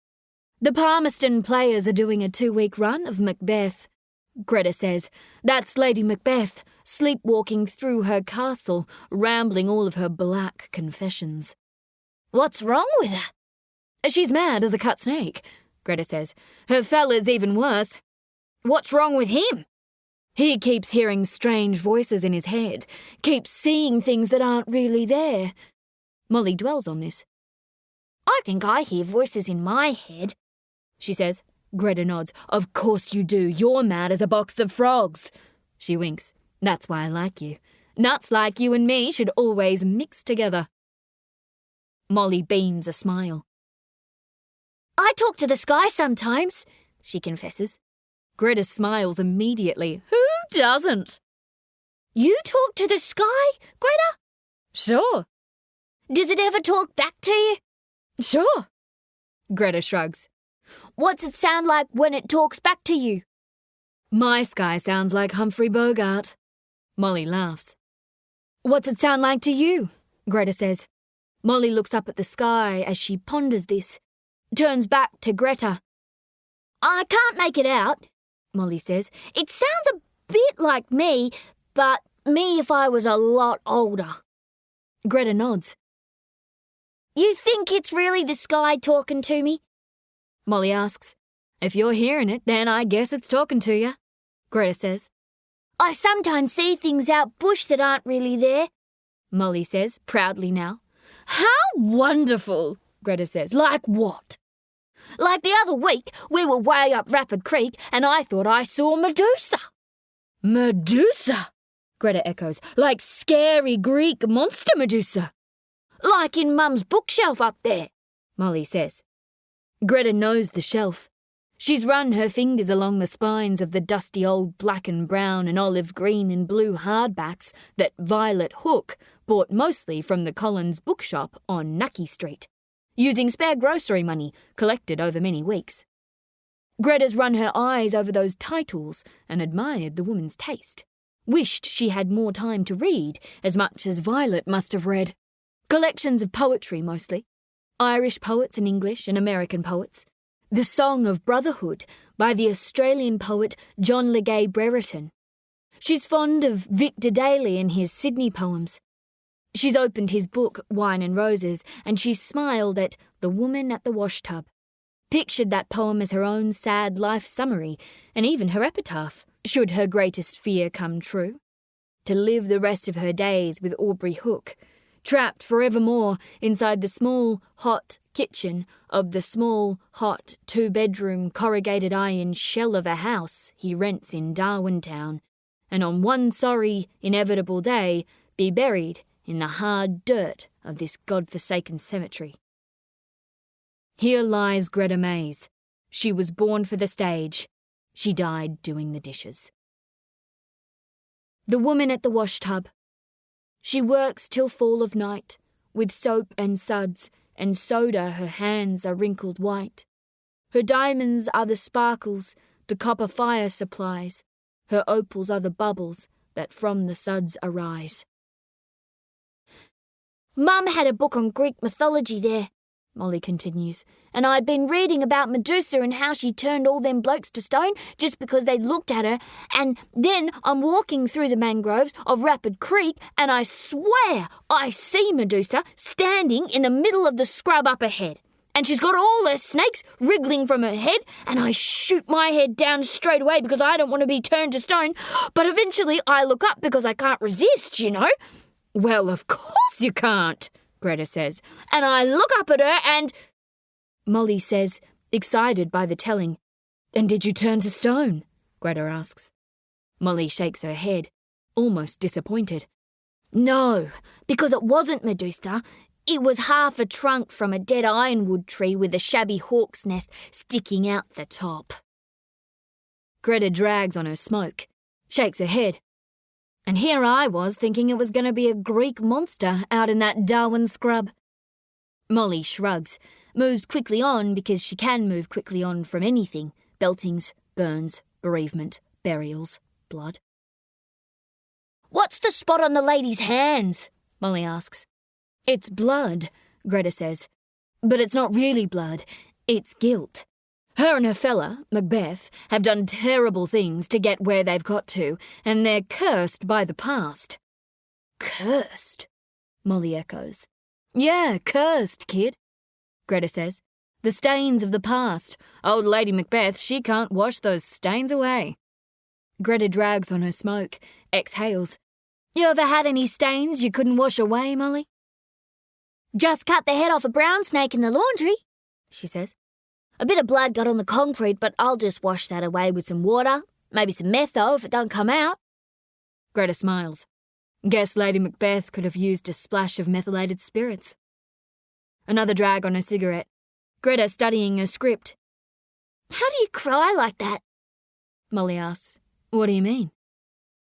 The Palmerston players are doing a 2-week run of Macbeth. Greta says. That's Lady Macbeth, sleepwalking through her castle, rambling all of her black confessions.
What's wrong with her?
She's mad as a cut snake, Greta says. Her fella's even worse.
What's wrong with him?
He keeps hearing strange voices in his head, keeps seeing things that aren't really there. Molly dwells on this.
I think I hear voices in my head, she says.
Greta nods. Of course you do. You're mad as a box of frogs. She winks. That's why I like you. Nuts like you and me should always mix together. Molly beams a smile.
I talk to the sky sometimes, she confesses.
Greta smiles immediately. Who doesn't?
You talk to the sky, Greta?
Sure.
Does it ever talk back to you?
Sure. Greta shrugs.
What's it sound like when it talks back to you?
My sky sounds like Humphrey Bogart. Molly laughs. What's it sound like to you? Greta says. Molly looks up at the sky as she ponders this, turns back to Greta.
I can't make it out, Molly says. It sounds a bit like me, but me if I was a lot older.
Greta nods.
You think it's really the sky talking to me?
Molly asks. If you're hearing it, then I guess it's talking to you, Greta says.
I sometimes see things out bush that aren't really there,
Molly says, proudly now.
How wonderful, Greta says. Like what?
Like the other week, we were way up Rapid Creek and I thought I saw Medusa.
Medusa? Greta echoes. Like scary Greek monster Medusa.
Like in Mum's bookshelf up there,
Molly says. Greta knows the shelf. She's run her fingers along the spines of the dusty old black and brown and olive green and blue hardbacks that Violet Hook bought mostly from the Collins bookshop on Nucky Street, using spare grocery money collected over many weeks. Greta's run her eyes over those titles and admired the woman's taste. Wished she had more time to read, as much as Violet must have read. Collections of poetry, mostly. Irish poets and English and American poets. The Song of Brotherhood by the Australian poet John Le Gay Brereton. She's fond of Victor Daly and his Sydney poems. She's opened his book, Wine and Roses, and she's smiled at The Woman at the Washtub. Pictured that poem as her own sad life summary, and even her epitaph, should her greatest fear come true. To live the rest of her days with Aubrey Hook, trapped forevermore inside the small, hot kitchen of the small, hot, two-bedroom corrugated iron shell of a house he rents in Darwin Town, and on one sorry, inevitable day be buried in the hard dirt of this God-forsaken cemetery. Here lies Greta Mays. She was born for the stage. She died doing the dishes. The woman at the washtub. She works till fall of night, with soap and suds and soda her hands are wrinkled white. Her diamonds are the sparkles the copper fire supplies. Her opals are the bubbles that from the suds arise.
Mum had a book on Greek mythology there, Molly continues, and I'd been reading about Medusa and how she turned all them blokes to stone just because they looked at her, and then I'm walking through the mangroves of Rapid Creek and I swear I see Medusa standing in the middle of the scrub up ahead. And she's got all her snakes wriggling from her head, and I shoot my head down straight away because I don't want to be turned to stone, but eventually I look up because I can't resist, you know.
Well, of course you can't, Greta says.
And I look up at her and...
Molly says, excited by the telling.
And did you turn to stone? Greta asks.
Molly shakes her head, almost disappointed.
No, because it wasn't Medusa. It was half a trunk from a dead ironwood tree with a shabby hawk's nest sticking out the top.
Greta drags on her smoke, shakes her head. And here I was thinking it was going to be a Greek monster out in that Darwin scrub. Molly shrugs, moves quickly on because she can move quickly on from anything. Beltings, burns, bereavement, burials, blood.
What's the spot on the lady's hands?
Molly asks. It's blood, Greta says. But it's not really blood, it's guilt. Her and her fella, Macbeth, have done terrible things to get where they've got to, and they're cursed by the past.
Cursed?
Molly echoes. Yeah, cursed, kid, Greta says. The stains of the past. Old Lady Macbeth, she can't wash those stains away. Greta drags on her smoke, exhales. You ever had any stains you couldn't wash away, Molly?
Just cut the head off a brown snake in the laundry, she says. A bit of blood got on the concrete, but I'll just wash that away with some water. Maybe some metho if it don't come out.
Greta smiles. Guess Lady Macbeth could have used a splash of methylated spirits. Another drag on her cigarette. Greta studying her script.
How do you cry like that?
Molly asks. What do you mean?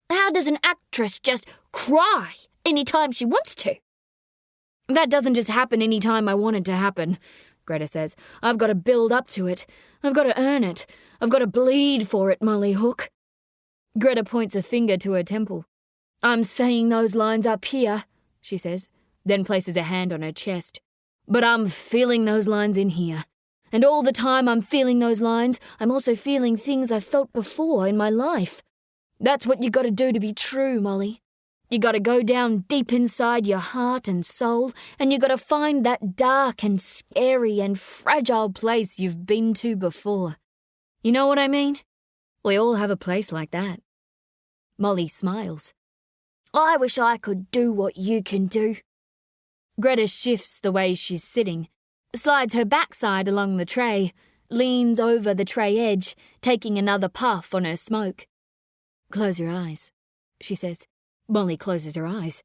How does an actress just cry any time she wants to?
That doesn't just happen any time I want it to happen, Greta says. I've got to build up to it. I've got to earn it. I've got to bleed for it, Molly Hook. Greta points a finger to her temple. I'm saying those lines up here, she says.
then places a hand on her chest. But I'm feeling those lines in here. And all the time I'm feeling those lines, I'm also feeling things I've felt before in my life. That's what you gotta do to be true, Molly. You gotta go down deep inside your heart and soul, and you gotta find that dark and scary and fragile place you've been to before. You know what I mean? We all have a place like that. Molly smiles.
I wish I could do what you can do.
Greta shifts the way she's sitting, slides her backside along the tray, leans over the tray edge, taking another puff on her smoke. Close your eyes, she says. Molly closes her eyes.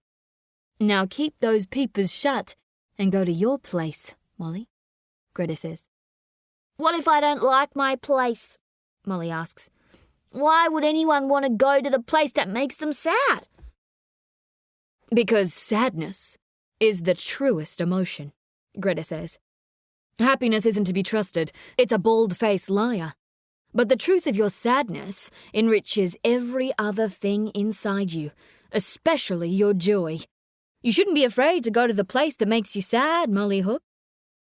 Now keep those peepers shut and go to your place, Molly, Greta says.
What if I don't like my place? Molly asks. Why would anyone want to go to the place that makes them sad?
Because sadness is the truest emotion, Greta says. Happiness isn't to be trusted. It's a bald-faced liar. But the truth of your sadness enriches every other thing inside you, especially your joy. You shouldn't be afraid to go to the place that makes you sad, Molly Hook.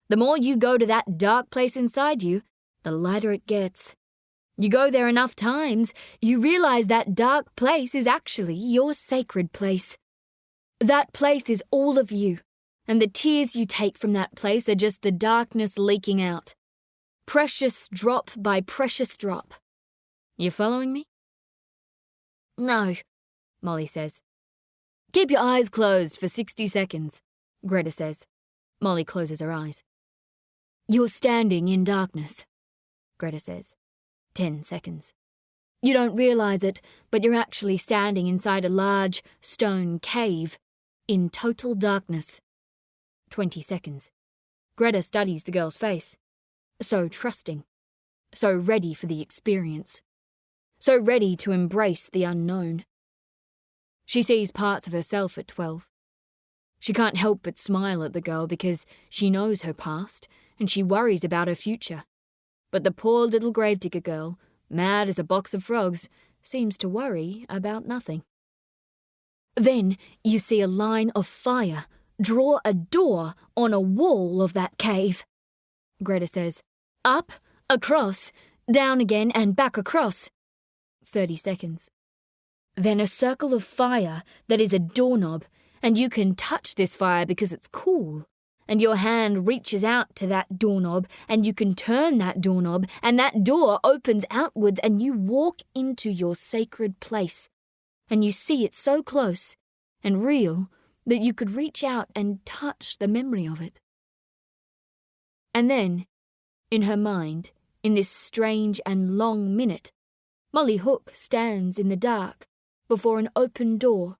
The more you go to that dark place inside you, the lighter it gets. You go there enough times, you realize that dark place is actually your sacred place. That place is all of you, and the tears you take from that place are just the darkness leaking out. Precious drop by precious drop. You following me?
No,
Molly says. Keep your eyes closed for 60 seconds, Greta says. Molly closes her eyes. You're standing in darkness, Greta says. 10 seconds. You don't realize it, but you're actually standing inside a large stone cave in total darkness. 20 seconds. Greta studies the girl's face. So trusting. So ready for the experience. So ready to embrace the unknown. She sees parts of herself at 12. She can't help but smile at the girl because she knows her past and she worries about her future. But the poor little gravedigger girl, mad as a box of frogs, seems to worry about nothing. Then you see a line of fire draw a door on a wall of that cave. Greta says, up, across, down again and back across. 30 seconds. Then a circle of fire that is a doorknob, and you can touch this fire because it's cool. And your hand reaches out to that doorknob, and you can turn that doorknob, and that door opens outward, and you walk into your sacred place. And you see it so close and real that you could reach out and touch the memory of it. And then, in her mind, in this strange and long minute, Molly Hook stands in the dark before an open door,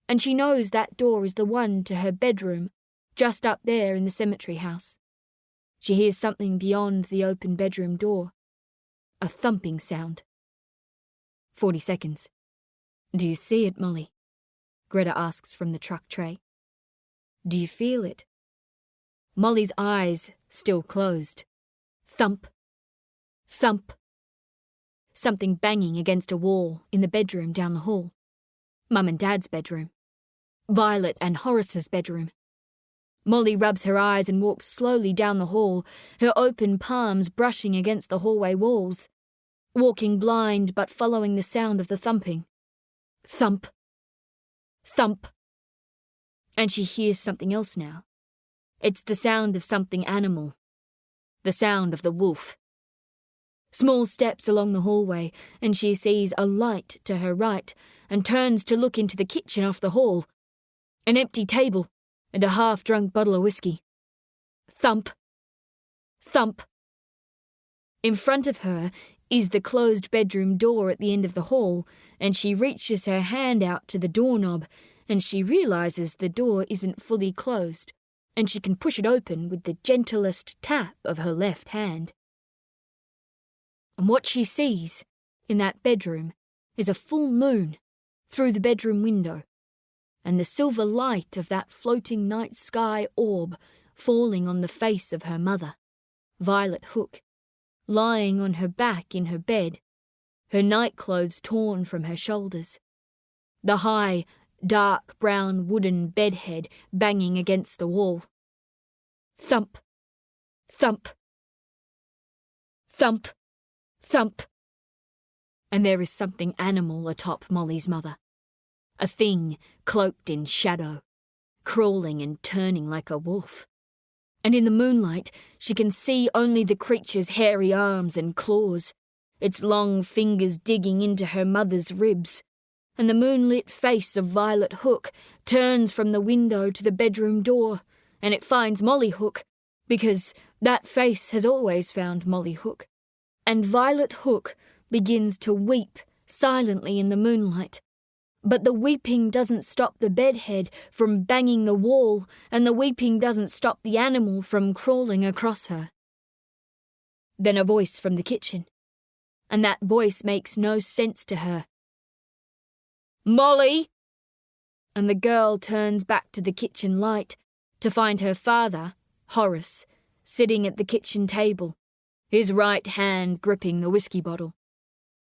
and she knows that door is the one to her bedroom, just up there in the cemetery house. She hears something beyond the open bedroom door. A thumping sound. 40 seconds. Do you see it, Molly? Greta asks from the truck tray. Do you feel it? Molly's eyes still closed. Thump. Thump. Something banging against a wall in the bedroom down the hall. Mum and Dad's bedroom. Violet and Horace's bedroom. Molly rubs her eyes and walks slowly down the hall, her open palms brushing against the hallway walls, walking blind but following the sound of the thumping. Thump. Thump. And she hears something else now. It's the sound of something animal. The sound of the wolf. Small steps along the hallway, and she sees a light to her right and turns to look into the kitchen off the hall. An empty table and a half-drunk bottle of whiskey. Thump. Thump. In front of her is the closed bedroom door at the end of the hall, and she reaches her hand out to the doorknob, and she realizes the door isn't fully closed, and she can push it open with the gentlest tap of her left hand. And what she sees in that bedroom is a full moon through the bedroom window, and the silver light of that floating night sky orb falling on the face of her mother, Violet Hook, lying on her back in her bed, her nightclothes torn from her shoulders. The high,
dark brown wooden bedhead banging against the wall. Thump, thump, thump, thump. And there is something animal atop Molly's mother. A thing cloaked in shadow, crawling and turning like a wolf. And in the moonlight, she can see only the creature's hairy arms and claws, its long fingers digging into her mother's ribs. And the moonlit face of Violet Hook turns from the window to the bedroom door, and it finds Molly Hook, because that face has always found Molly Hook. And Violet Hook begins to weep silently in the moonlight. But the weeping doesn't stop the bedhead from banging the wall, and the weeping doesn't stop the animal from crawling across her. Then a voice from the kitchen, and that voice makes no sense to her. "Molly!" And the girl turns back to the kitchen light to find her father, Horace, sitting at the kitchen table, his right hand gripping the whiskey bottle.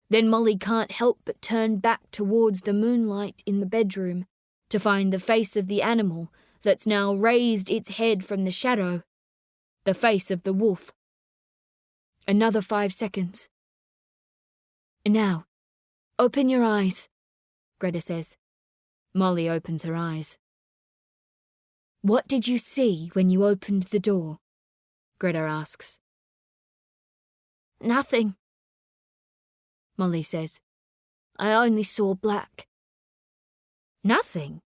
Then Molly can't help but turn back towards the moonlight in the bedroom to find the face of the animal that's now raised its head from the shadow, the face of the wolf. Another 5 seconds. "Now, open your eyes," Greta says. Molly opens her eyes. "What did you see when you opened the door?" Greta asks.
Nothing, Molly says. I only saw black.
"Nothing?"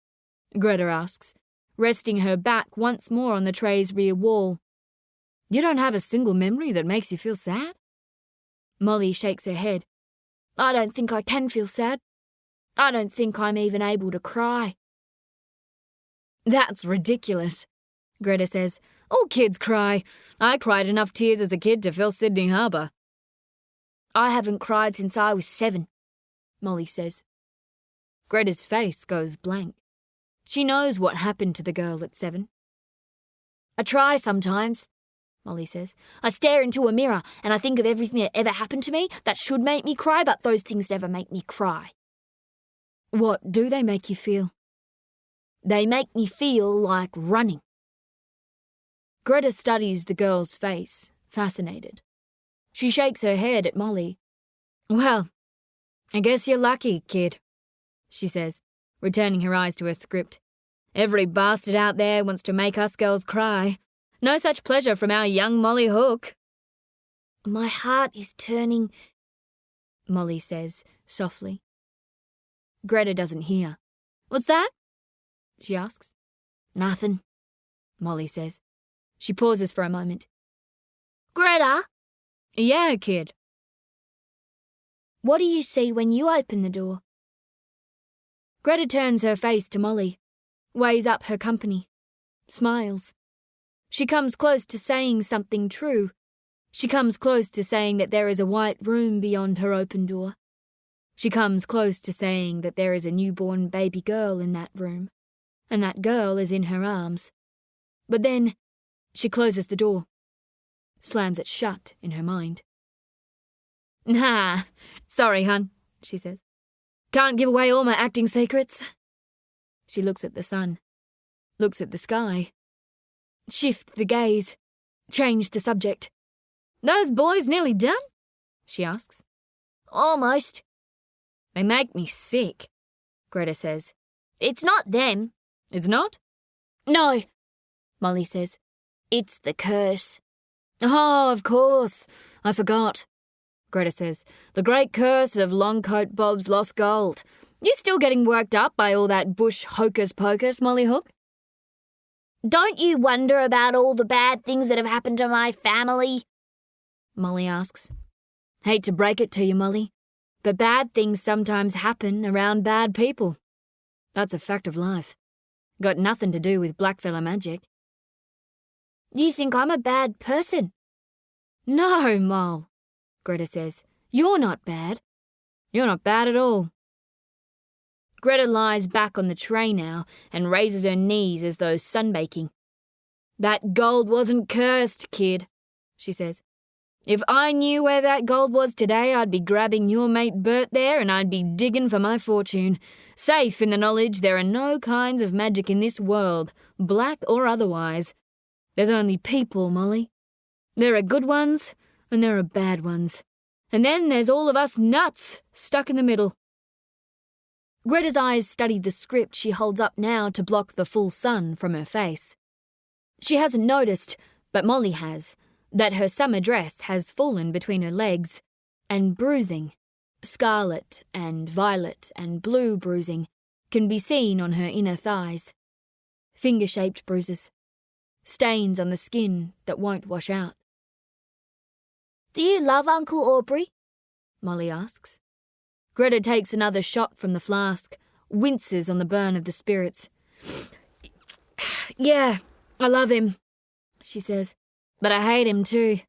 Greta asks, resting her back once more on the tray's rear wall. "You don't have a single memory that makes you feel sad?" Molly shakes her head.
I don't think I can feel sad. I don't think I'm even able to cry.
"That's ridiculous," Greta says. "All kids cry. I cried enough tears as a kid to fill Sydney Harbour."
I haven't cried since I was 7, Molly says.
Greta's face goes blank. She knows what happened to the girl at 7.
I try sometimes, Molly says. I stare into a mirror and I think of everything that ever happened to me that should make me cry, but those things never make me cry.
What do they make you feel?
They make me feel like running.
Greta studies the girl's face, fascinated. She shakes her head at Molly. "Well, I guess you're lucky, kid," she says, returning her eyes to her script. "Every bastard out there wants to make us girls cry. No such pleasure from our young Molly Hook."
My heart is turning,
Molly says, softly. Greta doesn't hear. "What's that?" she asks.
Nothing,
Molly says. She pauses for a moment.
Greta?
"Yeah, kid."
What do you see when you open the door?
Greta turns her face to Molly, weighs up her company, smiles. She comes close to saying something true. She comes close to saying that there is a white room beyond her open door. She comes close to saying that there is a newborn baby girl in that room, and that girl is in her arms. But then she closes the door, slams it shut in her mind. "Nah, sorry, hun," she says. "Can't give away all my acting secrets." She looks at the sun, looks at the sky. Shift the gaze, change the subject. "Those boys nearly done?" she asks.
Almost.
"They make me sick," Greta says.
It's not them.
"It's not?"
No, Molly says. It's the curse.
"Oh, of course. I forgot," Greta says. "The great curse of Longcoat Bob's lost gold. You still getting worked up by all that bush hocus-pocus, Molly Hook?"
Don't you wonder about all the bad things that have happened to my family?
Molly asks. "Hate to break it to you, Molly, but bad things sometimes happen around bad people. That's a fact of life. Got nothing to do with blackfella magic."
You think I'm a bad person?
"No, Moll," Greta says. "You're not bad. You're not bad at all." Greta lies back on the tray now and raises her knees as though sunbaking. "That gold wasn't cursed, kid," she says.
If I knew where that gold was today, I'd be grabbing your mate Bert there and I'd be digging for my fortune, safe in the knowledge there are no kinds of magic in this world, black or otherwise. There's only people, Molly. There are good ones and there are bad ones. And then there's all of us nuts stuck in the middle.
Greta's eyes studied the script she holds up now to block the full sun from her face. She hasn't noticed, but Molly has, that her summer dress has fallen between her legs, and bruising, scarlet and violet and blue bruising, can be seen on her inner thighs. Finger-shaped bruises. Stains on the skin that won't wash out.
Do you love Uncle Aubrey?
Molly asks. Greta takes another shot from the flask, winces on the burn of the spirits. Yeah, I love him, she says, but I hate him too.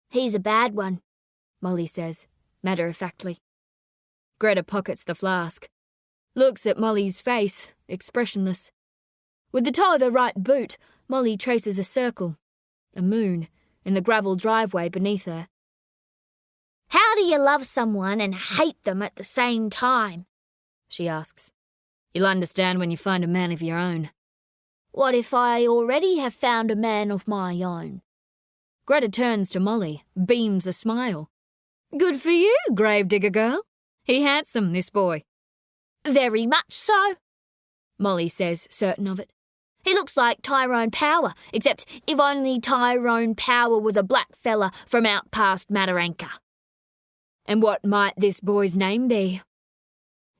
He's a bad one,
Molly says, matter-of-factly. Greta pockets the flask, looks at Molly's face, expressionless. With the toe of her right boot, Molly traces a circle, a moon, in the gravel driveway beneath her.
How do you love someone and hate them at the same time?
She asks. You'll understand when you find a man of your own.
What if I already have found a man of my own?
Greta turns to Molly, beams a smile. Good for you, gravedigger girl. He handsome, this boy.
Very much so,
Molly says, certain of it.
He looks like Tyrone Power, except if only Tyrone Power was a black fella from out past Mataranka.
And what might this boy's name be?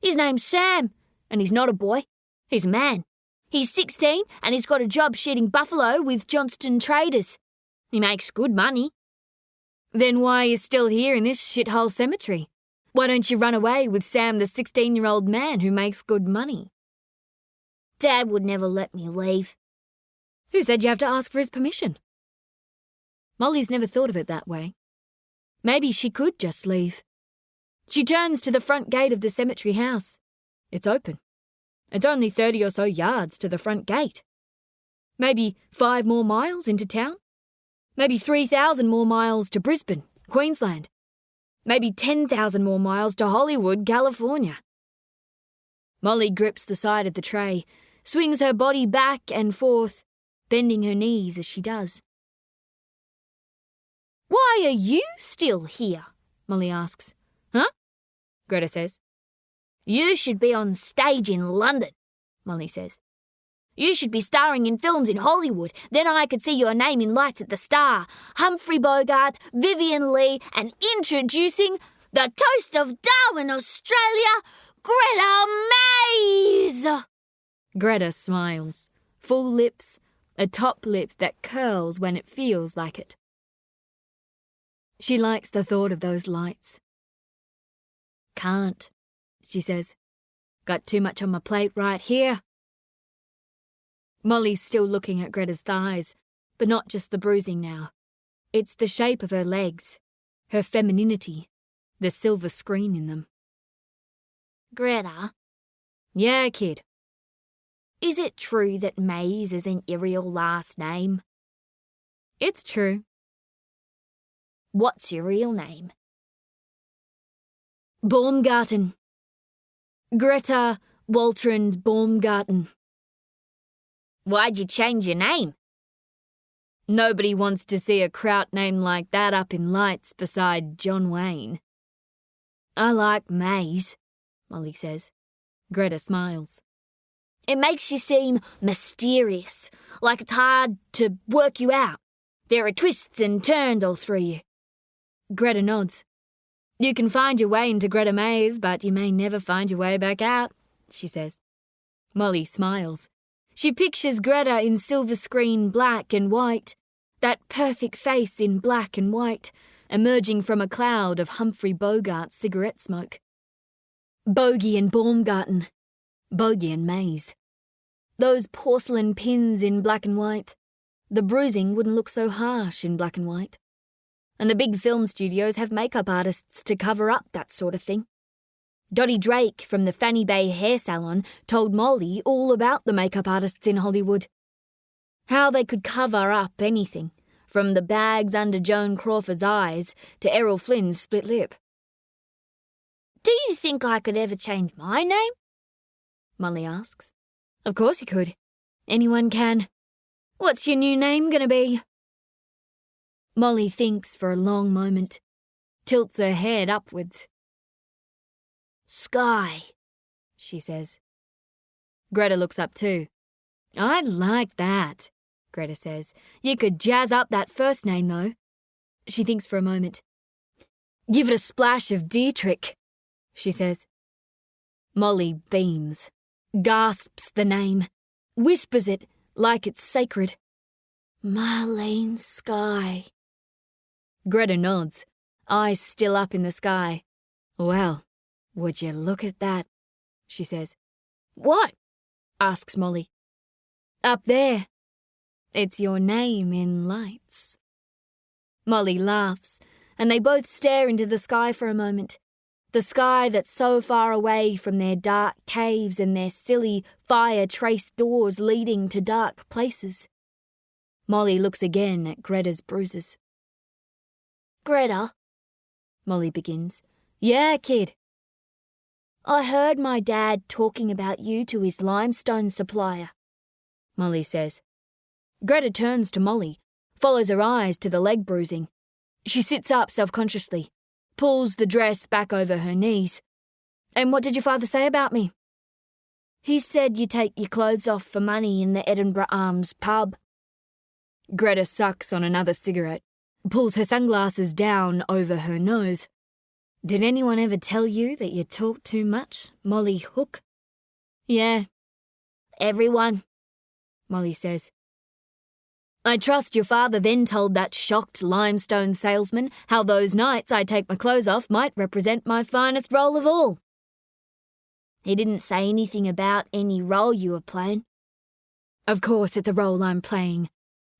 His name's Sam, and he's not a boy. He's a man. He's 16 and he's got a job shooting buffalo with Johnston Traders. He makes good money.
Then why are you still here in this shithole cemetery? Why don't you run away with Sam, the 16-year-old man who makes good money?
Dad would never let me leave.
Who said you have to ask for his permission? Molly's never thought of it that way. Maybe she could just leave. She turns to the front gate of the cemetery house. It's open. It's only 30 or so yards to the front gate. Maybe 5 more miles into town. Maybe 3,000 more miles to Brisbane, Queensland. Maybe 10,000 more miles to Hollywood, California. Molly grips the side of the tray, swings her body back and forth, bending her knees as she does.
Why are you still here? Molly asks.
Huh? Greta says.
You should be on stage in London, Molly says. You should be starring in films in Hollywood. Then I could see your name in lights at the Star. Humphrey Bogart, Vivian Leigh, and introducing the toast of Darwin, Australia, Greta Mays!
Greta smiles. Full lips, a top lip that curls when it feels like it. She likes the thought of those lights. Can't, she says. Got too much on my plate right here. Molly's still looking at Greta's thighs, but not just the bruising now. It's the shape of her legs, her femininity, the silver screen in them.
Greta?
Yeah, kid.
Is it true that Mays is an Iriel last name?
It's true.
What's your real name?
Baumgarten. Greta Waltrand Baumgarten.
Why'd you change your name?
Nobody wants to see a kraut name like that up in lights beside John Wayne. I like Mays, Molly says. Greta smiles.
It makes you seem mysterious, like it's hard to work you out. There are twists and turns all through you.
Greta nods. You can find your way into Greta Mays, but you may never find your way back out, she says. Molly smiles. She pictures Greta in silver screen black and white, that perfect face in black and white, emerging from a cloud of Humphrey Bogart's cigarette smoke. Bogey and Baumgarten. Bogey and Mays. Those porcelain pins in black and white. The bruising wouldn't look so harsh in black and white. And the big film studios have makeup artists to cover up that sort of thing. Dottie Drake from the Fanny Bay hair salon told Molly all about the makeup artists in Hollywood. How they could cover up anything,
from the bags under Joan Crawford's eyes to Errol Flynn's split lip.
Do you think I could ever change my name?
Molly asks. Of course you could. Anyone can. What's your new name gonna be? Molly thinks for a long moment, tilts her head upwards.
Sky,
she says. Greta looks up too. I like that, Greta says. You could jazz up that first name, though. She thinks for a moment. Give it a splash of Dietrich, she says. Molly beams, gasps the name, whispers it like it's sacred.
Marlene Sky.
Greta nods, eyes still up in the sky. Well, would you look at that, she says.
What?
Asks Molly. Up there. It's your name in lights. Molly laughs, and they both stare into the sky for a moment. The sky that's so far away from their dark caves and their silly fire-traced doors leading to dark places. Molly looks again at Greta's bruises.
Greta,
Molly begins. Yeah, kid.
I heard my dad talking about you to his limestone supplier,
Molly says. Greta turns to Molly, follows her eyes to the leg bruising. She sits up self-consciously, pulls the dress back over her knees. And what did your father say about me?
He said you take your clothes off for money in the Edinburgh Arms pub.
Greta sucks on another cigarette, pulls her sunglasses down over her nose. Did anyone ever tell you that you talk too much, Molly Hook?
Yeah. Everyone, Molly says.
I trust your father then told that shocked limestone salesman how those nights I take my clothes off might represent my finest role of all.
He didn't say anything about any role you were playing.
Of course it's a role I'm playing,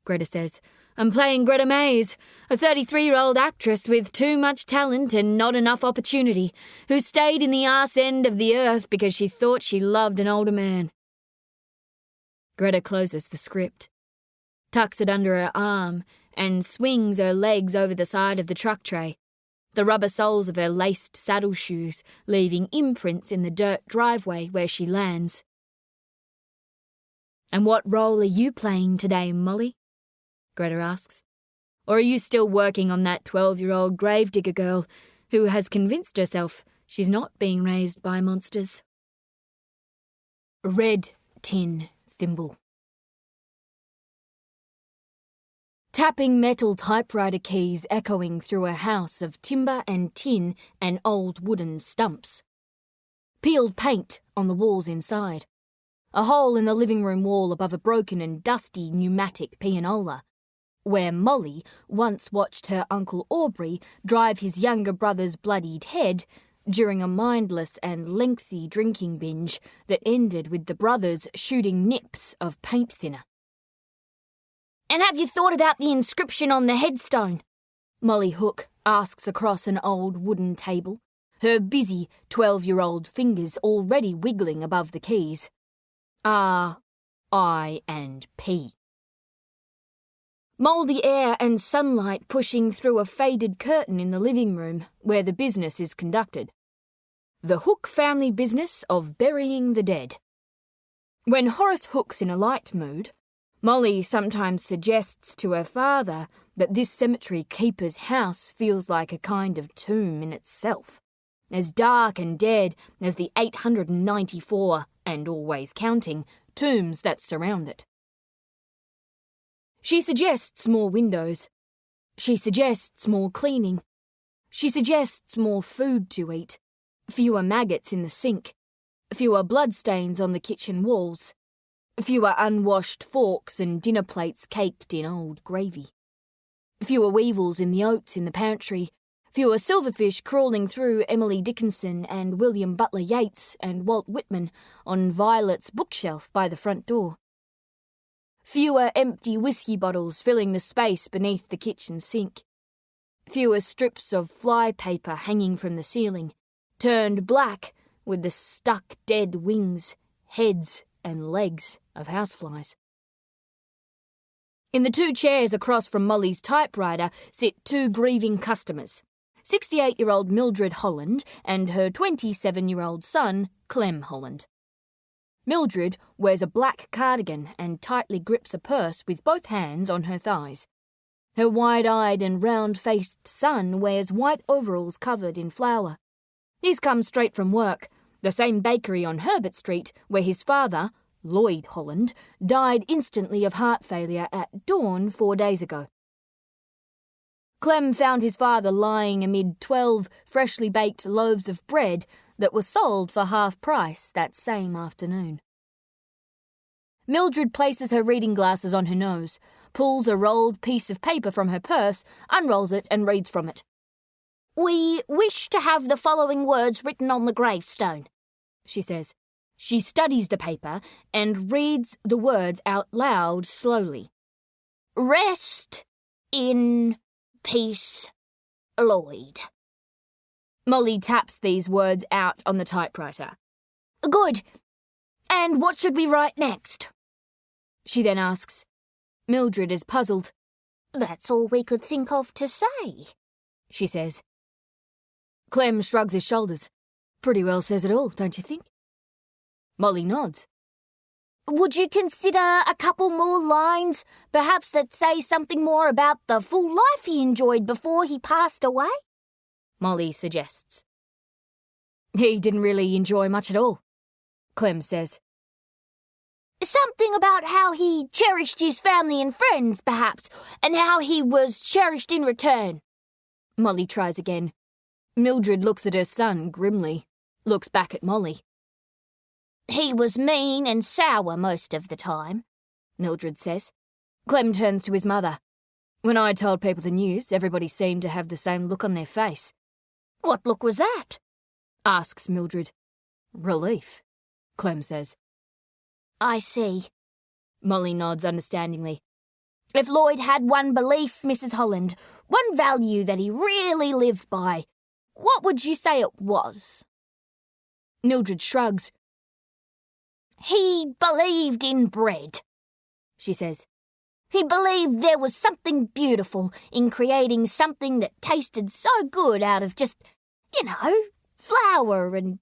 Greta says. I'm playing Greta Mays, a 33-year-old actress with too much talent and not enough opportunity, who stayed in the arse end of the earth because she thought she loved an older man. Greta closes the script, tucks it under her arm, and swings her legs over the side of the truck tray, the rubber soles of her laced saddle shoes leaving imprints in the dirt driveway where she lands. And what role are you playing today, Molly? Greta asks. Or are you still working on that 12-year-old gravedigger girl who has convinced herself she's not being raised by monsters? Red tin thimble. Tapping metal typewriter keys echoing through a house of timber and tin and old wooden stumps. Peeled paint on the walls inside. A hole in the living room wall above a broken and dusty pneumatic pianola, where Molly once watched her Uncle Aubrey drive his younger brother's bloodied head during a mindless and lengthy drinking binge that ended with the brothers shooting nips of paint thinner.
And have you thought about the inscription on the headstone?
Molly Hook asks across an old wooden table, her busy 12-year-old fingers already wiggling above the keys. R, I, and P. Mouldy air and sunlight pushing through a faded curtain in the living room where the business is conducted. The Hook family business of burying the dead. When Horace Hook's in a light mood, Molly sometimes suggests to her father that this cemetery keeper's house feels like a kind of tomb in itself, as dark and dead as the 894, and always counting, tombs that surround it. She suggests more windows. She suggests more cleaning. She suggests more food to eat, fewer maggots in the sink, fewer bloodstains on the kitchen walls, fewer unwashed forks and dinner plates caked in old gravy, fewer weevils in the oats in the pantry, fewer silverfish crawling through Emily Dickinson and William Butler Yeats and Walt Whitman on Violet's bookshelf by the front door. Fewer empty whiskey bottles filling the space beneath the kitchen sink. Fewer strips of fly paper hanging from the ceiling, turned black with the stuck dead wings, heads and legs of houseflies. In the 2 chairs across from Molly's typewriter sit 2 grieving customers, 68-year-old Mildred Holland and her 27-year-old son, Clem Holland. Mildred wears a black cardigan and tightly grips a purse with both hands on her thighs. Her wide-eyed and round-faced son wears white overalls covered in flour. He's come straight from work, the same bakery on Herbert Street where his father, Lloyd Holland, died instantly of heart failure at dawn 4 days ago. Clem found his father lying amid 12 freshly baked loaves of bread that were sold for half price that same afternoon. Mildred places her reading glasses on her nose, pulls a rolled piece of paper from her purse, unrolls it and reads from it.
"We wish to have the following words written on the gravestone," she says.
She studies the paper and reads the words out loud slowly.
"Rest in peace, Lloyd."
Molly taps these words out on the typewriter.
"Good. And what should we write next?"
She then asks. Mildred is puzzled.
"That's all we could think of to say,"
she says. Clem shrugs his shoulders. Pretty well says it all, don't you think? Molly nods.
"Would you consider a couple more lines, perhaps that say something more about the full life he enjoyed before he passed away?"
Molly suggests. He didn't really enjoy much at all, Clem says.
"Something about how he cherished his family and friends, perhaps, and how he was cherished in return."
Molly tries again. Mildred looks at her son grimly, looks back at Molly.
"He was mean and sour most of the time," Mildred says.
Clem turns to his mother. When I told people the news, everybody seemed to have the same look on their face.
"What look was that?"
asks Mildred. Relief, Clem says.
"I see."
Molly nods understandingly.
"If Lloyd had one belief, Mrs. Holland, one value that he really lived by, what would you say it was?"
Mildred shrugs.
"He believed in bread," she says. "He believed there was something beautiful in creating something that tasted so good out of just, flour and,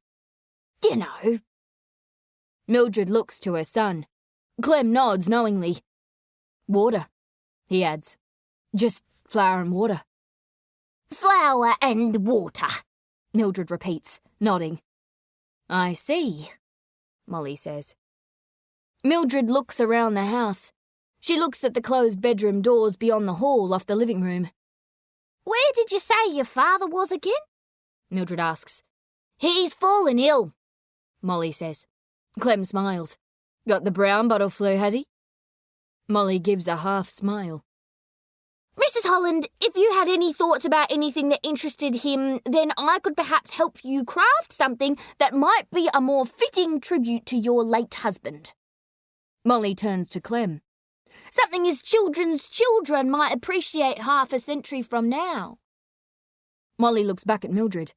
Mildred looks to her son. Clem nods knowingly. Water, he adds. Just flour and water.
"Flour and water,"
Mildred repeats, nodding. I see, Molly says. Mildred looks around the house. She looks at the closed bedroom doors beyond the hall off the living room.
"Where did you say your father was again?"
Mildred asks.
"He's fallen ill,"
Molly says. Clem smiles. Got the brown bottle flu, has he? Molly gives a half smile.
"Mrs. Holland, if you had any thoughts about anything that interested him, then I could perhaps help you craft something that might be a more fitting tribute to your late husband."
Molly turns to Clem.
"Something his children's children might appreciate half a century from now."
Molly looks back at Mildred.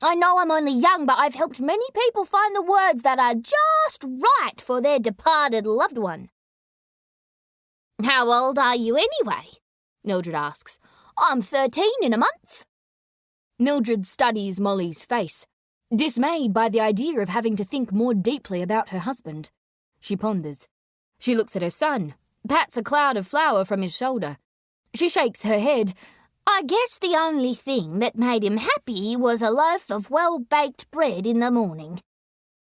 "I know I'm only young, but I've helped many people find the words that are just right for their departed loved one." "How old are you anyway?" Mildred asks. "I'm 13 in a month."
Mildred studies Molly's face, dismayed by the idea of having to think more deeply about her husband. She ponders. She looks at her son, pats a cloud of flour from his shoulder. She shakes her head.
"I guess the only thing that made him happy was a loaf of well-baked bread in the morning."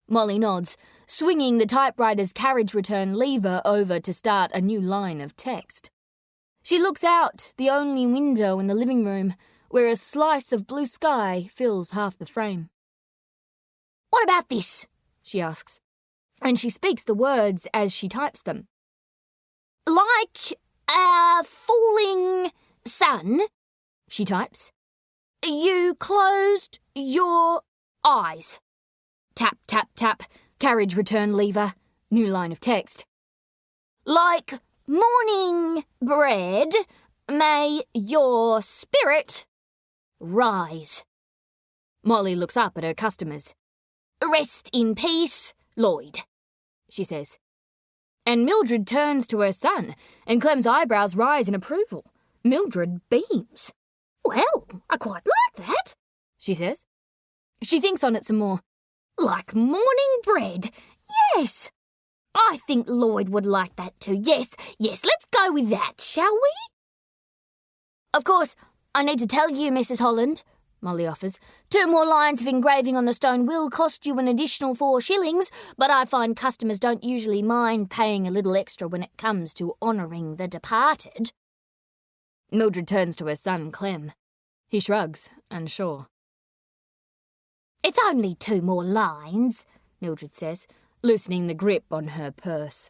Molly nods, swinging the typewriter's carriage return lever over to start a new line of text. She looks out the only window in the living room, where a slice of blue sky fills half the frame.
"What about this?" she asks,
and she speaks the words as she types them.
"Like a falling sun," she types. "You closed your eyes."
Tap, tap, tap, carriage return lever, new line of text.
"Like morning bread, may your spirit rise."
Molly looks up at her customers.
"Rest in peace, Lloyd," she says.
And Mildred turns to her son, and Clem's eyebrows rise in approval. Mildred beams.
Well, I quite like that,
she says. She thinks on it some more.
Like morning bread. Yes. I think Lloyd would like that too. Yes, let's go with that, shall we? Of course, I need to tell you, Mrs. Holland, Molly offers. 2 more lines of engraving on the stone will cost you an additional 4 shillings, but I find customers don't usually mind paying a little extra when it comes to honouring the departed.
Mildred turns to her son, Clem. He shrugs, unsure.
It's only 2 more lines, Mildred says,
loosening the grip on her purse.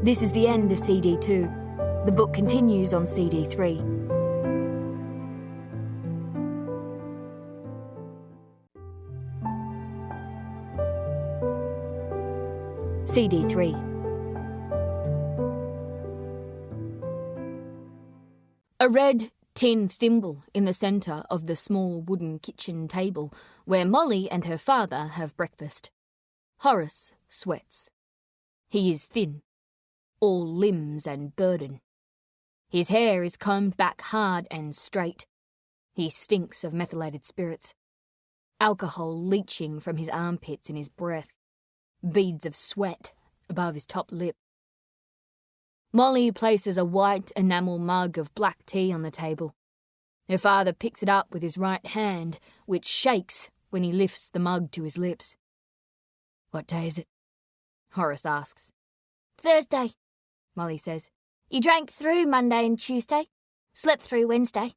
This is the end of CD 2. The book continues on CD 3. CD 3. A red tin thimble in the centre of the small wooden kitchen table where Molly and her father have breakfast. Horace sweats. He is thin, all limbs and burden. His hair is combed back hard and straight. He stinks of methylated spirits. Alcohol leaching from his armpits in his breath. Beads of sweat above his top lip. Molly places a white enamel mug of black tea on the table. Her father picks it up with his right hand, which shakes when he lifts the mug to his lips. "What day is it?" Horace asks.
Thursday,
Molly says.
You drank through Monday and Tuesday. Slept through Wednesday.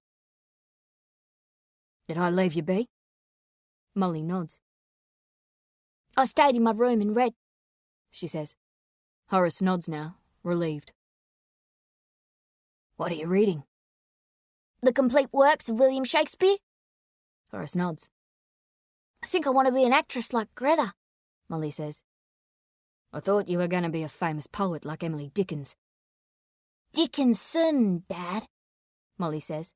Did I leave you be? Molly nods.
I stayed in my room and read,
she says. Horace nods now, relieved. What are you reading?
The complete works of William Shakespeare.
Horace nods.
I think I want to be an actress like Greta,
Molly says. I thought you were going to be a famous poet like Emily Dickens.
Dickinson, Dad,
Molly says.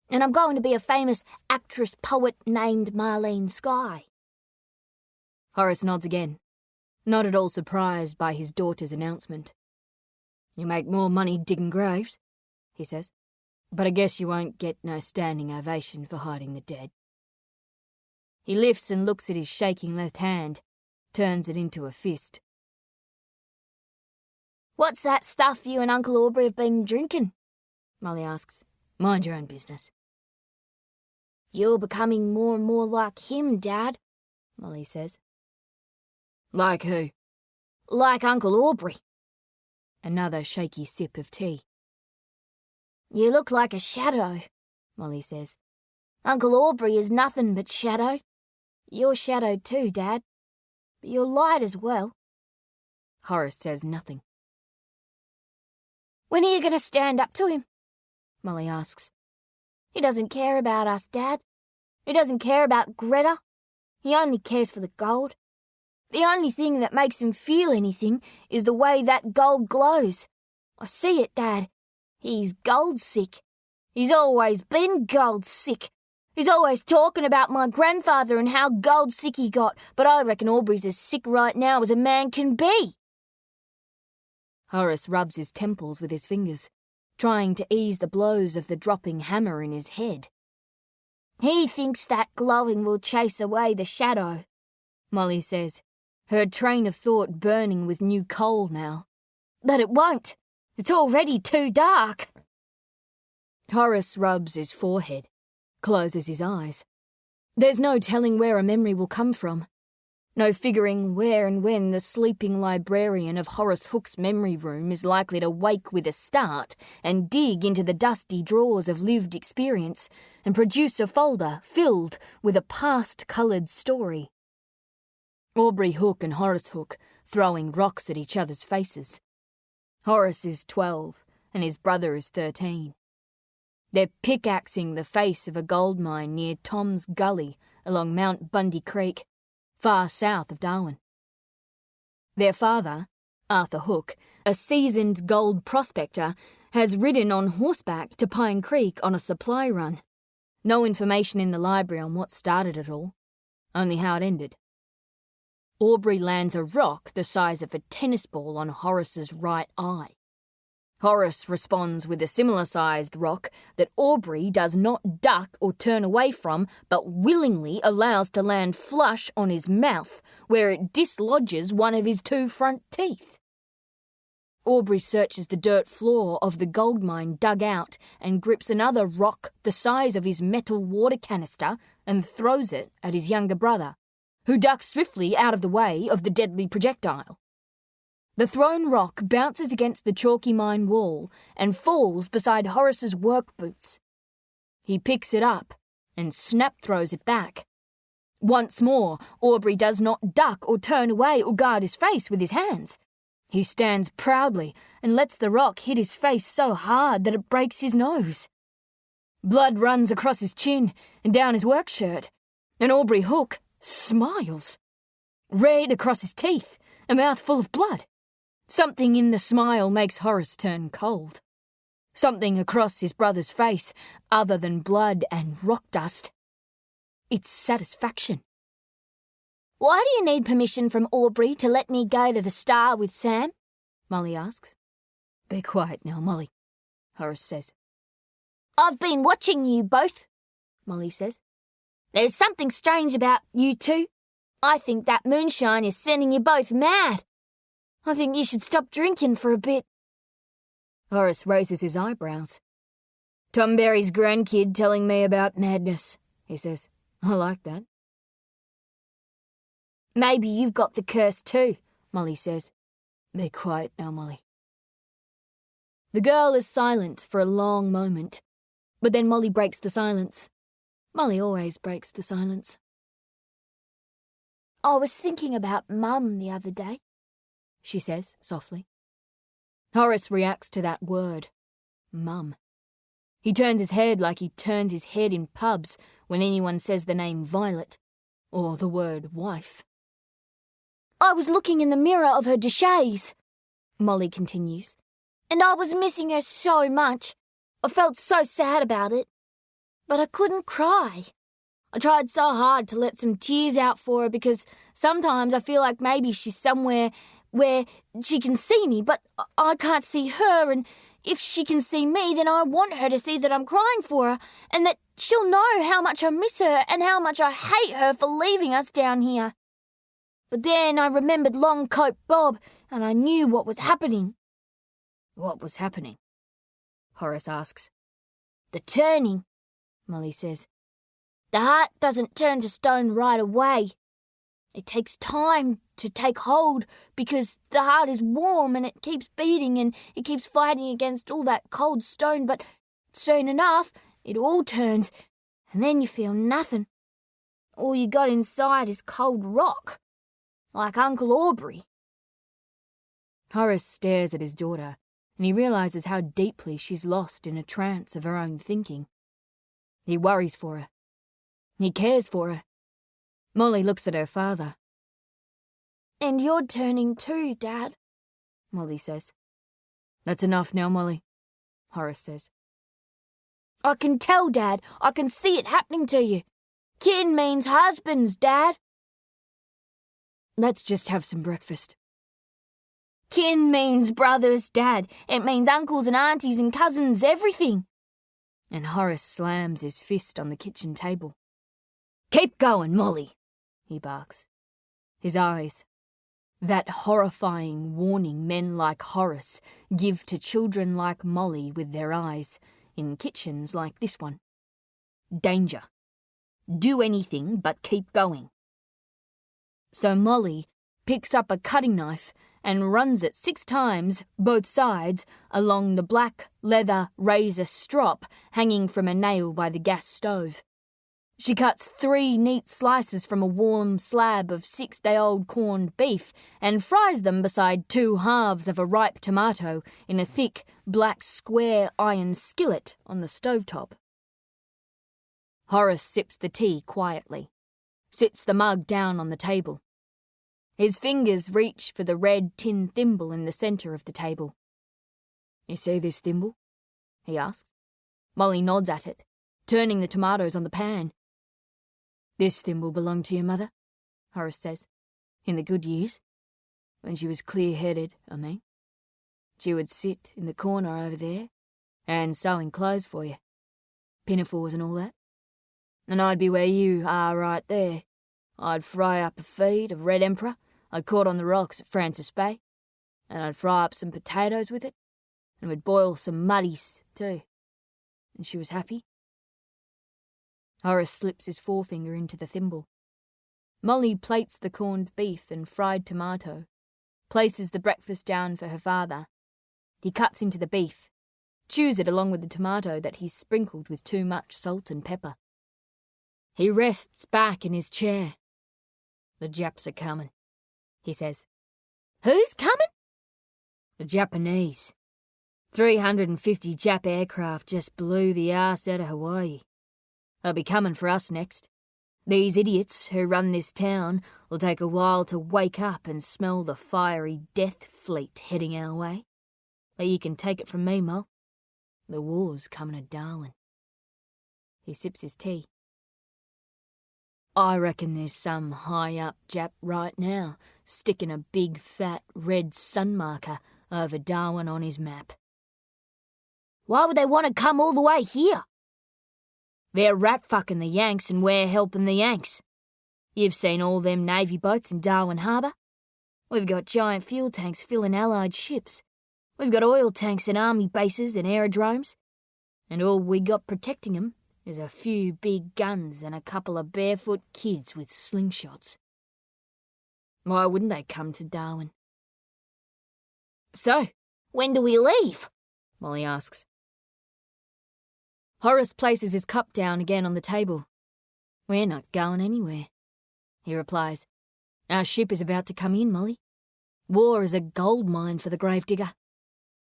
And I'm going to be a famous actress-poet named Marlene Skye.
Horace nods again, not at all surprised by his daughter's announcement. You make more money digging graves, he says, but I guess you won't get no standing ovation for hiding the dead. He lifts and looks at his shaking left hand, turns it into a fist.
What's that stuff you and Uncle Aubrey have been drinking?
Molly asks. Mind your own business.
You're becoming more and more like him, Dad, Molly says.
Like who?
Like Uncle Aubrey.
Another shaky sip of tea.
You look like a shadow, Molly says. Uncle Aubrey is nothing but shadow. You're shadow too, Dad. But you're light as well.
Horace says nothing.
When are you going to stand up to him?
Molly asks.
He doesn't care about us, Dad. He doesn't care about Greta. He only cares for the gold. The only thing that makes him feel anything is the way that gold glows. I see it, Dad. He's gold sick. He's always been gold sick. He's always talking about my grandfather and how gold sick he got, but I reckon Aubrey's as sick right now as a man can be.
Horace rubs his temples with his fingers, trying to ease the blows of the dropping hammer in his head.
He thinks that glowing will chase away the shadow,
Molly says, her train of thought burning with new coal now.
But it won't. It's already too dark.
Horace rubs his forehead, closes his eyes. There's no telling where a memory will come from. No figuring where and when the sleeping librarian of Horace Hook's memory room is likely to wake with a start and dig into the dusty drawers of lived experience and produce a folder filled with a past-coloured story. Aubrey Hook and Horace Hook throwing rocks at each other's faces. Horace is 12 and his brother is 13. They're pickaxing the face of a gold mine near Tom's Gully along Mount Bundy Creek, far south of Darwin. Their father, Arthur Hook, a seasoned gold prospector, has ridden on horseback to Pine Creek on a supply run.
No information in the library on what started it all, only how it ended. Aubrey lands a rock the size of a tennis ball on Horace's right eye. Horace responds with a similar-sized rock that Aubrey does not duck or turn away from, but willingly allows to land flush on his mouth, where it dislodges one of his 2 front teeth. Aubrey searches the dirt floor of the gold mine dug out and grips another rock the size of his metal water canister and throws it at his younger brother, who ducks swiftly out of the way of the deadly projectile. The thrown rock bounces against the chalky mine wall and falls beside Horace's work boots. He picks it up and snap-throws it back. Once more, Aubrey does not duck or turn away or guard his face with his hands. He stands proudly and lets the rock hit his face so hard that it breaks his nose. Blood runs across his chin and down his work shirt, and Aubrey Hook smiles. Red across his teeth, a mouth full of blood. Something in the smile makes Horace turn cold. Something across his brother's face, other than blood and rock dust. It's satisfaction.
"Why do you need permission from Aubrey to let me go to the Star with Sam?"
Molly asks. "Be quiet now, Molly," Horace says.
"I've been watching you both," Molly says. "There's something strange about you two. I think that moonshine is sending you both mad. I think you should stop drinking for a bit."
Horace raises his eyebrows. "Tom Berry's grandkid telling me about madness," he says. "I like that."
"Maybe you've got the curse too," Molly says.
"Be quiet now, Molly." The girl is silent for a long moment, but then Molly breaks the silence. Molly always breaks the silence.
"I was thinking about Mum the other day," she says softly.
Horace reacts to that word, Mum. He turns his head like he turns his head in pubs when anyone says the name Violet, or the word wife.
"I was looking in the mirror of her dishes," Molly continues, "and I was missing her so much. I felt so sad about it. But I couldn't cry. I tried so hard to let some tears out for her because sometimes I feel like maybe she's somewhere where she can see me, but I can't see her, and if she can see me, then I want her to see that I'm crying for her, and that she'll know how much I miss her and how much I hate her for leaving us down here. But then I remembered Longcoat Bob, and I knew what was happening."
"What was happening?" Horace asks.
"The turning," Molly says. "The heart doesn't turn to stone right away. It takes time to take hold because the heart is warm and it keeps beating and it keeps fighting against all that cold stone, but soon enough it all turns and then you feel nothing. All you got inside is cold rock, like Uncle Aubrey."
Horace stares at his daughter and he realises how deeply she's lost in a trance of her own thinking. He worries for her. He cares for her. Molly looks at her father.
"And you're turning too, Dad,"
Molly says. "That's enough now, Molly," Horace says.
"I can tell, Dad. I can see it happening to you. Kin means husbands, Dad."
"Let's just have some breakfast."
"Kin means brothers, Dad. It means uncles and aunties and cousins, everything."
And Horace slams his fist on the kitchen table. "Keep going, Molly," he barks. His eyes, that horrifying warning men like Horace give to children like Molly with their eyes, in kitchens like this one. Danger. Do anything but keep going. So Molly picks up a cutting knife and runs it 6 times, both sides, along the black leather razor strop hanging from a nail by the gas stove. She cuts 3 neat slices from a warm slab of 6-day-old corned beef and fries them beside 2 halves of a ripe tomato in a thick, black square iron skillet on the stovetop. Horace sips the tea quietly, sits the mug down on the table. His fingers reach for the red tin thimble in the centre of the table. "You see this thimble?" he asks. Molly nods at it, turning the tomatoes on the pan. "This thimble belonged to your mother," Horace says, "in the good years. When she was clear-headed, I mean. She would sit in the corner over there and sewing clothes for you. Pinafores and all that. And I'd be where you are right there. I'd fry up a feed of red emperor I'd caught on the rocks at Francis Bay, and I'd fry up some potatoes with it, and we'd boil some muddies too. And she was happy." Horace slips his forefinger into the thimble. Molly plates the corned beef and fried tomato, places the breakfast down for her father. He cuts into the beef, chews it along with the tomato that he's sprinkled with too much salt and pepper. He rests back in his chair. "The Japs are coming," he says.
"Who's coming?"
"The Japanese. 350 Jap aircraft just blew the arse out of Hawaii. They'll be coming for us next. These idiots who run this town will take a while to wake up and smell the fiery death fleet heading our way. But you can take it from me, Mo. The war's coming to Darwin." He sips his tea. "I reckon there's some high-up Jap right now sticking a big fat red sun marker over Darwin on his map."
"Why would they want to come all the way here?"
"They're rat-fucking the Yanks and we're helping the Yanks. You've seen all them Navy boats in Darwin Harbour. We've got giant fuel tanks filling Allied ships. We've got oil tanks in army bases and aerodromes. And all we got protecting 'em is a few big guns and a couple of barefoot kids with slingshots. Why wouldn't they come to Darwin?" "So,
"When do we leave?"
Molly asks. Horace places his cup down again on the table. "We're not going anywhere," he replies. "Our ship is about to come in, Molly. War is a gold mine for the gravedigger.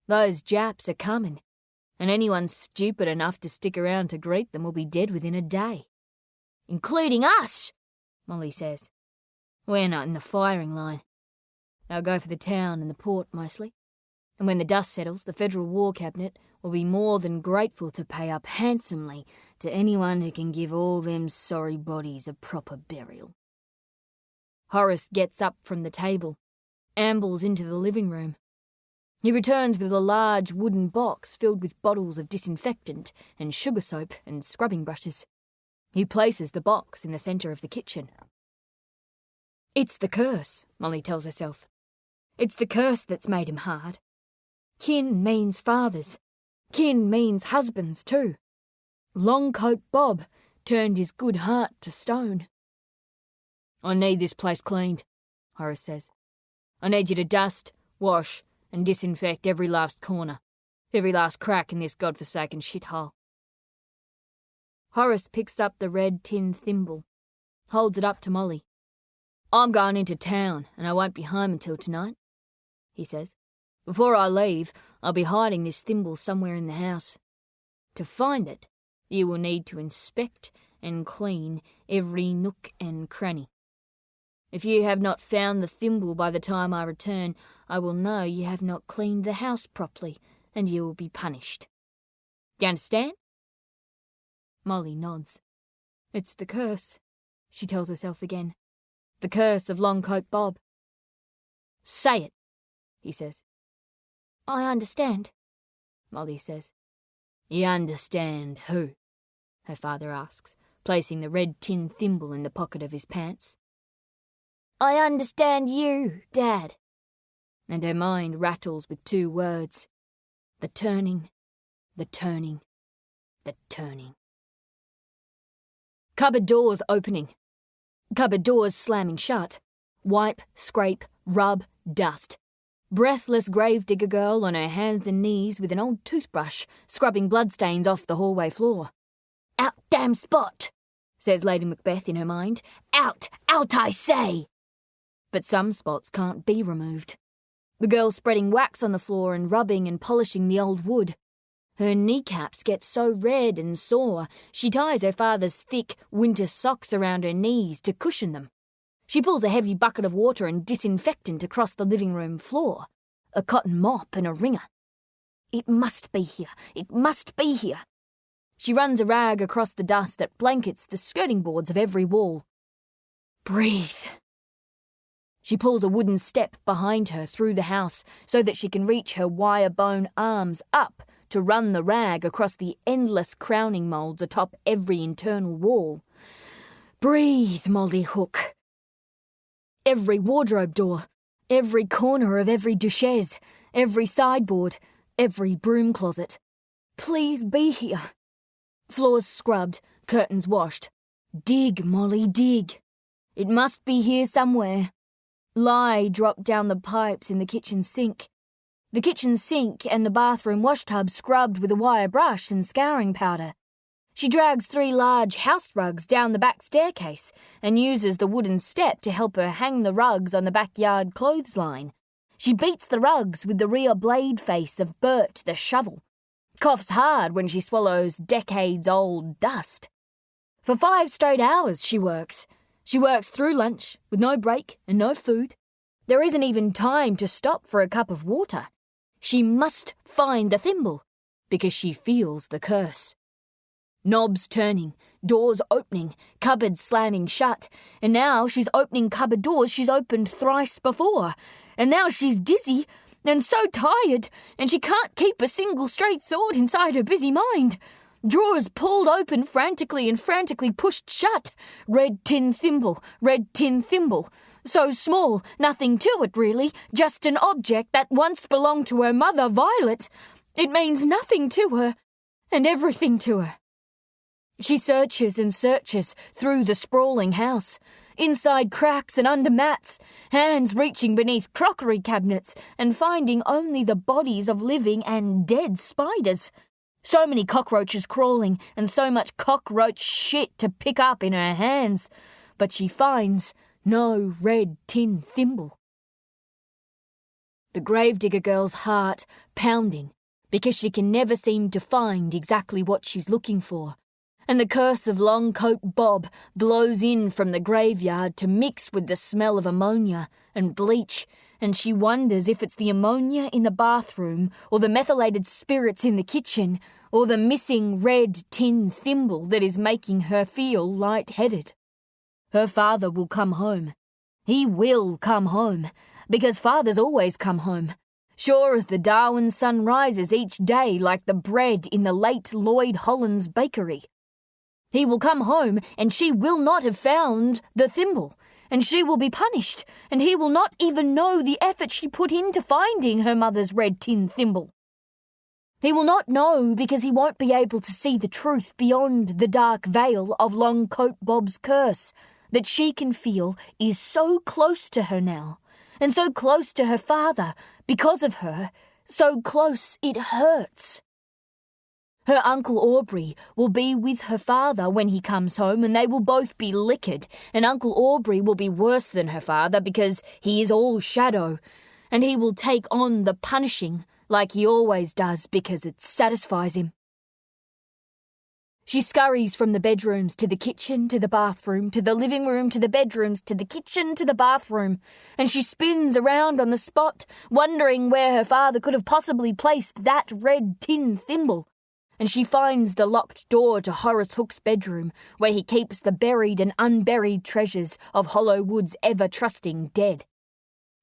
Those Japs are coming, and anyone stupid enough to stick around to greet them will be dead within a day."
"Including us,"
Molly says. "We're not in the firing line. They'll go for the town and the port mostly. And when the dust settles, the Federal War Cabinet will be more than grateful to pay up handsomely to anyone who can give all them sorry bodies a proper burial." Horace gets up from the table, ambles into the living room. He returns with a large wooden box filled with bottles of disinfectant and sugar soap and scrubbing brushes. He places the box in the centre of the kitchen. "It's the curse," Molly tells herself. "It's the curse that's made him hard. Kin means fathers. Kin means husbands too. Longcoat Bob turned his good heart to stone." "I need this place cleaned," Horace says. "I need you to dust, wash, and disinfect every last corner, every last crack in this godforsaken shithole." Horace picks up the red tin thimble, holds it up to Molly. "I'm going into town, and I won't be home until tonight," he says. "Before I leave, I'll be hiding this thimble somewhere in the house. To find it, you will need to inspect and clean every nook and cranny. If you have not found the thimble by the time I return, I will know you have not cleaned the house properly, and you will be punished. Do you understand?" Molly nods. "It's the curse," she tells herself again. "The curse of Longcoat Bob." "Say it," he says.
"I understand,"
Molly says. "You understand who?" her father asks, placing the red tin thimble in the pocket of his pants.
"I understand you, Dad."
And her mind rattles with two words. The turning, the turning, the turning. Cupboard doors opening. Cupboard doors slamming shut. Wipe, scrape, rub, dust. Breathless gravedigger girl on her hands and knees with an old toothbrush, scrubbing bloodstains off the hallway floor.
"Out, damn spot,"
says Lady Macbeth in her mind.
"Out, out, I say."
But some spots can't be removed. The girl spreading wax on the floor and rubbing and polishing the old wood. Her kneecaps get so red and sore, she ties her father's thick winter socks around her knees to cushion them. She pulls a heavy bucket of water and disinfectant across the living room floor, a cotton mop and a wringer. It must be here. It must be here.
She runs a rag across the dust that blankets the skirting boards of every wall. Breathe. She pulls a wooden step behind her through the house so that she can reach her wire-bone arms up to run the rag across the endless crowning moulds atop every internal wall. Breathe, Molly Hook. Every wardrobe door, every corner of every duchesse, every sideboard, every broom closet. Please be here. Floors scrubbed, curtains washed. Dig, Molly, dig. It must be here somewhere. Lye dropped down the pipes in the kitchen sink. The kitchen sink and the bathroom washtub scrubbed with a wire brush and scouring powder. She drags 3 large house rugs down the back staircase and uses the wooden step to help her hang the rugs on the backyard clothesline. She beats the rugs with the rear blade face of Bert the shovel. Coughs hard when she swallows decades-old dust. For 5 straight hours she works. She works through lunch with no break and no food. There isn't even time to stop for a cup of water. She must find the thimble because she feels the curse. Knobs turning, doors opening, cupboards slamming shut, and now she's opening cupboard doors she's opened thrice before, and now she's dizzy and so tired, and she can't keep a single straight thought inside her busy mind. Drawers pulled open frantically and frantically pushed shut. Red tin thimble, red tin thimble. So small, nothing to it really, just an object that once belonged to her mother, Violet. It means nothing to her, and everything to her. She searches and searches through the sprawling house, inside cracks and under mats, hands reaching beneath crockery cabinets and finding only the bodies of living and dead spiders. So many cockroaches crawling and so much cockroach shit to pick up in her hands. But she finds no red tin thimble. The gravedigger girl's heart pounding because she can never seem to find exactly what she's looking for. And the curse of Longcoat Bob blows in from the graveyard to mix with the smell of ammonia and bleach, and she wonders if it's the ammonia in the bathroom or the methylated spirits in the kitchen or the missing red tin thimble that is making her feel lightheaded. Her father will come home. He will come home, because fathers always come home. Sure as the Darwin sun rises each day like the bread in the late Lloyd Holland's bakery. He will come home, and she will not have found the thimble, and she will be punished, and he will not even know the effort she put into finding her mother's red tin thimble. He will not know because he won't be able to see the truth beyond the dark veil of Longcoat Bob's curse that she can feel is so close to her now, and so close to her father because of her, so close it hurts. Her Uncle Aubrey will be with her father when he comes home, and they will both be liquored, and Uncle Aubrey will be worse than her father because he is all shadow, and he will take on the punishing like he always does because it satisfies him. She scurries from the bedrooms to the kitchen to the bathroom to the living room to the bedrooms to the kitchen to the bathroom, and she spins around on the spot, wondering where her father could have possibly placed that red tin thimble. And she finds the locked door to Horace Hook's bedroom, where he keeps the buried and unburied treasures of Hollowwood's ever-trusting dead.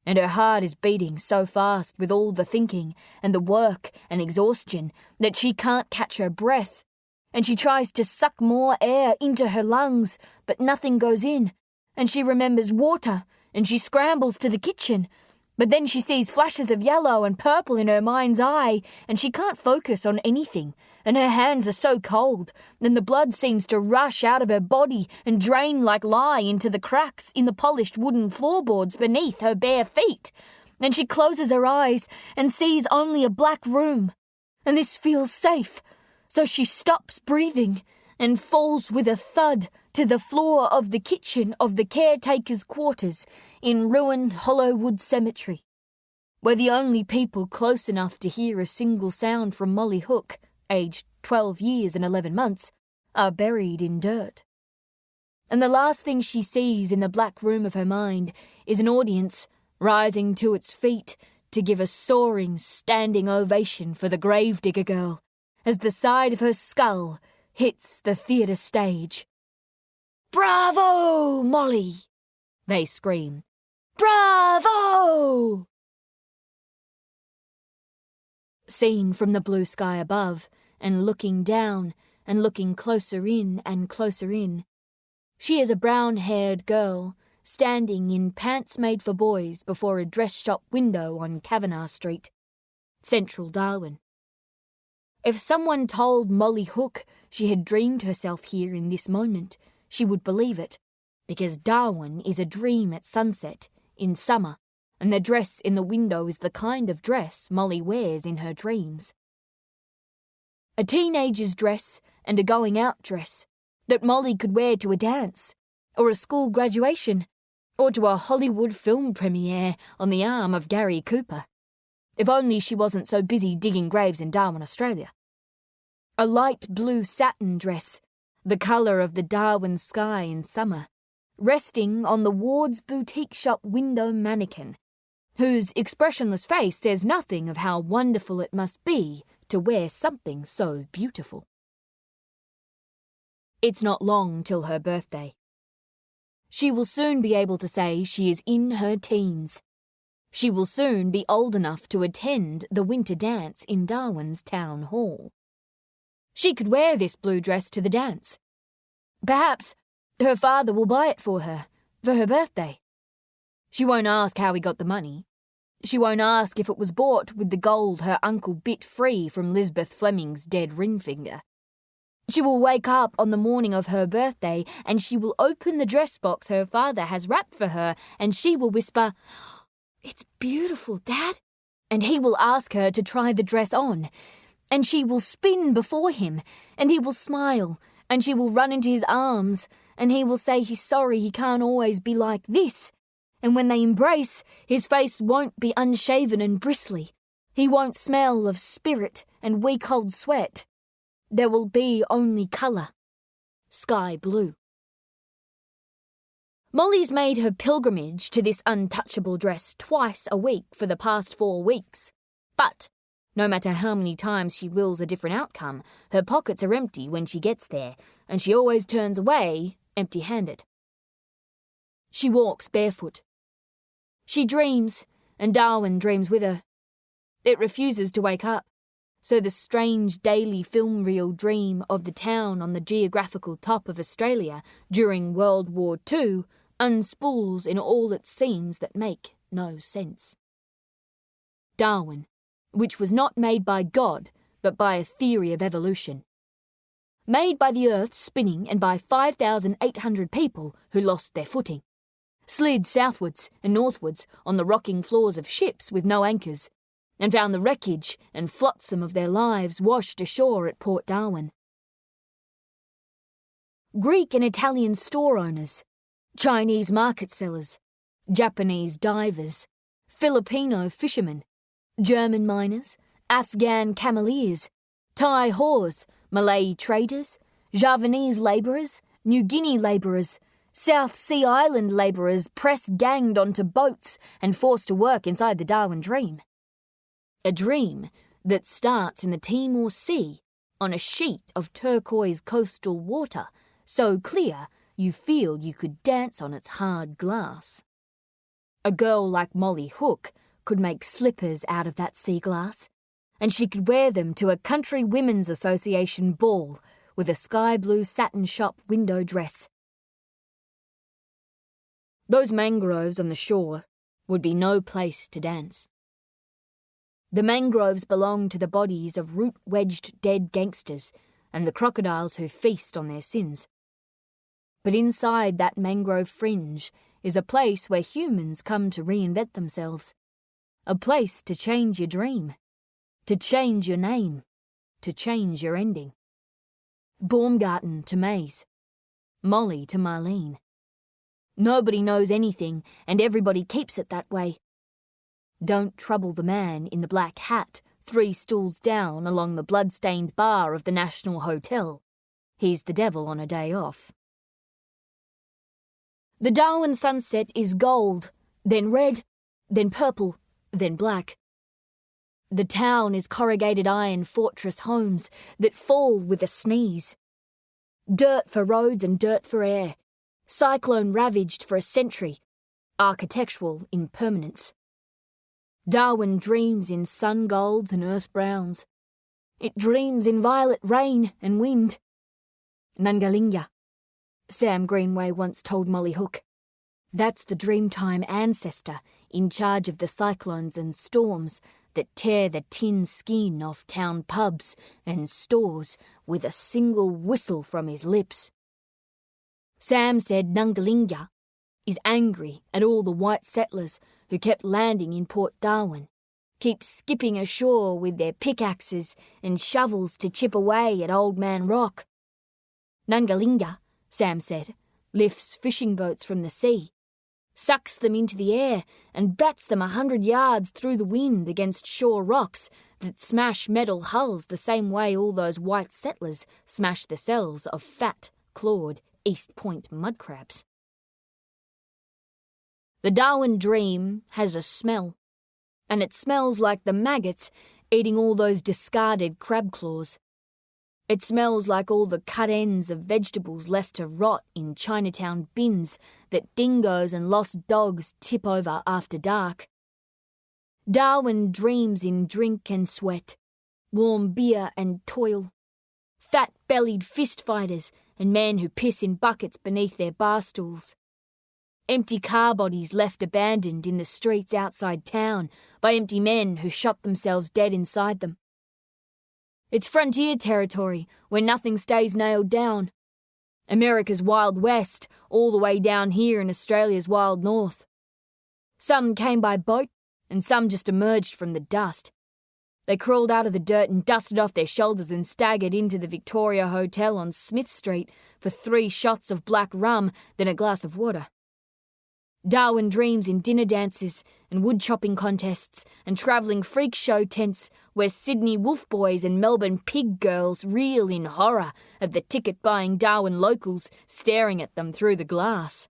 And her heart is beating so fast with all the thinking and the work and exhaustion that she can't catch her breath. And she tries to suck more air into her lungs, but nothing goes in. And she remembers water, and she scrambles to the kitchen. But then she sees flashes of yellow and purple in her mind's eye, and she can't focus on anything, and her hands are so cold, and the blood seems to rush out of her body and drain like lye into the cracks in the polished wooden floorboards beneath her bare feet. And she closes her eyes and sees only a black room, and this feels safe, so she stops breathing and falls with a thud to the floor of the kitchen of the caretaker's quarters in ruined Hollowwood Cemetery, where the only people close enough to hear a single sound from Molly Hook, aged 12 years and 11 months, are buried in dirt. And the last thing she sees in the black room of her mind is an audience rising to its feet to give a soaring standing ovation for the gravedigger girl, as the side of her skull hits the theatre stage.
"Bravo, Molly!" they scream. "Bravo!"
Seen from the blue sky above, and looking down, and looking closer in and closer in, she is a brown-haired girl standing in pants made for boys before a dress shop window on Kavanagh Street, central Darwin. If someone told Molly Hook she had dreamed herself here in this moment, she would believe it, because Darwin is a dream at sunset, in summer, and the dress in the window is the kind of dress Molly wears in her dreams. A teenager's dress and a going-out dress that Molly could wear to a dance, or a school graduation, or to a Hollywood film premiere on the arm of Gary Cooper. If only she wasn't so busy digging graves in Darwin, Australia. A light blue satin dress, the colour of the Darwin sky in summer, resting on the Ward's boutique shop window mannequin, whose expressionless face says nothing of how wonderful it must be to wear something so beautiful. It's not long till her birthday. She will soon be able to say she is in her teens. She will soon be old enough to attend the winter dance in Darwin's town hall. She could wear this blue dress to the dance. Perhaps her father will buy it for her birthday. She won't ask how he got the money. She won't ask if it was bought with the gold her uncle bit free from Lisbeth Fleming's dead ring finger. She will wake up on the morning of her birthday and she will open the dress box her father has wrapped for her and she will whisper, "It's beautiful, Dad." And he will ask her to try the dress on. And she will spin before him and he will smile and she will run into his arms and he will say he's sorry he can't always be like this. And when they embrace, his face won't be unshaven and bristly. He won't smell of spirit and week-old sweat. There will be only colour. Sky blue. Molly's made her pilgrimage to this untouchable dress twice a week for the past 4 weeks. But no matter how many times she wills a different outcome, her pockets are empty when she gets there, and she always turns away empty-handed. She walks barefoot. She dreams, and Darwin dreams with her. It refuses to wake up, so the strange daily film reel dream of the town on the geographical top of Australia during World War II unspools in all its scenes that make no sense. Darwin, which was not made by God, but by a theory of evolution. Made by the earth spinning and by 5,800 people who lost their footing. Slid southwards and northwards on the rocking floors of ships with no anchors, and found the wreckage and flotsam of their lives washed ashore at Port Darwin. Greek and Italian store owners, Chinese market sellers, Japanese divers, Filipino fishermen, German miners, Afghan cameleers, Thai whores, Malay traders, Javanese labourers, New Guinea labourers, South Sea Island labourers press-ganged onto boats and forced to work inside the Darwin dream. A dream that starts in the Timor Sea on a sheet of turquoise coastal water so clear you feel you could dance on its hard glass. A girl like Molly Hook could make slippers out of that sea glass, and she could wear them to a Country Women's Association ball with a sky-blue satin shop window dress. Those mangroves on the shore would be no place to dance. The mangroves belong to the bodies of root-wedged dead gangsters and the crocodiles who feast on their sins. But inside that mangrove fringe is a place where humans come to reinvent themselves. A place to change your dream, to change your name, to change your ending. Baumgarten to Maze, Molly to Marlene. Nobody knows anything and everybody keeps it that way. Don't trouble the man in the black hat 3 stools down along the blood-stained bar of the National Hotel. He's the devil on a day off. The Darwin sunset is gold, then red, then purple, then black. The town is corrugated iron fortress homes that fall with a sneeze. Dirt for roads and dirt for air. Cyclone ravaged for a century. Architectural impermanence. Darwin dreams in sun golds and earth browns. It dreams in violet rain and wind. Nungalinga, Sam Greenway once told Molly Hook. That's the Dreamtime ancestor in charge of the cyclones and storms that tear the tin skin off town pubs and stores with a single whistle from his lips. Sam said Nungalinga is angry at all the white settlers who kept landing in Port Darwin, keep skipping ashore with their pickaxes and shovels to chip away at Old Man Rock. Nungalinga, Sam said, lifts fishing boats from the sea, sucks them into the air and bats them 100 yards through the wind against shore rocks that smash metal hulls the same way all those white settlers smash the cells of fat, clawed East Point mud crabs. The Darwin dream has a smell, and it smells like the maggots eating all those discarded crab claws. It smells like all the cut ends of vegetables left to rot in Chinatown bins that dingoes and lost dogs tip over after dark. Darwin dreams in drink and sweat, warm beer and toil, fat-bellied fist fighters and men who piss in buckets beneath their bar stools. Empty car bodies left abandoned in the streets outside town by empty men who shot themselves dead inside them. It's frontier territory where nothing stays nailed down. America's Wild West, all the way down here in Australia's Wild North. Some came by boat, and some just emerged from the dust. They crawled out of the dirt and dusted off their shoulders and staggered into the Victoria Hotel on Smith Street for 3 shots of black rum, then a glass of water. Darwin dreams in dinner dances and wood-chopping contests and travelling freak show tents where Sydney wolf boys and Melbourne pig girls reel in horror at the ticket-buying Darwin locals staring at them through the glass.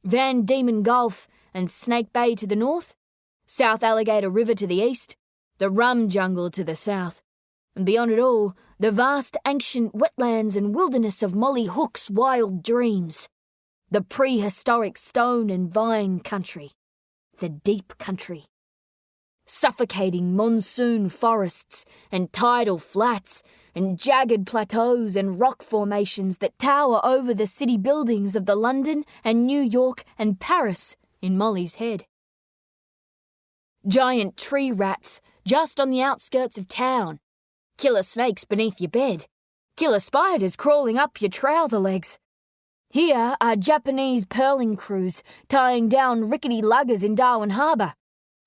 Van Diemen Gulf and Snake Bay to the north, South Alligator River to the east, the rum jungle to the south, and beyond it all, the vast ancient wetlands and wilderness of Molly Hook's wild dreams. The prehistoric stone and vine country, the deep country. Suffocating monsoon forests and tidal flats and jagged plateaus and rock formations that tower over the city buildings of the London and New York and Paris in Molly's head. Giant tree rats just on the outskirts of town, killer snakes beneath your bed, killer spiders crawling up your trouser legs. Here are Japanese pearling crews tying down rickety luggers in Darwin Harbour.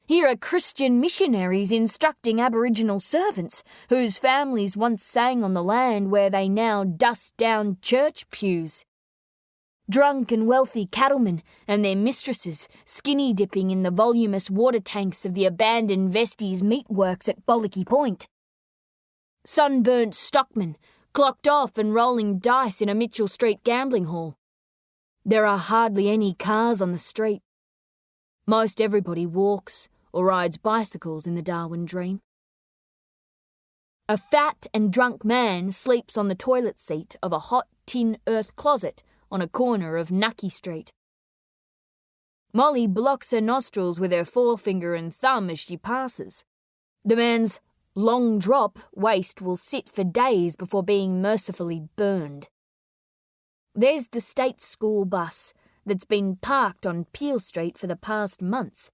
Here are Christian missionaries instructing Aboriginal servants whose families once sang on the land where they now dust down church pews. Drunk and wealthy cattlemen and their mistresses skinny dipping in the voluminous water tanks of the abandoned Vestey's meatworks at Bollocky Point. Sunburnt stockmen clocked off and rolling dice in a Mitchell Street gambling hall. There are hardly any cars on the street. Most everybody walks or rides bicycles in the Darwin dream. A fat and drunk man sleeps on the toilet seat of a hot tin earth closet on a corner of Nucky Street. Molly blocks her nostrils with her forefinger and thumb as she passes. The man's long drop waste will sit for days before being mercifully burned. There's the state school bus that's been parked on Peel Street for the past month,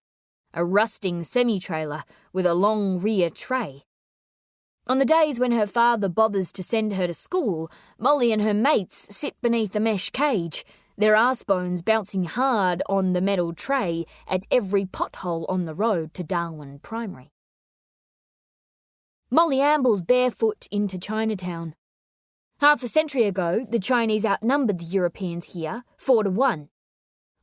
a rusting semi-trailer with a long rear tray. On the days when her father bothers to send her to school, Molly and her mates sit beneath a mesh cage, their arse bones bouncing hard on the metal tray at every pothole on the road to Darwin Primary. Molly ambles barefoot into Chinatown. Half a century ago, the Chinese outnumbered the Europeans here 4-1.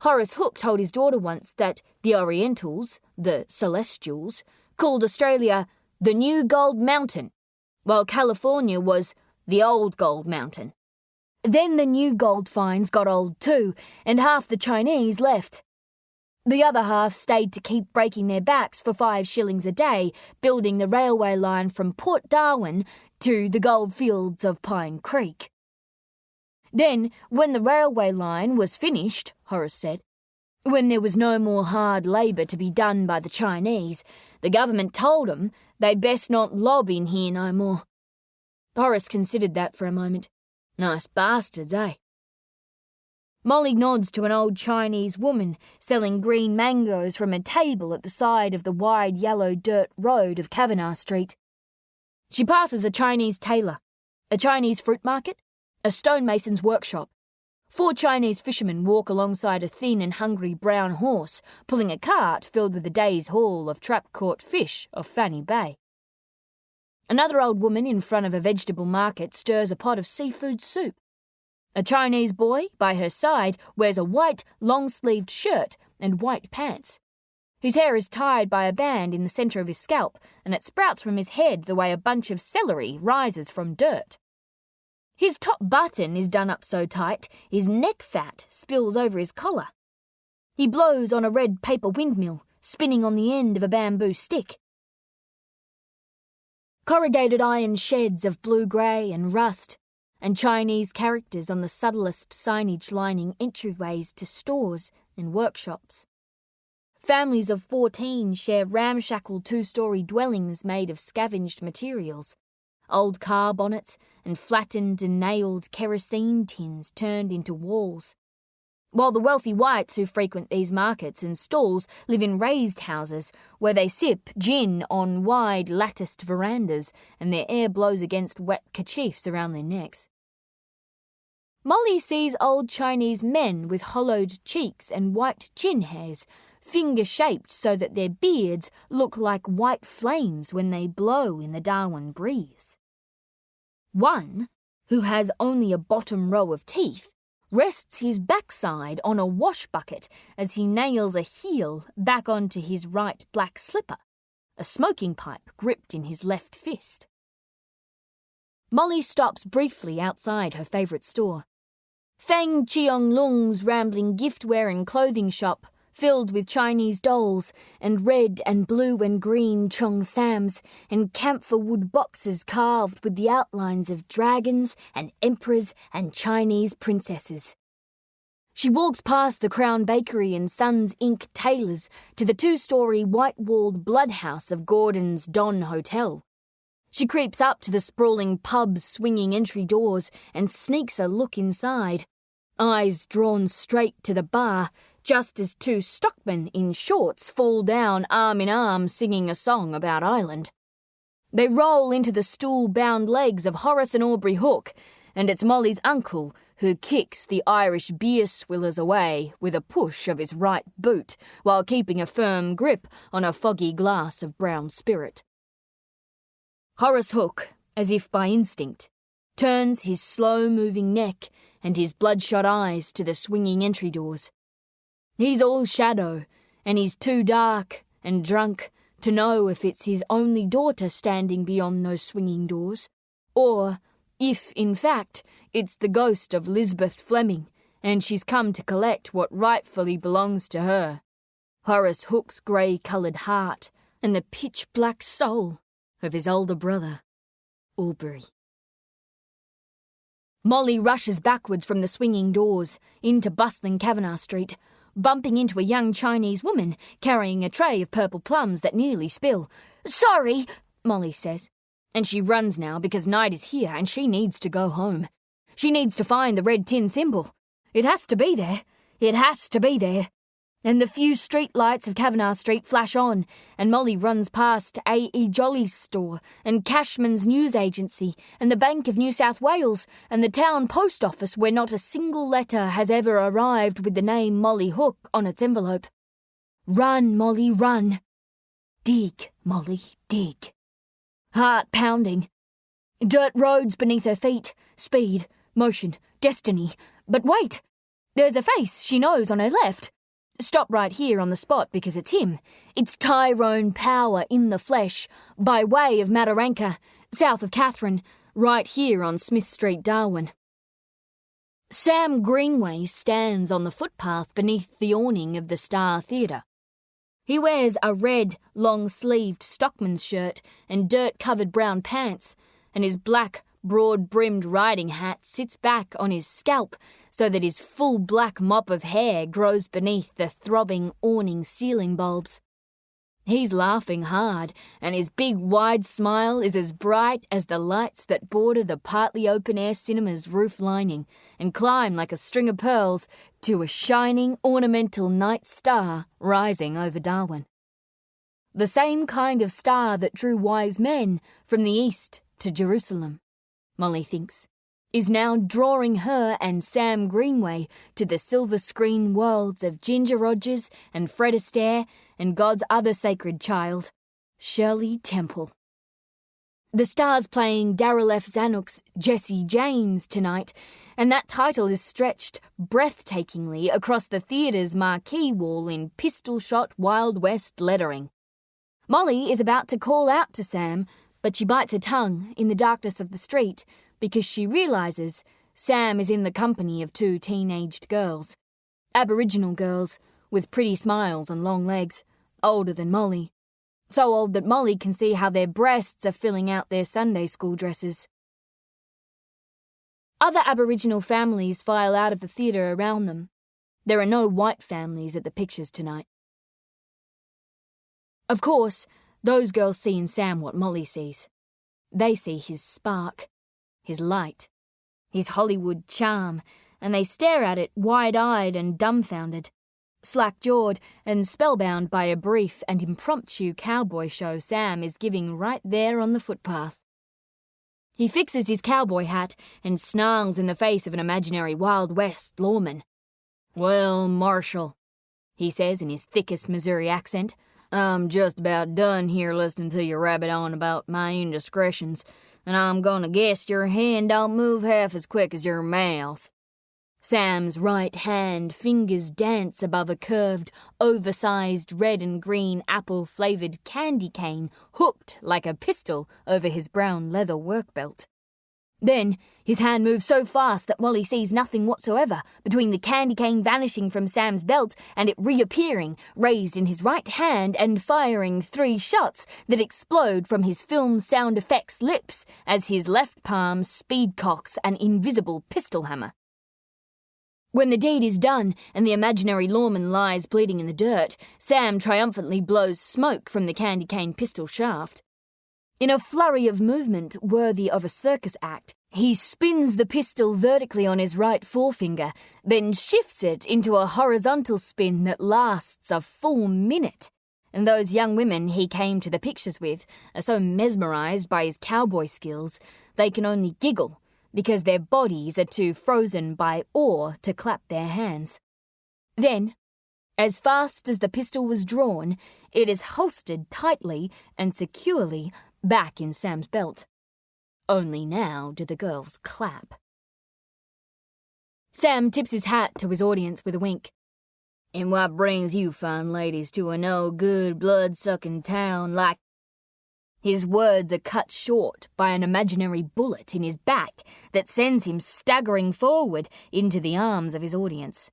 Horace Hook told his daughter once that the Orientals, the Celestials, called Australia the New Gold Mountain, while California was the Old Gold Mountain. Then the new gold finds got old too, and half the Chinese left. The other half stayed to keep breaking their backs for 5 shillings a day, building the railway line from Port Darwin to the gold fields of Pine Creek.
Then, when the railway line was finished, Horace said, when there was no more hard labour to be done by the Chinese, the government told 'em they'd best not lob in here no more. Horace considered that for a moment. Nice bastards, eh? Molly nods to an old Chinese woman selling green mangoes from a table at the side of the wide yellow dirt road of Kavanagh Street. She passes a Chinese tailor, a Chinese fruit market, a stonemason's workshop. 4 Chinese fishermen walk alongside a thin and hungry brown horse, pulling a cart filled with the day's haul of trap-caught fish off Fanny Bay. Another old woman in front of a vegetable market stirs a pot of seafood soup. A Chinese boy, by her side, wears a white, long-sleeved shirt and white pants. His hair is tied by a band in the centre of his scalp, and it sprouts from his head the way a bunch of celery rises from dirt. His top button is done up so tight his neck fat spills over his collar. He blows on a red paper windmill, spinning on the end of a bamboo stick. Corrugated iron sheds of blue-grey and rust, and Chinese characters on the subtlest signage lining entryways to stores and workshops. Families of 14 share ramshackle 2-storey dwellings made of scavenged materials, old car bonnets and flattened and nailed kerosene tins turned into walls. While the wealthy whites who frequent these markets and stalls live in raised houses where they sip gin on wide latticed verandas and their air blows against wet kerchiefs around their necks. Molly sees old Chinese men with hollowed cheeks and white chin hairs, finger-shaped so that their beards look like white flames when they blow in the Darwin breeze. One, who has only a bottom row of teeth, rests his backside on a wash bucket as he nails a heel back onto his right black slipper, a smoking pipe gripped in his left fist. Molly stops briefly outside her favourite store. Feng Chiong Lung's rambling giftware and clothing shop, filled with Chinese dolls and red and blue and green Chong Sams and camphor wood boxes carved with the outlines of dragons and emperors and Chinese princesses. She walks past the Crown Bakery and Sons Inc. tailors to the 2-storey white-walled bloodhouse of Gordon's Don Hotel. She creeps up to the sprawling pub's swinging entry doors and sneaks a look inside, eyes drawn straight to the bar, just as 2 stockmen in shorts fall down arm in arm singing a song about Ireland. They roll into the stool-bound legs of Horace and Aubrey Hook, and it's Molly's uncle who kicks the Irish beer swillers away with a push of his right boot while keeping a firm grip on a foggy glass of brown spirit. Horace Hook, as if by instinct, turns his slow-moving neck and his bloodshot eyes to the swinging entry doors. He's all shadow, and he's too dark and drunk to know if it's his only daughter standing beyond those swinging doors, or if, in fact, it's the ghost of Lisbeth Fleming, and she's come to collect what rightfully belongs to her, Horace Hook's grey-coloured heart and the pitch-black soul of his older brother, Aubrey. Molly rushes backwards from the swinging doors into bustling Kavanagh Street, bumping into a young Chinese woman carrying a tray of purple plums that nearly spill. "Sorry," Molly says, and she runs now because night is here and she needs to go home. She needs to find the red tin thimble. It has to be there. It has to be there. And the few street lights of Kavanagh Street flash on, and Molly runs past A.E. Jolly's store, and Cashman's news agency, and the Bank of New South Wales, and the town post office where not a single letter has ever arrived with the name Molly Hook on its envelope. Run, Molly, run. Dig, Molly, dig. Heart pounding. Dirt roads beneath her feet. Speed, motion, destiny. But wait! There's a face she knows on her left. Stop right here on the spot because it's him. It's Tyrone Power in the flesh, by way of Mataranka, south of Catherine, right here on Smith Street, Darwin. Sam Greenway stands on the footpath beneath the awning of the Star Theatre. He wears a red, long-sleeved stockman's shirt and dirt-covered brown pants, and his black,
broad-brimmed riding hat sits back on his scalp so that his full black mop of hair grows beneath the throbbing awning ceiling bulbs. He's laughing hard, and his big wide smile is as bright as the lights that border the partly open-air cinema's roof lining and climb like a string of pearls to a shining ornamental night star rising over Darwin. The same kind of star that drew wise men from the east to Jerusalem, Molly thinks, is now drawing her and Sam Greenway to the silver screen worlds of Ginger Rogers and Fred Astaire and God's other sacred child, Shirley Temple. The star's playing Daryl F. Zanuck's Jesse James tonight, and that title is stretched breathtakingly across the theatre's marquee wall in pistol-shot Wild West lettering. Molly is about to call out to Sam, but she bites her tongue in the darkness of the street because she realises Sam is in the company of two teenaged girls. Aboriginal girls with pretty smiles and long legs, older than Molly. So old that Molly can see how their breasts are filling out their Sunday school dresses. Other Aboriginal families file out of the theatre around them. There are no white families at the pictures tonight. Of course, those girls see in Sam what Molly sees. They see his spark, his light, his Hollywood charm, and they stare at it wide-eyed and dumbfounded, slack-jawed and spellbound by a brief and impromptu cowboy show Sam is giving right there on the footpath. He fixes his cowboy hat and snarls in the face of an imaginary Wild West lawman. "Well, Marshal," he says in his thickest Missouri accent, "I'm just about done here listening to you rabbit on about my indiscretions, and I'm gonna guess your hand don't move half as quick as your mouth." Sam's right hand fingers dance above a curved, oversized red and green apple-flavoured candy cane hooked like a pistol over his brown leather work belt. Then his hand moves so fast that Molly sees nothing whatsoever between the candy cane vanishing from Sam's belt and it reappearing, raised in his right hand and firing 3 shots that explode from his film sound effects lips as his left palm speed-cocks an invisible pistol hammer. When the deed is done and the imaginary lawman lies bleeding in the dirt, Sam triumphantly blows smoke from the candy cane pistol shaft. In a flurry of movement worthy of a circus act, he spins the pistol vertically on his right forefinger, then shifts it into a horizontal spin that lasts a full minute. And those young women he came to the pictures with are so mesmerised by his cowboy skills, they can only giggle because their bodies are too frozen by awe to clap their hands. Then, as fast as the pistol was drawn, it is holstered tightly and securely back in Sam's belt. Only now do the girls clap. Sam tips his hat to his audience with a wink. "And what brings you fine ladies to a no-good, blood-sucking town like—" His words are cut short by an imaginary bullet in his back that sends him staggering forward into the arms of his audience.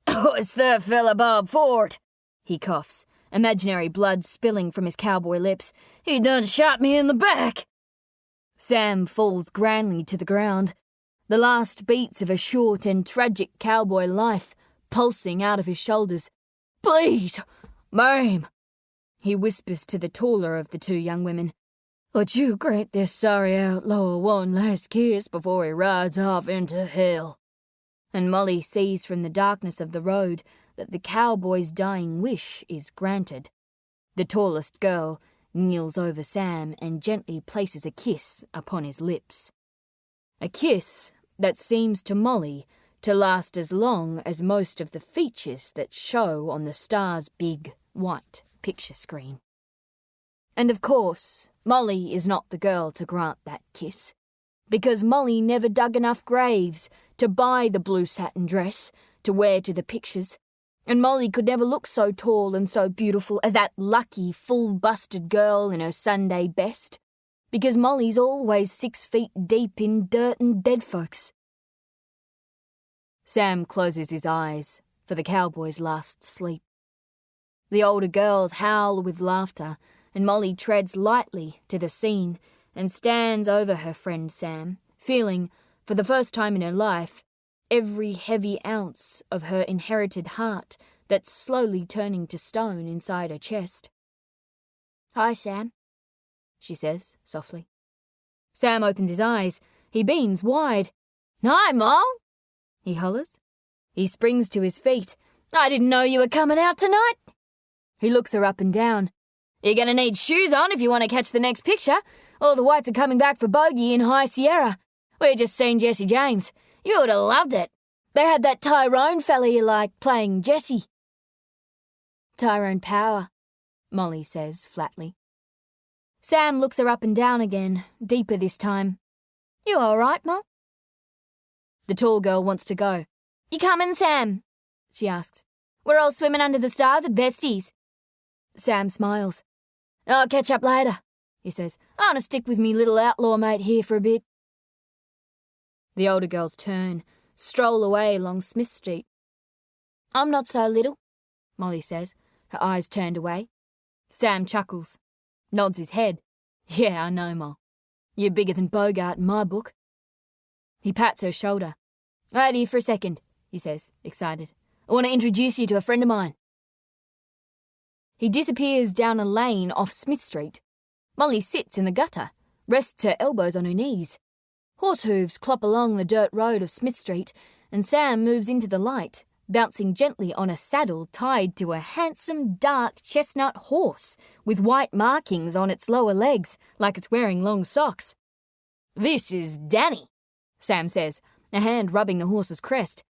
"Oh, it's that fella Bob Ford," he coughs, imaginary blood spilling from his cowboy lips. "He done shot me in the back." Sam falls grandly to the ground, the last beats of a short and tragic cowboy life pulsing out of his shoulders. "Please, ma'am," he whispers to the taller of the 2 young women, "would you grant this sorry outlaw one last kiss before he rides off into hell?" And Molly sees from the darkness of the road that the cowboy's dying wish is granted. The tallest girl kneels over Sam and gently places a kiss upon his lips. A kiss that seems to Molly to last as long as most of the features that show on the star's big, white picture screen. And of course, Molly is not the girl to grant that kiss, because Molly never dug enough graves to buy the blue satin dress to wear to the pictures, and Molly could never look so tall and so beautiful as that lucky, full-busted girl in her Sunday best, because Molly's always 6 feet deep in dirt and dead folks. Sam closes his eyes for the cowboy's last sleep. The older girls howl with laughter, and Molly treads lightly to the scene and stands over her friend Sam, feeling, for the first time in her life, every heavy ounce of her inherited heart that's slowly turning to stone inside her chest. "Hi, Sam," she says softly. Sam opens his eyes. He beams wide. "Hi, Moll," he hollers. He springs to his feet. "I didn't know you were coming out tonight." He looks her up and down. "You're going to need shoes on if you want to catch the next picture. All the whites are coming back for bogey in High Sierra. We just seen Jesse James. You would have loved it. They had that Tyrone fella you like playing Jesse." "Tyrone Power," Molly says flatly. Sam looks her up and down again, deeper this time. "You all right, Mom?" The tall girl wants to go. "You coming, Sam?" she asks. "We're all swimming under the stars at Bestie's." Sam smiles. "I'll catch up later," he says. "I want to stick with me little outlaw mate here for a bit." The older girls turn, stroll away along Smith Street. "I'm not so little," Molly says, her eyes turned away. Sam chuckles, nods his head. "Yeah, I know, Moll. You're bigger than Bogart in my book." He pats her shoulder. "Wait here for a second," he says, excited. "I want to introduce you to a friend of mine." He disappears down a lane off Smith Street. Molly sits in the gutter, rests her elbows on her knees. Horse hooves clop along the dirt road of Smith Street, and Sam moves into the light, bouncing gently on a saddle tied to a handsome dark chestnut horse with white markings on its lower legs, like it's wearing long socks. "This is Danny," Sam says, a hand rubbing the horse's crest.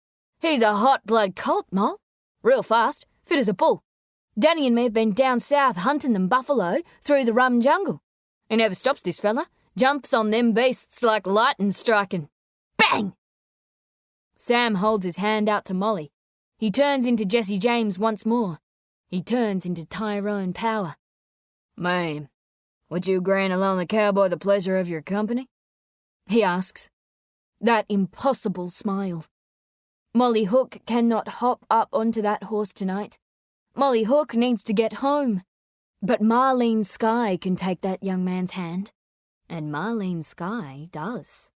"He's a hot blood colt, Moll. Real fast, fit as a bull. Danny and me have been down south hunting them buffalo through the rum jungle. He never stops, this fella. Jumps on them beasts like lightning striking. Bang!" Sam holds his hand out to Molly. He turns into Jesse James once more. He turns into Tyrone Power. "Ma'am, would you grant a lonely cowboy the pleasure of your company?" he asks. That impossible smile. Molly Hook cannot hop up onto that horse tonight. Molly Hook needs to get home. But Marlene Skye can take that young man's hand. And Marlene Skye does.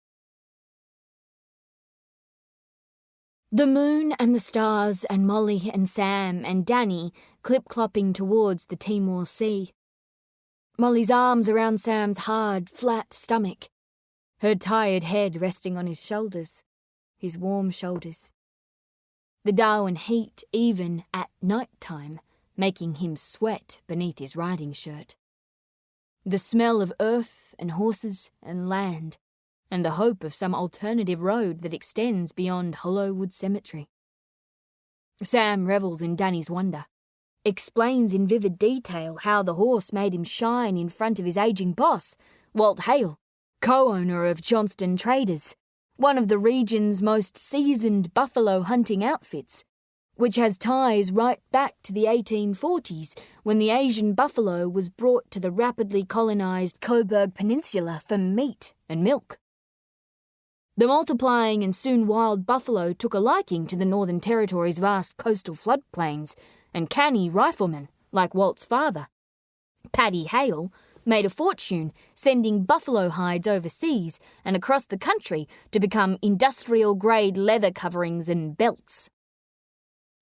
The moon and the stars and Molly and Sam and Danny clip-clopping towards the Timor Sea. Molly's arms around Sam's hard, flat stomach. Her tired head resting on his shoulders, his warm shoulders. The Darwin heat even at night time, making him sweat beneath his riding shirt. The smell of earth and horses and land, and the hope of some alternative road that extends beyond Hollowwood Cemetery. Sam revels in Danny's wonder, explains in vivid detail how the horse made him shine in front of his aging boss, Walt Hale, co-owner of Johnston Traders, one of the region's most seasoned buffalo hunting outfits, which has ties right back to the 1840s when the Asian buffalo was brought to the rapidly colonised Coburg Peninsula for meat and milk. The multiplying and soon wild buffalo took a liking to the Northern Territory's vast coastal floodplains, and canny riflemen, like Walt's father, Paddy Hale, made a fortune sending buffalo hides overseas and across the country to become industrial-grade leather coverings and belts.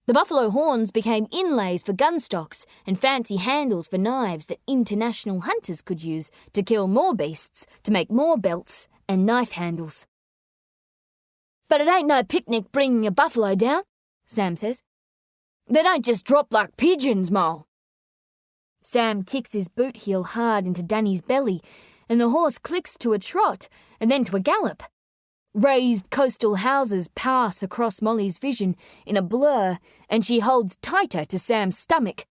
The buffalo horns became inlays for gun stocks and fancy handles for knives that international hunters could use to kill more beasts to make more belts and knife handles. "But it ain't no picnic bringing a buffalo down," Sam says. "They don't just drop like pigeons, Moll." Sam kicks his boot heel hard into Danny's belly, and the horse clicks to a trot and then to a gallop. Raised coastal houses pass across Molly's vision in a blur, and she holds tighter to Sam's stomach.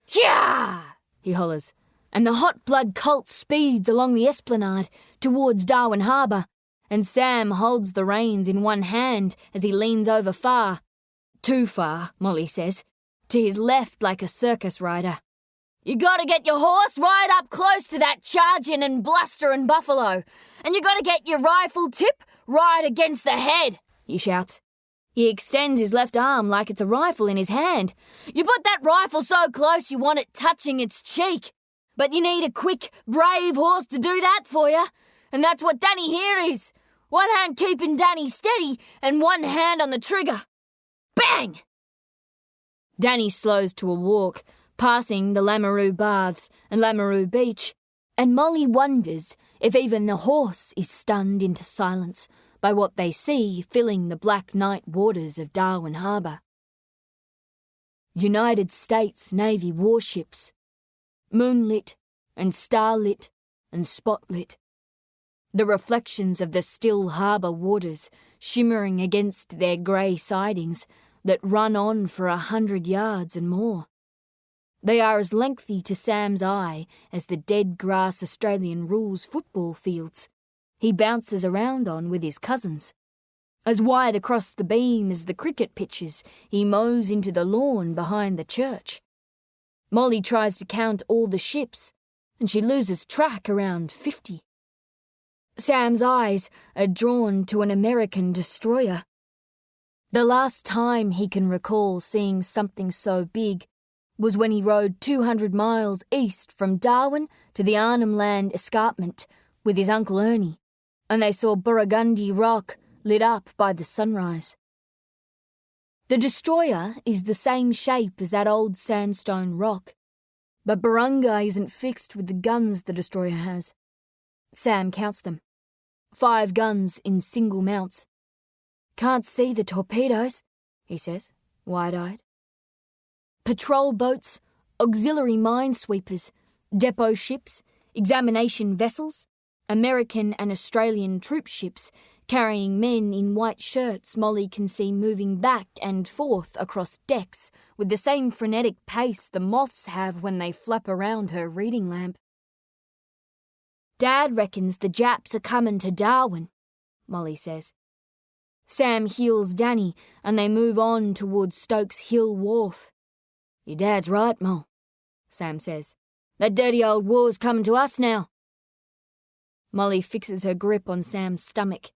"Yeah!" he hollers, and the hot blood colt speeds along the esplanade towards Darwin Harbour, and Sam holds the reins in one hand as he leans over far. Too far, Molly says, to his left like a circus rider. "You gotta get your horse right up close to that charging and blustering buffalo, and you gotta get your rifle tip right against the head," he shouts. He extends his left arm like it's a rifle in his hand. "You put that rifle so close you want it touching its cheek.
But you need a quick, brave horse to do that for you. And that's what Danny here is. One hand keeping Danny steady and one hand on the trigger. Bang! Danny slows to a walk, passing the Lamoureux Baths and Lamoureux Beach, and Molly wonders if even the horse is stunned into silence by what they see filling the black night waters of Darwin Harbour. United States Navy warships, moonlit and starlit and spotlit. The reflections of the still harbour waters shimmering against their grey sidings that run on for 100 yards and more. They are as lengthy to Sam's eye as the dead grass Australian rules football fields he bounces around on with his cousins, as wide across the beam as the cricket pitches he mows into the lawn behind the church. Molly tries to count all the ships, and she loses track around 50. Sam's eyes are drawn to an American destroyer. The last time he can recall seeing something so big was when he rode 200 miles east from Darwin to the Arnhem Land escarpment with his Uncle Ernie, and they saw Burgundy Rock lit up by the sunrise. The destroyer is the same shape as that old sandstone rock, but Barunga isn't fixed with the guns the destroyer has. Sam counts them. 5 guns in single mounts. Can't see the torpedoes, he says, wide-eyed. Patrol boats, auxiliary minesweepers, depot ships, examination vessels, American and Australian troop ships carrying men in white shirts Molly can see moving back and forth across decks with the same frenetic pace the moths have when they flap around her reading lamp. Dad reckons the Japs are coming to Darwin, Molly says. Sam heals Danny and they move on towards Stokes Hill Wharf. Your dad's right, Mol, Sam says. That dirty old war's coming to us now. Molly fixes her grip on Sam's stomach.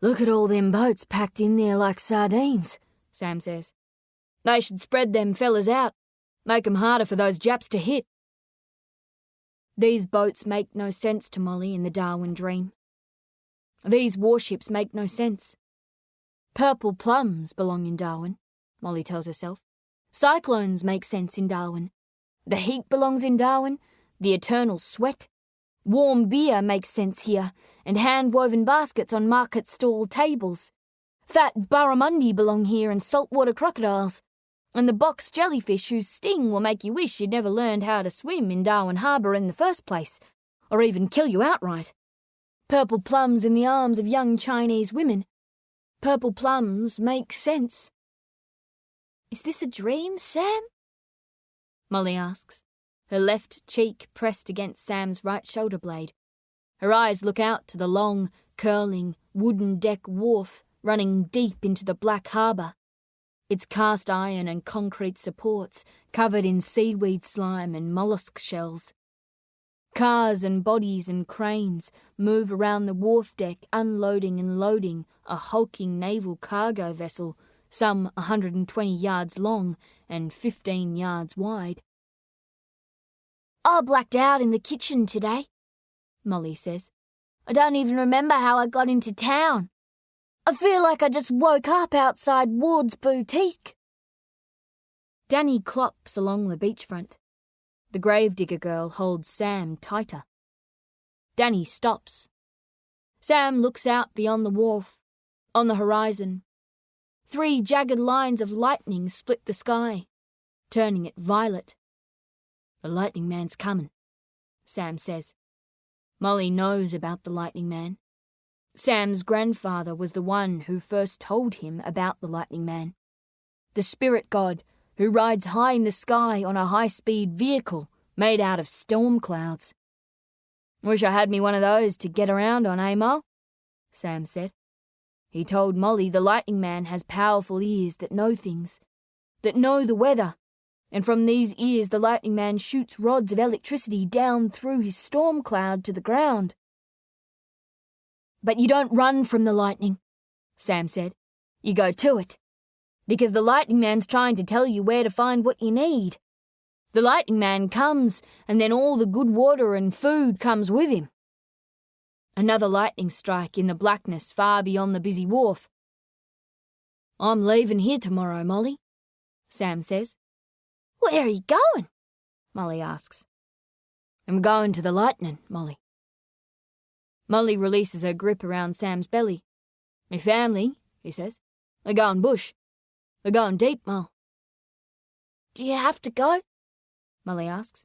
Look at all them boats packed in there like sardines, Sam says. They should spread them fellas out, make 'em harder for those Japs to hit. These boats make no sense to Molly in the Darwin dream. These warships make no sense. Purple plums belong in Darwin, Molly tells herself. Cyclones make sense in Darwin. The heat belongs in Darwin, the eternal sweat. Warm beer makes sense here, and hand-woven baskets on market stall tables. Fat barramundi belong here and saltwater crocodiles. And the box jellyfish whose sting will make you wish you'd never learned how to swim in Darwin Harbour in the first place, or even kill you outright. Purple plums in the arms of young Chinese women. Purple plums make sense. Is this a dream, Sam? Molly asks, her left cheek pressed against Sam's right shoulder blade. Her eyes look out to the long, curling, wooden deck wharf running deep into the black harbour, its cast iron and concrete supports covered in seaweed slime and mollusk shells. Cars and bodies and cranes move around the wharf deck unloading and loading a hulking naval cargo vessel some 120 yards long and 15 yards wide. I blacked out in the kitchen today, Molly says. I don't even remember how I got into town. I feel like I just woke up outside Ward's boutique. Danny clops along the beachfront. The gravedigger girl holds Sam tighter. Danny stops. Sam looks out beyond the wharf. On the horizon, 3 jagged lines of lightning split the sky, turning it violet. The lightning man's coming, Sam says. Molly knows about the lightning man. Sam's grandfather was the one who first told him about the lightning man. The spirit god who rides high in the sky on a high-speed vehicle made out of storm clouds. Wish I had me one of those to get around on, Mol? Sam said. He told Molly the lightning man has powerful ears that know things, that know the weather, and from these ears the lightning man shoots rods of electricity down through his storm cloud to the ground. But you don't run from the lightning, Sam said. You go to it, because the lightning man's trying to tell you where to find what you need. The lightning man comes, and then all the good water and food comes with him. Another lightning strike in the blackness far beyond the busy wharf. I'm leaving here tomorrow, Molly, Sam says.
Where are you going?
Molly asks. I'm going to the lightning, Molly. Molly releases her grip around Sam's belly. Me family, he says. They're going bush. They're going deep, Mol.
Do you have to go?
Molly asks.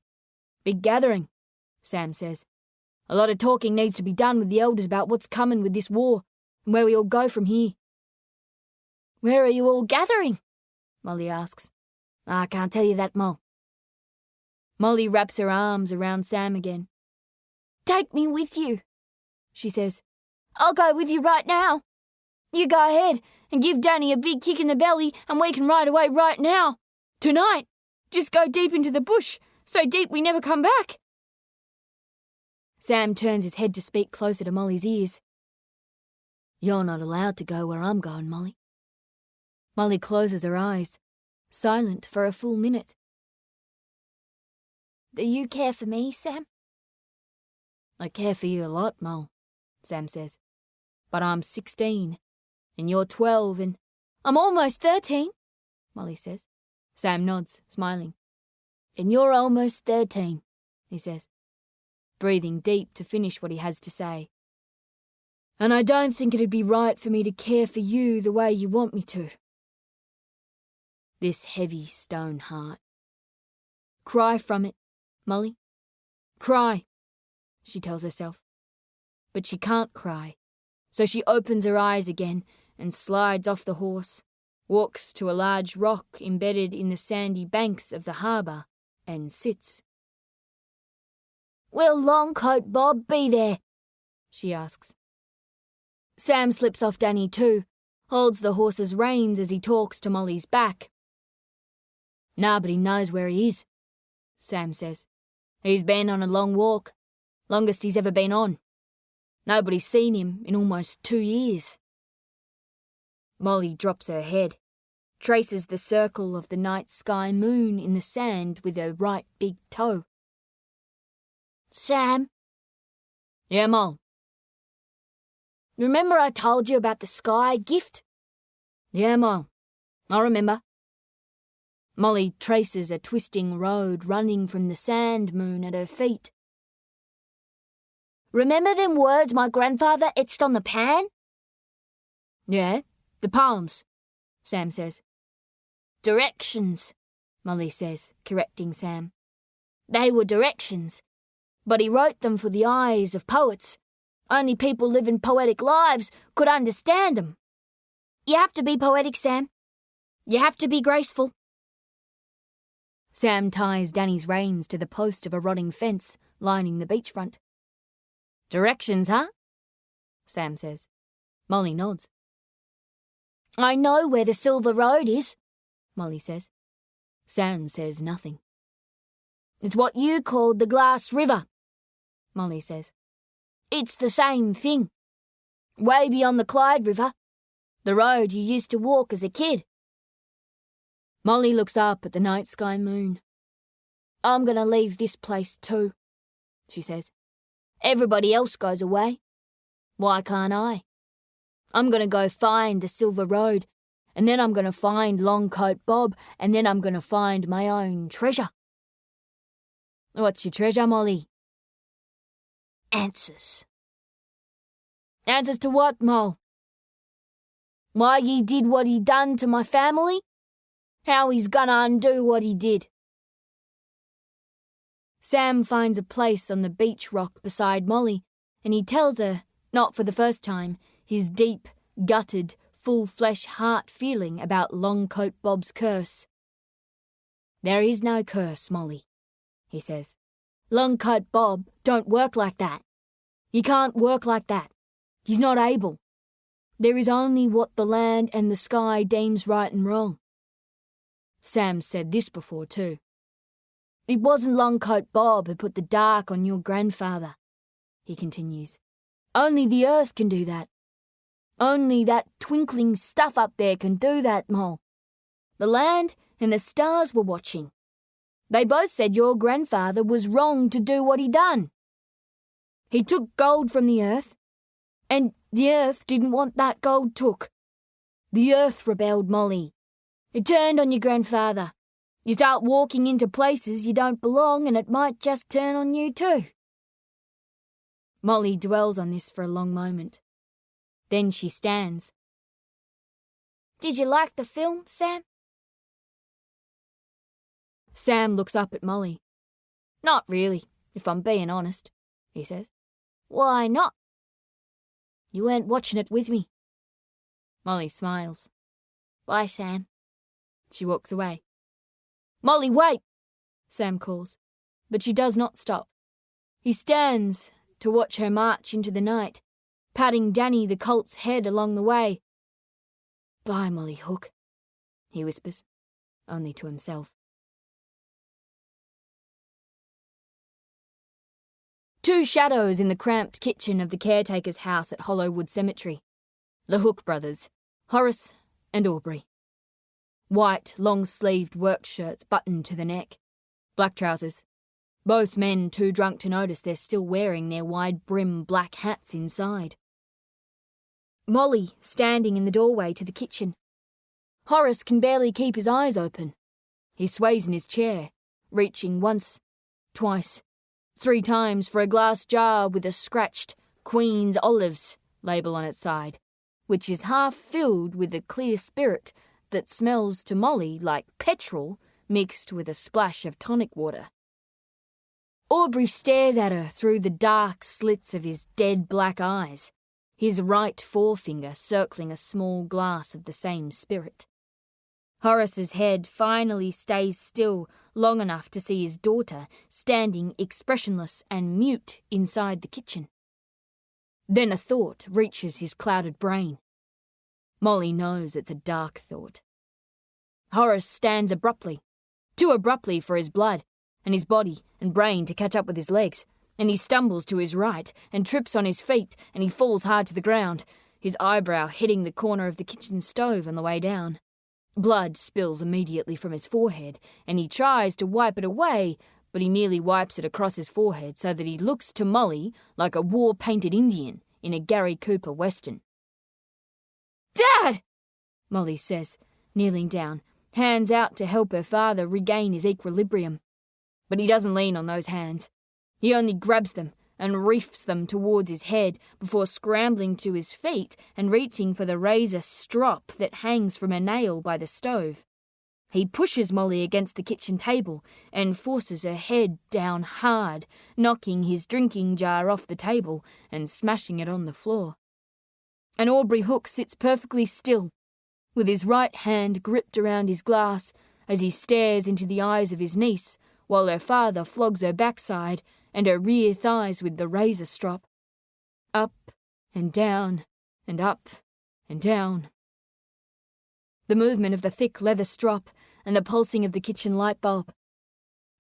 Big gathering, Sam says. A lot of talking needs to be done with the elders about what's coming with this war and where we all go from here.
Where are you all gathering?
Molly asks. I can't tell you that, Mol. Molly wraps her arms around Sam again.
Take me with you,
she says.
I'll go with you right now. You go ahead and give Danny a big kick in the belly and we can ride away right now. Tonight. Just go deep into the bush, so deep we never come back.
Sam turns his head to speak closer to Molly's ears. You're not allowed to go where I'm going, Molly. Molly closes her eyes, silent for a full minute.
Do you care for me, Sam?
I care for you a lot, Mol, Sam says. But I'm 16, and you're 12, and...
I'm almost 13,
Molly says. Sam nods, smiling.
And you're almost 13,
he says, breathing deep to finish what he has to say. And I don't think it'd be right for me to care for you the way you want me to. This heavy stone heart. Cry from it, Molly. Cry, she tells herself. But she can't cry, so she opens her eyes again and slides off the horse, walks to a large rock embedded in the sandy banks of the harbour, and sits.
Will Longcoat Bob be there?
She asks. Sam slips off Danny too, holds the horse's reins as he talks to Molly's back. Nobody knows where he is, Sam says. He's been on a long walk, longest he's ever been on. Nobody's seen him in almost 2 years. Molly drops her head, traces the circle of the night sky moon in the sand with her right big toe.
Sam?
Yeah, Mol?
Remember I told you about the sky gift?
Yeah, Mol. I remember. Molly traces a twisting road running from the sand moon at her feet.
Remember them words my grandfather etched on the pan?
Yeah, the palms, Sam says.
Directions,
Molly says, correcting Sam.
They were directions, but he wrote them for the eyes of poets. Only people living poetic lives could understand them. You have to be poetic, Sam. You have to be graceful.
Sam ties Danny's reins to the post of a rotting fence lining the beachfront. Directions, huh? Sam says. Molly nods.
I know where the Silver Road is,
Molly says. Sam says nothing.
It's what you called the Glass River,
Molly says.
It's the same thing. Way beyond the Clyde River. The road you used to walk as a kid.
Molly looks up at the night sky moon.
I'm going to leave this place too, she says. Everybody else goes away. Why can't I? I'm going to go find the Silver Road, and then I'm going to find Longcoat Bob, and then I'm going to find my own treasure.
What's your treasure, Molly?
Answers.
Answers to what, Mol?
Why he did what he done to my family? How he's gonna undo what he did.
Sam finds a place on the beach rock beside Molly, and he tells her, not for the first time, his deep, gutted, full-flesh heart feeling about Longcoat Bob's curse. There is no curse, Molly, he says. Longcoat Bob don't work like that. He can't work like that. He's not able. There is only what the land and the sky deems right and wrong. Sam said this before too. It wasn't Longcoat Bob who put the dark on your grandfather, he continues. Only the earth can do that. Only that twinkling stuff up there can do that, Mol. The land and the stars were watching. They both said your grandfather was wrong to do what he done. He took gold from the earth, and the earth didn't want that gold took. The earth rebelled, Molly. It turned on your grandfather. You start walking into places you don't belong, and it might just turn on you too. Molly dwells on this for a long moment. Then she stands.
Did you like the film, Sam?
Sam looks up at Molly. Not really, if I'm being honest, he says.
Why not?
You weren't watching it with me. Molly smiles.
Bye, Sam.
She walks away. Molly, wait! Sam calls, but she does not stop. He stands to watch her march into the night, patting Danny the colt's head along the way. Bye, Molly Hook, he whispers, only to himself. Two shadows in the cramped kitchen of the caretaker's house at Hollowwood Cemetery. The Hook brothers, Horace and Aubrey. White, long-sleeved work shirts buttoned to the neck. Black trousers. Both men too drunk to notice they're still wearing their wide-brim black hats inside. Molly standing in the doorway to the kitchen. Horace can barely keep his eyes open. He sways in his chair, reaching once, twice, 3 times for a glass jar with a scratched Queen's Olives label on its side, which is half filled with a clear spirit that smells to Molly like petrol mixed with a splash of tonic water. Aubrey stares at her through the dark slits of his dead black eyes, his right forefinger circling a small glass of the same spirit. Horace's head finally stays still long enough to see his daughter standing expressionless and mute inside the kitchen. Then a thought reaches his clouded brain. Molly knows it's a dark thought. Horace stands abruptly, too abruptly for his blood and his body and brain to catch up with his legs, and he stumbles to his right and trips on his feet, and he falls hard to the ground, his eyebrow hitting the corner of the kitchen stove on the way down. Blood spills immediately from his forehead, and he tries to wipe it away, but he merely wipes it across his forehead so that he looks to Molly like a war-painted Indian in a Gary Cooper western. "Dad!" Molly says, kneeling down, hands out to help her father regain his equilibrium. But he doesn't lean on those hands. He only grabs them and reefs them towards his head before scrambling to his feet and reaching for the razor strop that hangs from a nail by the stove. He pushes Molly against the kitchen table and forces her head down hard, knocking his drinking jar off the table and smashing it on the floor. And Aubrey Hook sits perfectly still, with his right hand gripped around his glass as he stares into the eyes of his niece, while her father flogs her backside and her rear thighs with the razor strop. Up and down and up and down. The movement of the thick leather strop and the pulsing of the kitchen light bulb.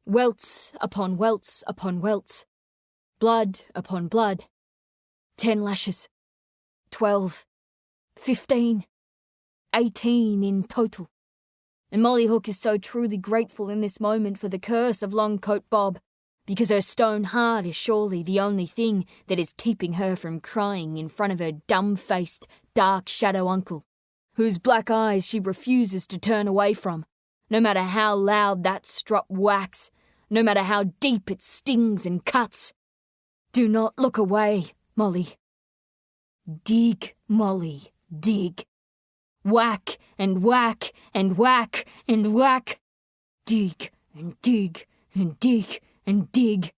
Welts upon welts upon welts. Blood upon blood. 10 lashes. 12. 15. 18 in total. And Molly Hook is so truly grateful in this moment for the curse of Longcoat Bob, because her stone heart is surely the only thing that is keeping her from crying in front of her dumb-faced, dark shadow uncle, whose black eyes she refuses to turn away from, no matter how loud that strop whacks, no matter how deep it stings and cuts. Do not look away, Molly. Dig, Molly, dig. Whack and whack and whack and whack. Dig and dig and dig and dig.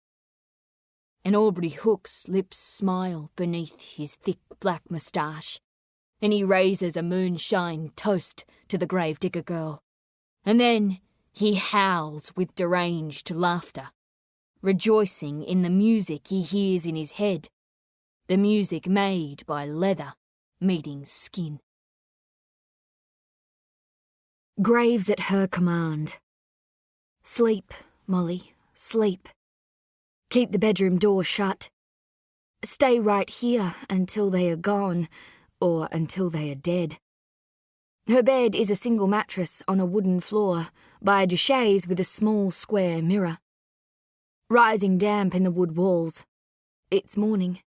And Aubrey Hook's lips smile beneath his thick black moustache, and he raises a moonshine toast to the gravedigger girl. And then he howls with deranged laughter, rejoicing in the music he hears in his head, the music made by leather meeting skin. Graves at her command. Sleep, Molly, sleep. Keep the bedroom door shut. Stay right here until they are gone, or until they are dead.
Her bed is a single mattress on a wooden floor by a chaise with a small square mirror. Rising damp in the wood walls. It's morning,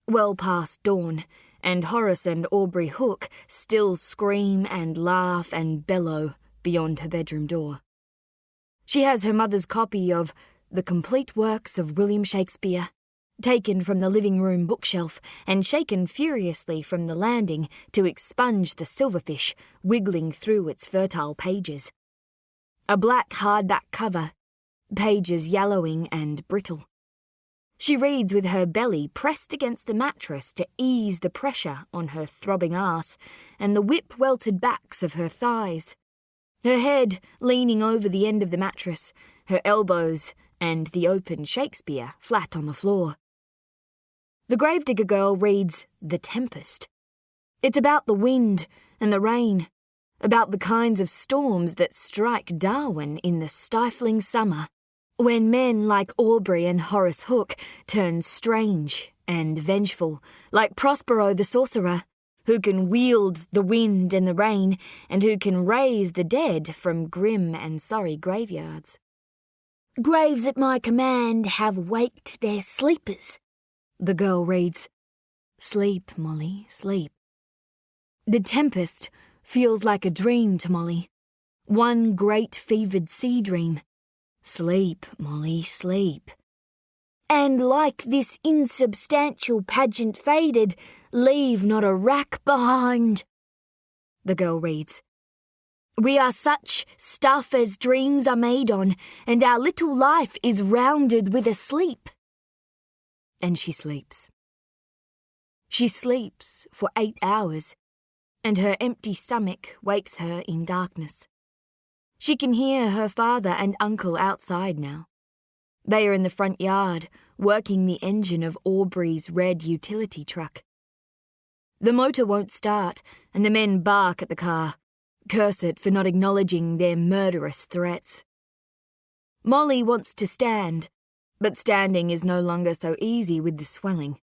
well past dawn, and Horace and Aubrey Hook still scream and laugh and bellow beyond her bedroom door. She has her mother's copy of The Complete Works of William Shakespeare, taken from the living room bookshelf and shaken furiously from the landing to expunge the silverfish wiggling through its fertile pages. A black hardback cover, pages yellowing and brittle. She reads with her belly pressed against the mattress to ease the pressure on her throbbing arse and the whip-welted backs of her thighs. Her head leaning over the end of the mattress, her elbows and the open Shakespeare flat on the floor. The gravedigger girl reads The Tempest. It's about the wind and the rain, about the kinds of storms that strike Darwin in the stifling summer, when men like Aubrey and Horace Hook turn strange and vengeful, like Prospero the sorcerer, who can wield the wind and the rain, and who can raise the dead from grim and sorry graveyards.
Graves at my command have waked their sleepers, the girl reads.
Sleep, Molly, sleep. The Tempest feels like a dream to Molly. One great fevered sea dream. Sleep, Molly, sleep.
And like this insubstantial pageant faded, leave not a rack behind, the girl reads. We are such stuff as dreams are made on, and our little life is rounded with a sleep.
And she sleeps. She sleeps for 8 hours, and her empty stomach wakes her in darkness. She can hear her father and uncle outside now. They are in the front yard, working the engine of Aubrey's red utility truck. The motor won't start, and the men bark at the car, curse it for not acknowledging their murderous threats. Molly wants to stand, but standing is no longer so easy with the swelling.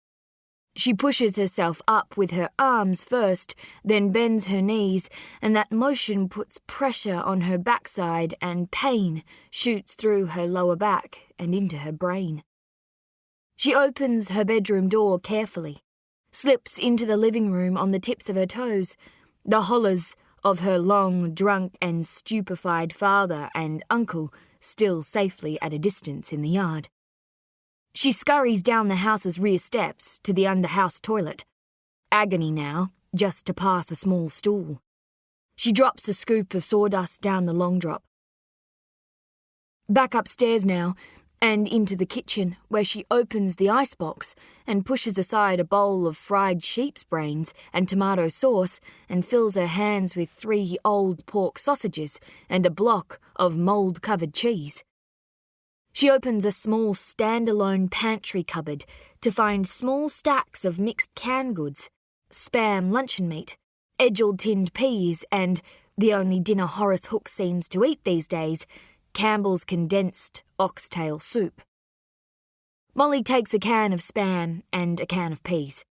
She pushes herself up with her arms first, then bends her knees, and that motion puts pressure on her backside and pain shoots through her lower back and into her brain. She opens her bedroom door carefully, slips into the living room on the tips of her toes, the hollers of her long, drunk and stupefied father and uncle still safely at a distance in the yard. She scurries down the house's rear steps to the under-house toilet. Agony now, just to pass a small stool. She drops a scoop of sawdust down the long drop. Back upstairs now, and into the kitchen, where she opens the icebox and pushes aside a bowl of fried sheep's brains and tomato sauce and fills her hands with 3 old pork sausages and a block of mould-covered cheese. She opens a small standalone pantry cupboard to find small stacks of mixed canned goods, spam luncheon meat, edgelled tinned peas, and, the only dinner Horace Hook seems to eat these days, Campbell's condensed oxtail soup. Molly takes a can of spam and a can of peas.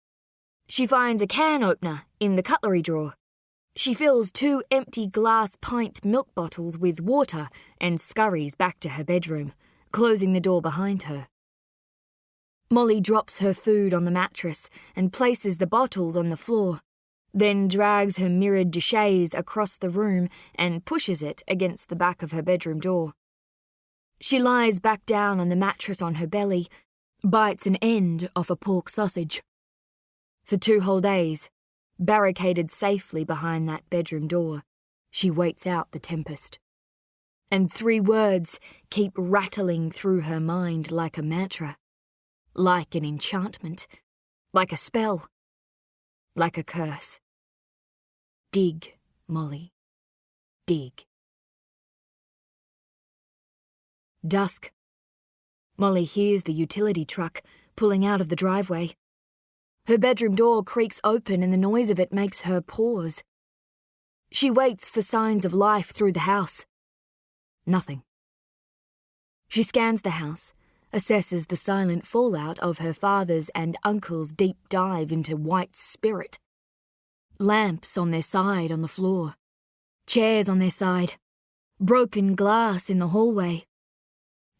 She finds a can opener in the cutlery drawer. She fills 2 empty glass pint milk bottles with water and scurries back to her bedroom, closing the door behind her. Molly drops her food on the mattress and places the bottles on the floor, then drags her mirrored chaise across the room and pushes it against the back of her bedroom door. She lies back down on the mattress on her belly, bites an end off a pork sausage. For 2 whole days, barricaded safely behind that bedroom door, she waits out the tempest. And 3 words keep rattling through her mind like a mantra, like an enchantment, like a spell, like a curse. Dig, Molly, dig. Dusk. Molly hears the utility truck pulling out of the driveway. Her bedroom door creaks open and the noise of it makes her pause. She waits for signs of life through the house. Nothing. She scans the house, assesses the silent fallout of her father's and uncle's deep dive into white spirit. Lamps on their side on the floor, Chairs on their side. Broken glass in the hallway.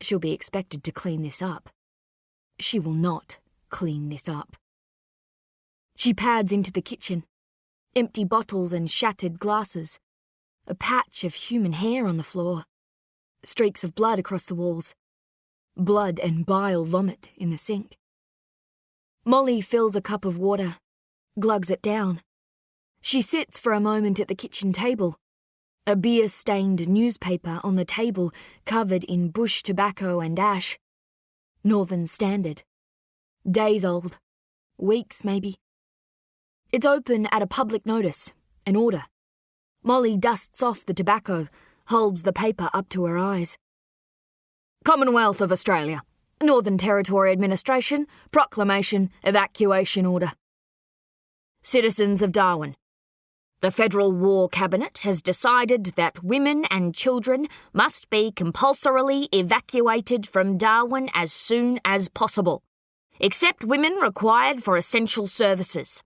She'll be expected to clean this up. She will not clean this up. She pads into the kitchen. Empty bottles and shattered glasses. A patch of human hair on the floor. Streaks of blood across the walls. Blood and bile vomit in the sink. Molly fills a cup of water, glugs it down. She sits for a moment at the kitchen table. A beer-stained newspaper on the table covered in bush tobacco and ash. Northern Standard. Days old. Weeks, maybe. It's open at a public notice, an order. Molly dusts off the tobacco, holds the paper up to her eyes. Commonwealth of Australia. Northern Territory Administration. Proclamation. Evacuation order. Citizens of Darwin. The Federal War Cabinet has decided that women and children must be compulsorily evacuated from Darwin as soon as possible, except women required for essential services.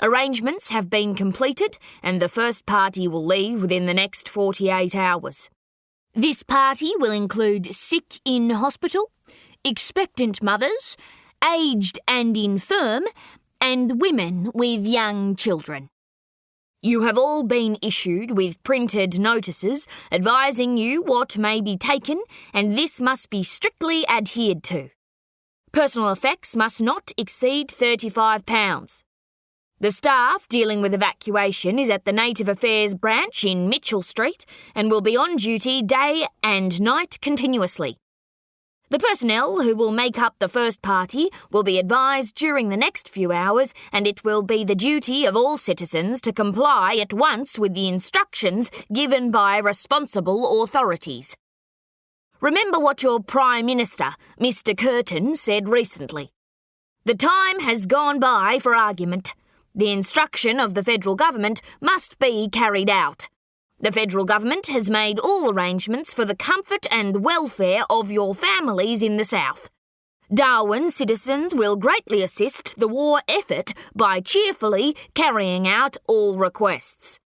Arrangements have been completed and the first party will leave within the next 48 hours. This party will include sick in hospital, expectant mothers, aged and infirm, and women with young children. You have all been issued with printed notices advising you what may be taken, and this must be strictly adhered to. Personal effects must not exceed £35. The staff dealing with evacuation is at the Native Affairs branch in Mitchell Street and will be on duty day and night continuously. The personnel who will make up the first party will be advised during the next few hours, and it will be the duty of all citizens to comply at once with the instructions given by responsible authorities. Remember what your Prime Minister, Mr. Curtin, said recently. The time has gone by for argument. The instruction of the federal government must be carried out. The federal government has made all arrangements for the comfort and welfare of your families in the south. Darwin citizens will greatly assist the war effort by cheerfully carrying out all requests.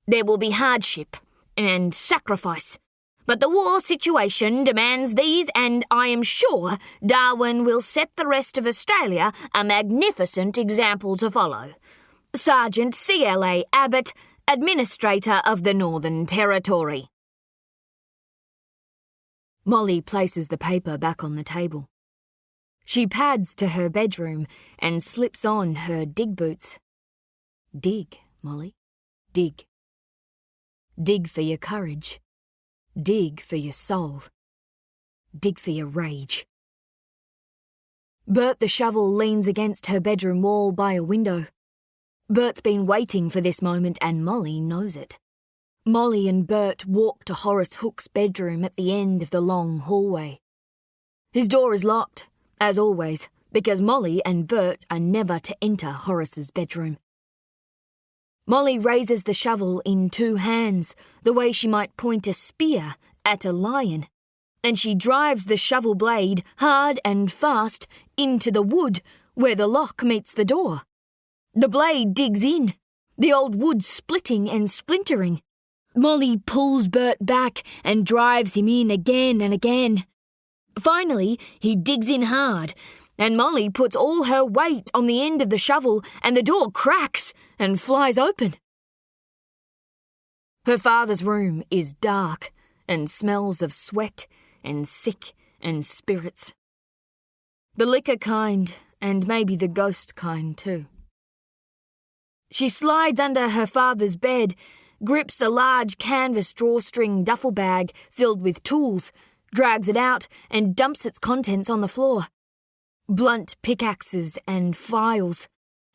There will be hardship and sacrifice, but the war situation demands these, and I am sure Darwin will set the rest of Australia a magnificent example to follow. Sergeant C.L.A. Abbott, Administrator of the Northern Territory. Molly places the paper back on the table. She pads to her bedroom and slips on her dig boots. Dig, Molly, dig. Dig for your courage. Dig for your soul. Dig for your rage. Bert the shovel leans against her bedroom wall by a window. Bert's been waiting for this moment and Molly knows it. Molly and Bert walk to Horace Hook's bedroom at the end of the long hallway. His door is locked, as always, because Molly and Bert are never to enter Horace's bedroom. Molly raises the shovel in two hands, the way she might point a spear at a lion, and she drives the shovel blade hard and fast into the wood where the lock meets the door. The blade digs in, the old wood splitting and splintering. Molly pulls Bert back and drives him in again and again. Finally, he digs in hard, and Molly puts all her weight on the end of the shovel and the door cracks and flies open. Her father's room is dark and smells of sweat and sick and spirits. The liquor kind and maybe the ghost kind too. She slides under her father's bed, grips a large canvas drawstring duffel bag filled with tools, drags it out and dumps its contents on the floor. Blunt pickaxes and files,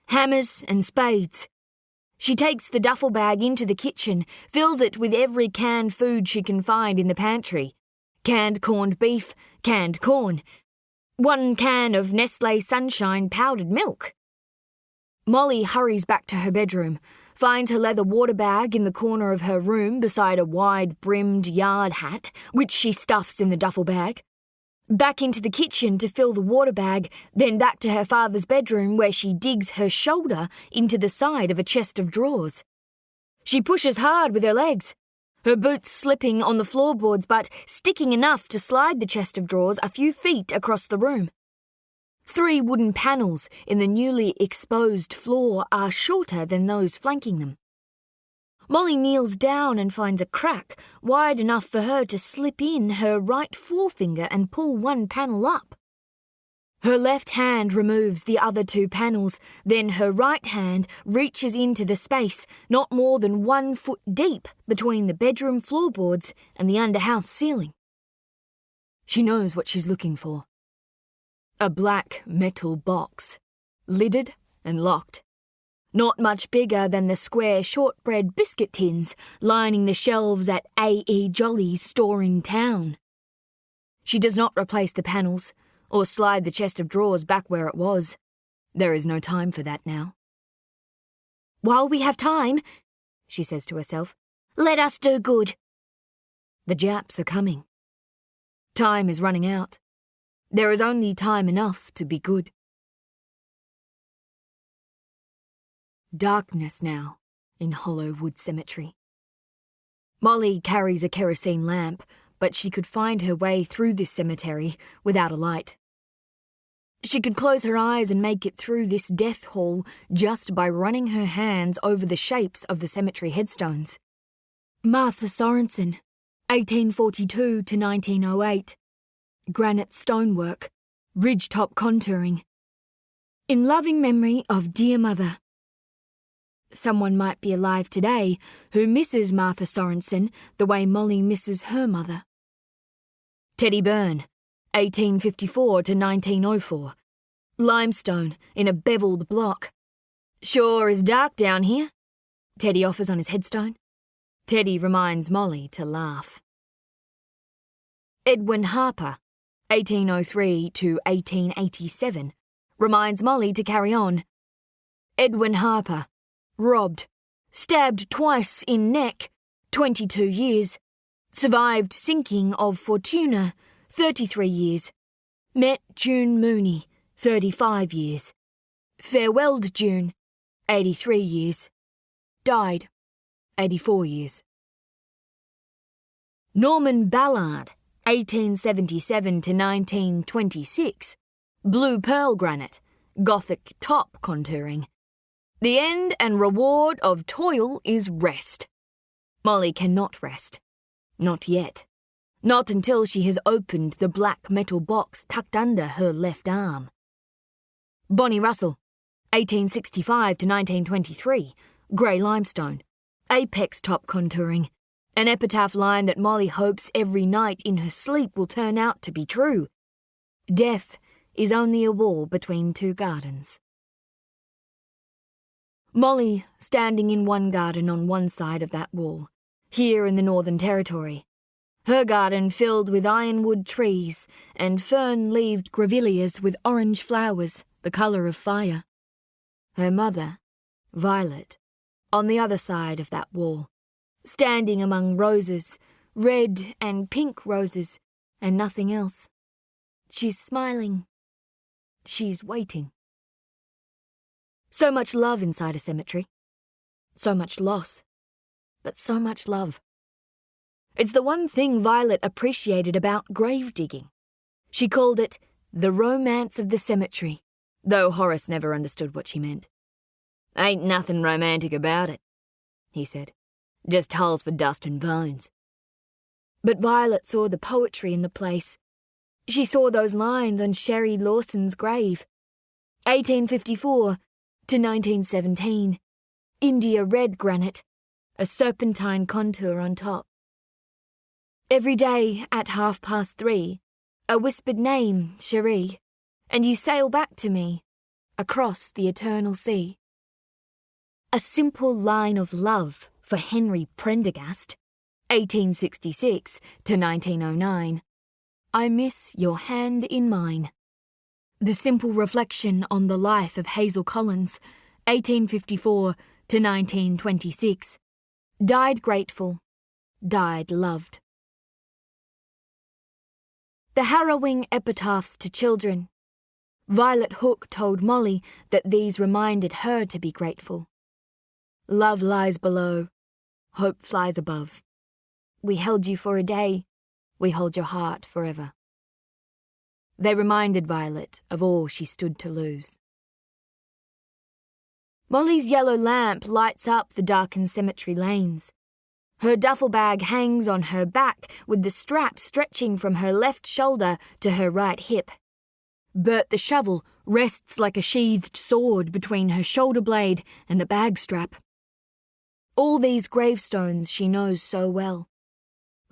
hammers and spades. She takes the duffel bag into the kitchen, fills it with every canned food she can find in the pantry. Canned corned beef, canned corn. 1 can of Nestle Sunshine powdered milk. Molly hurries back to her bedroom, finds her leather water bag in the corner of her room beside a wide-brimmed yard hat, which she stuffs in the duffel bag. Back into the kitchen to fill the water bag, then back to her father's bedroom where she digs her shoulder into the side of a chest of drawers. She pushes hard with her legs, her boots slipping on the floorboards but sticking enough to slide the chest of drawers a few feet across the room. 3 wooden panels in the newly exposed floor are shorter than those flanking them. Molly kneels down and finds a crack wide enough for her to slip in her right forefinger and pull one panel up. Her left hand removes the other 2 panels, then her right hand reaches into the space not more than 1 foot deep between the bedroom floorboards and the underhouse ceiling. She knows what she's looking for. A black metal box, lidded and locked. Not much bigger than the square shortbread biscuit tins lining the shelves at A.E. Jolly's store in town. She does not replace the panels or slide the chest of drawers back where it was. There is no time for that now.
While we have time, she says to herself, let us do good.
The Japs are coming. Time is running out. There is only time enough to be good. Darkness now in Hollowwood Cemetery. Molly carries a kerosene lamp, but she could find her way through this cemetery without a light. She could close her eyes and make it through this death hall just by running her hands over the shapes of the cemetery headstones. Martha Sorensen, 1842 to 1908. Granite stonework, ridgetop contouring. In loving memory of dear mother. Someone might be alive today who misses Martha Sorensen the way Molly misses her mother. Teddy Byrne, 1854 to 1904. Limestone in a beveled block. Sure is dark down here, Teddy offers on his headstone. Teddy reminds Molly to laugh. Edwin Harper, 1803 to 1887, reminds Molly to carry on. Edwin Harper, robbed, stabbed twice in neck, 22 years. Survived sinking of Fortuna, 33 years. Met June Mooney, 35 years. Farewelled June, 83 years. Died, 84 years. Norman Ballard, 1877 to 1926. Blue pearl granite, Gothic top contouring. The end and reward of toil is rest. Molly cannot rest. Not yet. Not until she has opened the black metal box tucked under her left arm. Bonnie Russell, 1865 to 1923. Grey limestone. Apex top contouring. An epitaph line that Molly hopes every night in her sleep will turn out to be true. Death is only a wall between 2 gardens. Molly standing in one garden on one side of that wall, here in the Northern Territory. Her garden filled with ironwood trees and fern-leaved grevilleas with orange flowers, the colour of fire. Her mother, Violet, on the other side of that wall, standing among roses, red and pink roses, and nothing else. She's smiling. She's waiting. So much love inside a cemetery. So much loss. But so much love. It's the one thing Violet appreciated about grave digging. She called it the romance of the cemetery, though Horace never understood what she meant. Ain't nothing romantic about it, he said. Just holes for dust and bones. But Violet saw the poetry in the place. She saw those lines on Sherry Lawson's grave. 1854 to 1917. India red granite, a serpentine contour on top. Every day at 3:30, a whispered name, Cherie, and you sail back to me, across the eternal sea. A simple line of love for Henry Prendergast, 1866 to 1909. I miss your hand in mine. The simple reflection on the life of Hazel Collins, 1854 to 1926. Died grateful, died loved. The harrowing epitaphs to children. Violet Hook told Molly that these reminded her to be grateful. Love lies below, hope flies above. We held you for a day, we hold your heart forever. They reminded Violet of all she stood to lose. Molly's yellow lamp lights up the darkened cemetery lanes. Her duffel bag hangs on her back with the strap stretching from her left shoulder to her right hip. Bert the shovel rests like a sheathed sword between her shoulder blade and the bag strap. All these gravestones she knows so well.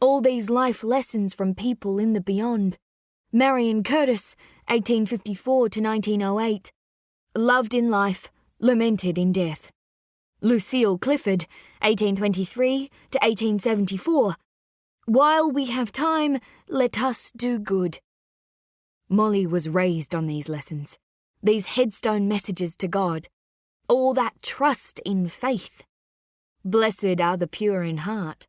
All these life lessons from people in the beyond. Marion Curtis, 1854 to 1908. Loved in life, lamented in death. Lucille Clifford, 1823 to 1874. While we have time, let us do good. Molly was raised on these lessons, these headstone messages to God, all that trust in faith. Blessed are the pure in heart.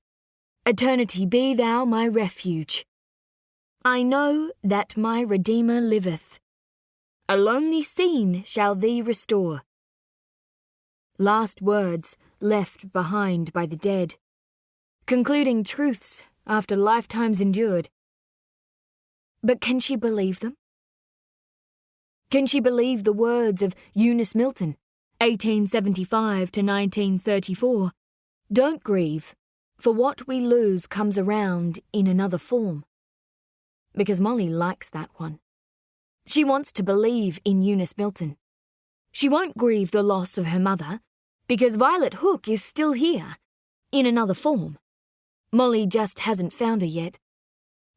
Eternity be thou my refuge. I know that my Redeemer liveth. A lonely scene shall thee restore. Last words left behind by the dead. Concluding truths after lifetimes endured. But can she believe them? Can she believe the words of Eunice Milton, 1875 to 1934? Don't grieve, for what we lose comes around in another form. Because Molly likes that one. She wants to believe in Eunice Milton. She won't grieve the loss of her mother, because Violet Hook is still here, in another form. Molly just hasn't found her yet,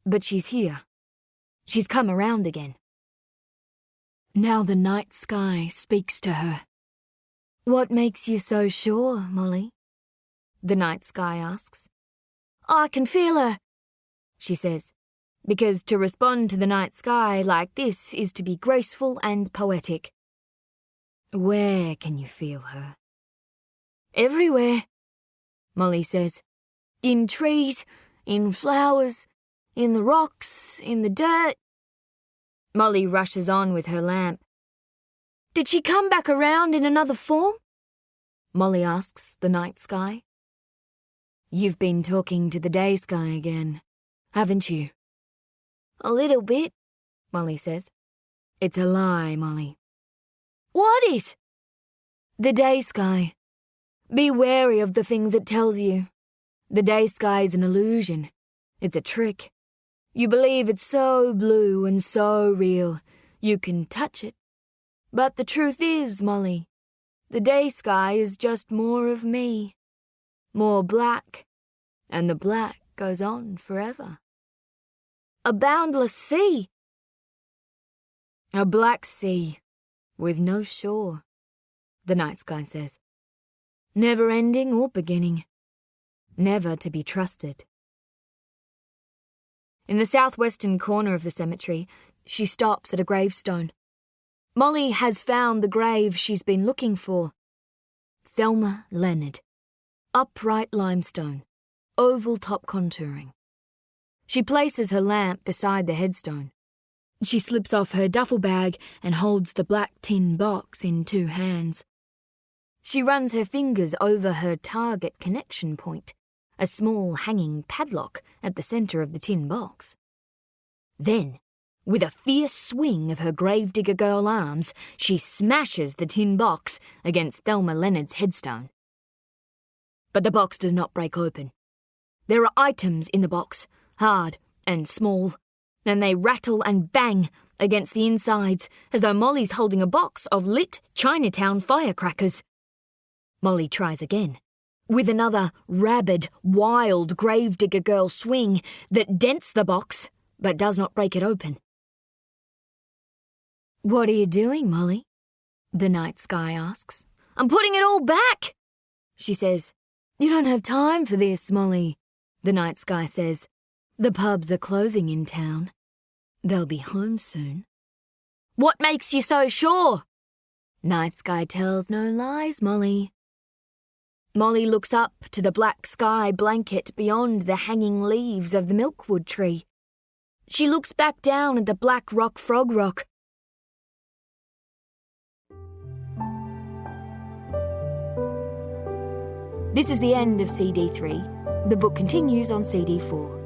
but she's here. She's come around again. Now the night sky speaks to her. What makes you so sure, Molly? The night sky asks. I can feel her, she says, because to respond to the night sky like this is to be graceful and poetic. Where can you feel her? Everywhere, Molly says. In trees, in flowers, in the rocks, in the dirt. Molly rushes on with her lamp. Did she come back around in another form? Molly asks the night sky. You've been talking to the day sky again, haven't you? A little bit, Molly says. It's a lie, Molly. What is? The day sky. Be wary of the things it tells you. The day sky is an illusion. It's a trick. You believe it's so blue and so real, you can touch it. But the truth is, Molly, the day sky is just more of me. More black, and the black goes on forever. A boundless sea. A black sea, with no shore, the night sky says. Never ending or beginning. Never to be trusted. In the southwestern corner of the cemetery, she stops at a gravestone. Molly has found the grave she's been looking for. Thelma Leonard. Upright limestone. Oval top contouring. She places her lamp beside the headstone. She slips off her duffel bag and holds the black tin box in two hands. She runs her fingers over her target connection point, a small hanging padlock at the centre of the tin box. Then, with a fierce swing of her gravedigger girl arms, she smashes the tin box against Thelma Leonard's headstone. But the box does not break open. There are items in the box, hard and small, and they rattle and bang against the insides as though Molly's holding a box of lit Chinatown firecrackers. Molly tries again, with another rabid, wild gravedigger girl swing that dents the box but does not break it open. What are you doing, Molly? The night sky asks. I'm putting it all back, she says. You don't have time for this, Molly, the night sky says. The pubs are closing in town. They'll be home soon. What makes you so sure? Night sky tells no lies, Molly. Molly looks up to the black sky blanket beyond the hanging leaves of the milkwood tree. She looks back down at the black rock frog rock. This is the end of CD3. The book continues on CD4.